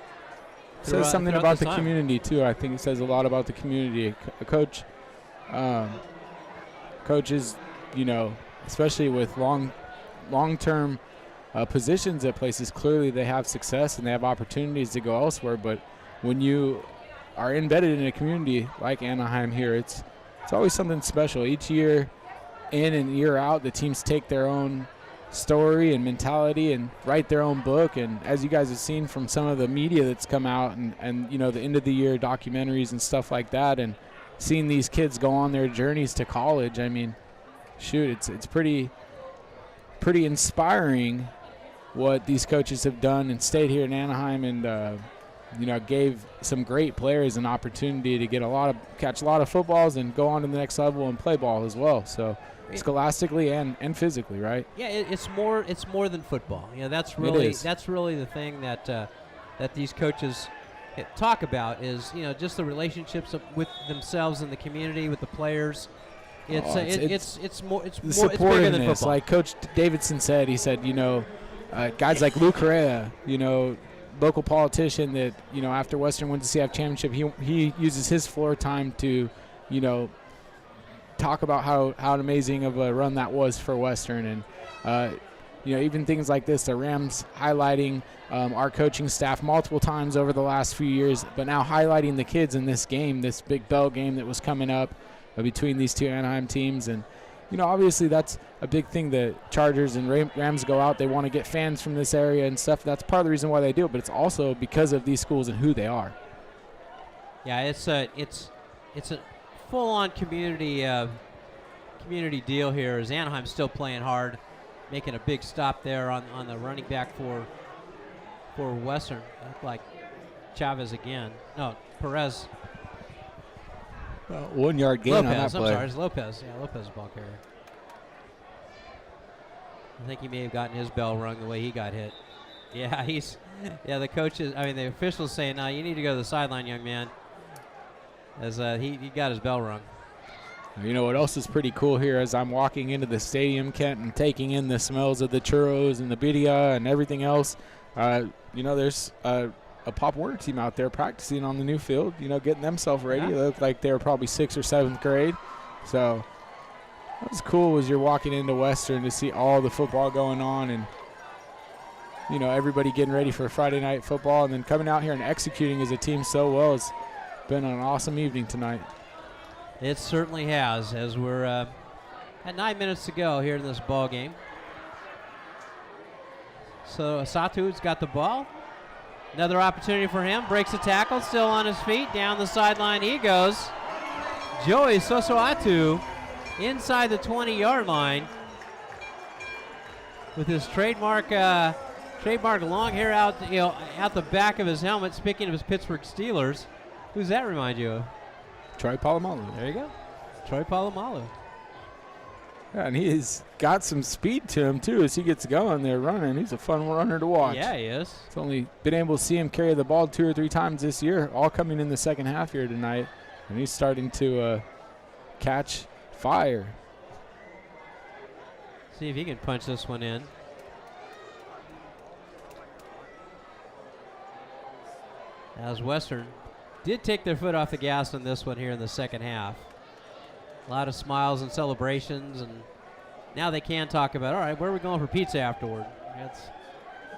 It says something about the community, too. I think it says a lot about the community. Coaches, especially with long-term positions at places, clearly they have success and they have opportunities to go elsewhere. But when you are embedded in a community like Anaheim here, it's always something special. Each year in and year out, the teams take their own story and mentality and write their own book. And as you guys have seen from some of the media that's come out and the end of the year documentaries and stuff like that, and seeing these kids go on their journeys to college, I mean, shoot, it's pretty inspiring what these coaches have done and stayed here in Anaheim and gave some great players an opportunity to catch a lot of footballs and go on to the next level and play ball as well. So scholastically and physically, right? Yeah, it's more than football. That's really the thing that these coaches talk about is just the relationships with themselves and the community, with the players. It's more bigger than football. Like Coach Davidson said, he said, guys like Lou Correa, local politician that after Western wins the CF championship, he uses his floor time to talk about how amazing of a run that was for Western. And even things like this, the Rams highlighting our coaching staff multiple times over the last few years, but now highlighting the kids in this game, this Big Bell game that was coming up between these two Anaheim teams. And obviously that's a big thing. The Chargers and Rams go out. They want to get fans from this area and stuff. That's part of the reason why they do it, but it's also because of these schools and who they are. Yeah, it's a full-on community deal here as Anaheim's still playing hard, making a big stop there on the running back for Western. Like Chavez again. No, Perez. 1 yard gain Lopez, on that play. I'm sorry, it's Lopez. Yeah, Lopez ball carrier. I think he may have gotten his bell rung the way he got hit. Yeah, the coaches, the officials saying, no, you need to go to the sideline, young man. As he got his bell rung. You know what else is pretty cool here as I'm walking into the stadium, Kent, and taking in the smells of the churros and the birria and everything else. There's a Pop Warner team out there practicing on the new field, getting themselves ready. Yeah. They look like they were probably 6th or 7th grade. So that was cool as you're walking into Western to see all the football going on and, everybody getting ready for Friday night football and then coming out here and executing as a team so well. It's been an awesome evening tonight. It certainly has, as we're at 9 minutes to go here in this ball game. So Satu's got the ball. Another opportunity for him. Breaks a tackle, still on his feet. Down the sideline he goes. Joey Sosoatu inside the 20-yard line with his trademark long hair out the back of his helmet. Speaking of his Pittsburgh Steelers, who's that remind you of? Troy Polamalu. There you go. Troy Polamalu. Yeah, and he's got some speed to him, too, as he gets going there running. He's a fun runner to watch. Yeah, he is. It's only been able to see him carry the ball 2 or 3 times this year, all coming in the second half here tonight. And he's starting to catch fire. See if he can punch this one in. As Western did take their foot off the gas on this one here in the second half. A lot of smiles and celebrations, and now they can talk about, all right, where are we going for pizza afterward? That's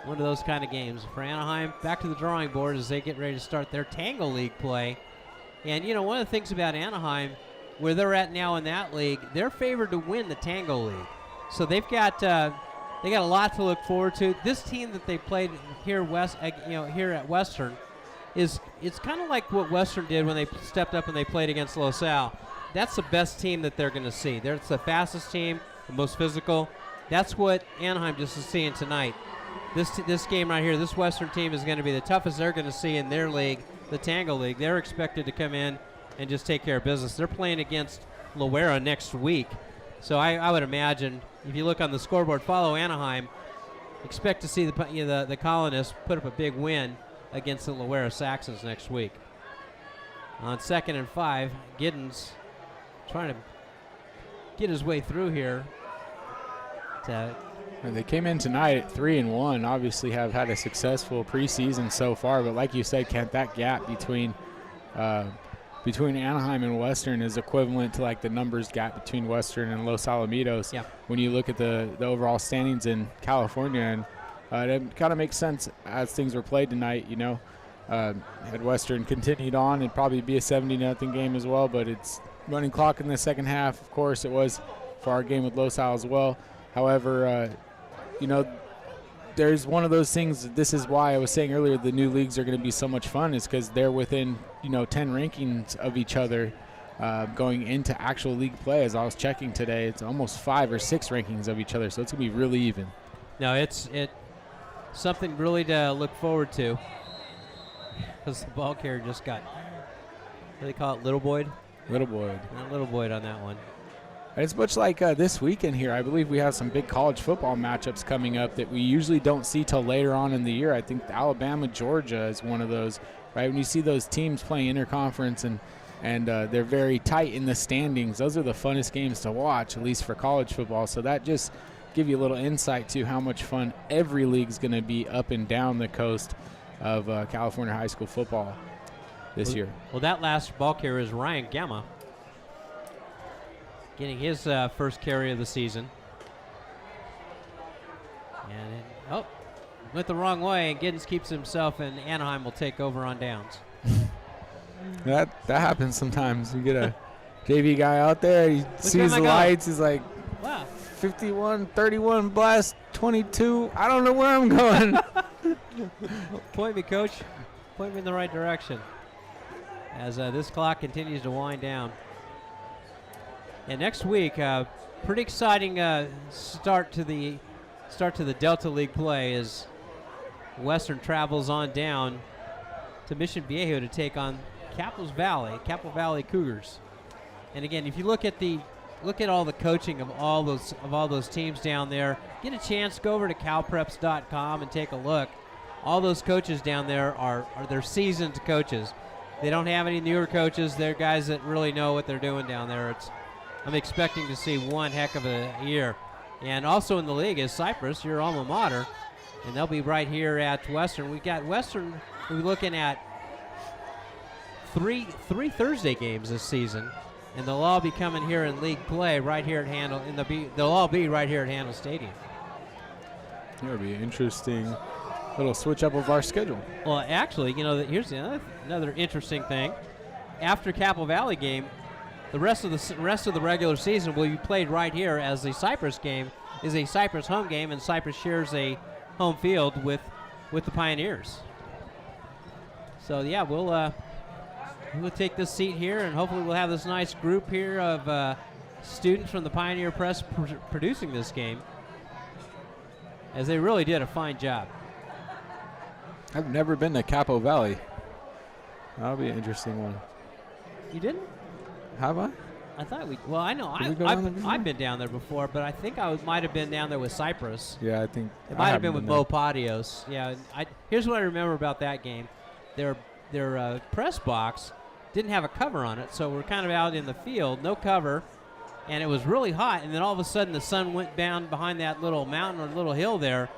one of those kind of games. For Anaheim, back to the drawing board as they get ready to start their Tango League play. And, you know, one of the things about Anaheim, where they're at now in that league, they're favored to win the Tango League. So they've got a lot to look forward to. This team that they played here here at Western it's kind of like what Western did when they stepped up and they played against LaSalle. That's the best team that they're going to see. It's the fastest team, the most physical. That's what Anaheim just is seeing tonight. This game right here, this Western team is going to be the toughest they're going to see in their league, the Tango League. They're expected to come in and just take care of business. They're playing against Loera next week. So I would imagine, if you look on the scoreboard, follow Anaheim, expect to see the Colonists put up a big win against the Loera Saxons next week. On 2nd and 5, Giddens trying to get his way through here. And they came in tonight at 3-1. Obviously, have had a successful preseason so far, but like you said, Kent, that gap between Anaheim and Western is equivalent to like the numbers gap between Western and Los Alamitos. Yeah. When you look at the overall standings in California, and it kind of makes sense as things were played tonight. You know, had Western continued on, it'd probably be a 70-0 game as well. But it's running clock in the second half. Of course, it was for our game with Los Al as well. However, you know, there's one of those things. This is why I was saying earlier the new leagues are going to be so much fun, is because they're within 10 rankings of each other going into actual league play. As I was checking today, it's almost 5 or 6 rankings of each other, so it's going to be really even. No, it's something really to look forward to, because the ball carrier just got, what do they call it, Little Boyd? Little Boyd. Little Boyd on that one. It's much like this weekend here. I believe we have some big college football matchups coming up that we usually don't see till later on in the year. I think Alabama-Georgia is one of those, right? When you see those teams playing interconference and they're very tight in the standings, those are the funnest games to watch, at least for college football. So that just give you a little insight to how much fun every league's going to be up and down the coast of California high school football this year. Well, that last ball carrier is Ryan Gamma, getting his first carry of the season. And went the wrong way, and Giddens keeps himself, and Anaheim will take over on downs. That happens sometimes. You get a JV guy out there, he sees the lights, he's like, wow, 51, 31, blast, 22. I don't know where I'm going. Point me, coach. Point me in the right direction. As this clock continues to wind down. And next week, pretty exciting start to the Delta League play as Western travels on down to Mission Viejo to take on Capitol Valley Cougars. And again, if you look at all the coaching of all those teams down there, get a chance, go over to calpreps.com and take a look. All those coaches down there are they're seasoned coaches. They don't have any newer coaches. They're guys that really know what they're doing down there. I'm expecting to see one heck of a year. And also in the league is Cypress, your alma mater, and they'll be right here at Western. We got Western. We're looking at three Thursday games this season, and they'll all be coming here in league play right here at Handle. They'll all be right here at Handle Stadium. That'll be an interesting little switch up of our schedule. Well, actually, here's another interesting thing. After Capitol Valley game, the rest of the regular season will be played right here, as the Cypress game is a Cypress home game, and Cypress shares a home field with the Pioneers. So yeah, we'll take this seat here, and hopefully we'll have this nice group here of students from the Pioneer Press producing this game, as they really did a fine job. I've never been to Capo Valley. That'll be an interesting one. You didn't? Have I? I thought we. Well, I know I've been down there before, but I think I might have been down there with Cypress. Yeah, I think it might have been with Mo Patios. Yeah. Here's what I remember about that game: their press box didn't have a cover on it, so we're kind of out in the field, no cover, and it was really hot. And then all of a sudden, the sun went down behind that little mountain or little hill there,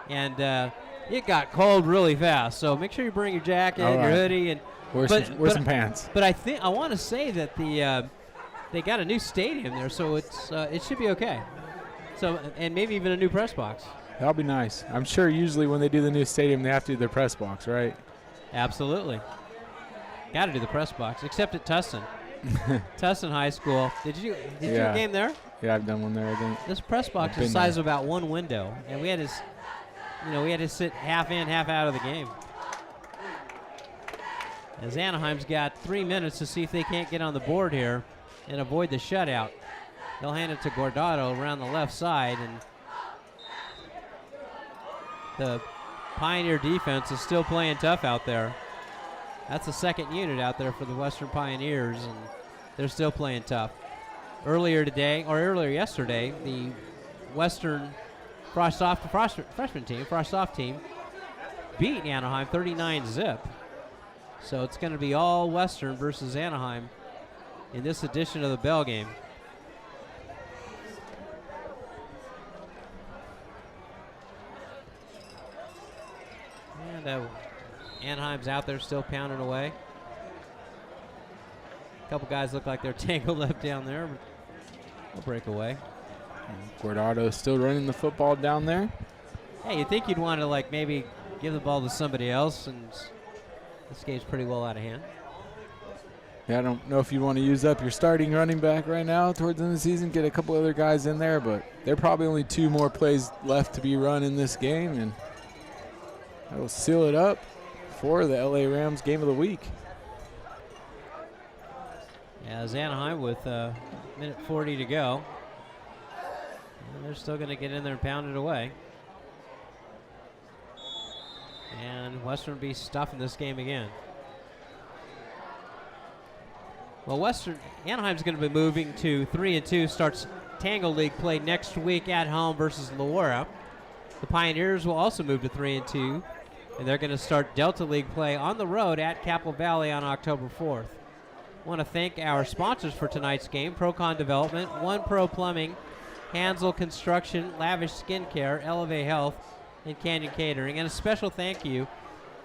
and it got cold really fast. So make sure you bring your jacket, your hoodie, and wear some pants. But I want to say that they got a new stadium there, so it should be okay. So and maybe even a new press box. That'll be nice. I'm sure usually when they do the new stadium, they have to do their press box, right? Absolutely. Got to do the press box, except at Tustin. Tustin High School. Did you do a game there? Yeah, I've done one there, I think. This press box is the size of about one window, and we had to sit half in, half out of the game. As Anaheim's got 3 minutes to see if they can't get on the board here and avoid the shutout. They'll hand it to Guardado around the left side, and the Pioneer defense is still playing tough out there. That's the second unit out there for the Western Pioneers, and they're still playing tough. Earlier yesterday, the Western freshman team, Frostoff team, beat Anaheim 39-0. So it's going to be all Western versus Anaheim in this edition of the Bell game. And Anaheim's out there still pounding away. A couple guys look like they're tangled up down there, but they'll break away. Guardado still running the football down there. Hey, you'd think you'd want to maybe give the ball to somebody else, and this game's pretty well out of hand. Yeah, I don't know if you want to use up your starting running back right now towards the end of the season, get a couple other guys in there, but there are probably only 2 more plays left to be run in this game, and that will seal it up for the LA Rams game of the week. As Anaheim with a minute 40 to go. And they're still going to get in there and pound it away. And Western will be stuffing this game again. Well, Anaheim's going to be moving to 3-2, starts Tangle League play next week at home versus Laura. The Pioneers will also move to 3-2, and they're going to start Delta League play on the road at Capitol Valley on October 4th. I want to thank our sponsors for tonight's game: Procon Development, One Pro Plumbing, Hansel Construction, Lavish Skincare, Elevate Health, and Canyon Catering. And a special thank you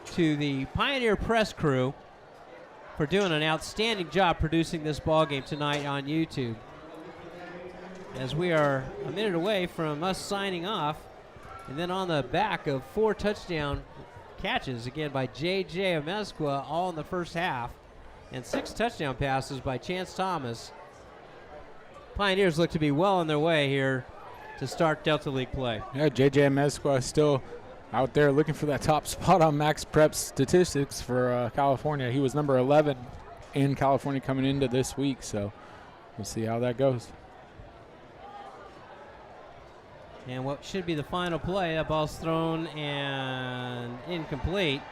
to the Pioneer Press crew for doing an outstanding job producing this ball game tonight on YouTube. As we are a minute away from us signing off, and then on the back of 4 touchdown catches, again by J.J. Amezcua, all in the first half, and 6 touchdown passes by Chance Thomas. Pioneers look to be well on their way here to start Delta League play. Yeah, J.J. Amezcua still out there looking for that top spot on Max Prep statistics for California. He was number 11 in California coming into this week, so we'll see how that goes. And what should be the final play, that ball's thrown and incomplete.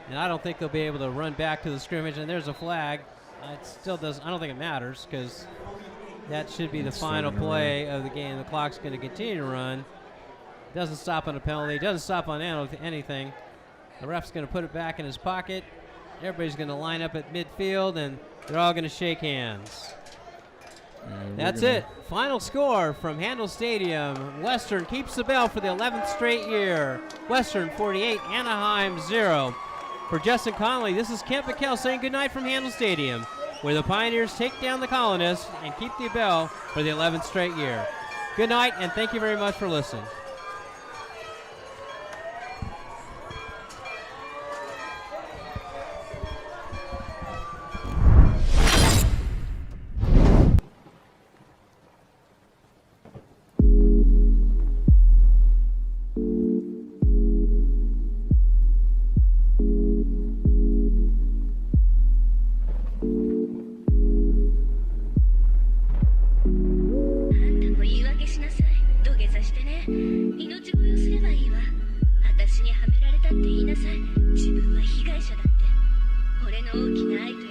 And I don't think they'll be able to run back to the scrimmage, and there's a flag. It still doesn't, I don't think it matters, because that should be the final play of the game. The clock's going to continue to run. Doesn't stop on a penalty, doesn't stop on anything. The ref's going to put it back in his pocket. Everybody's going to line up at midfield, and they're all going to shake hands. That's it. Final score from Handel Stadium. Western keeps the bell for the 11th straight year. Western 48, Anaheim 0. For Justin Connolly, this is Kent McKell saying goodnight from Handel Stadium, where the Pioneers take down the Colonists and keep the bell for the 11th straight year. Good night, and thank you very much for listening. Zip 自分は被害者だって俺の大きな愛と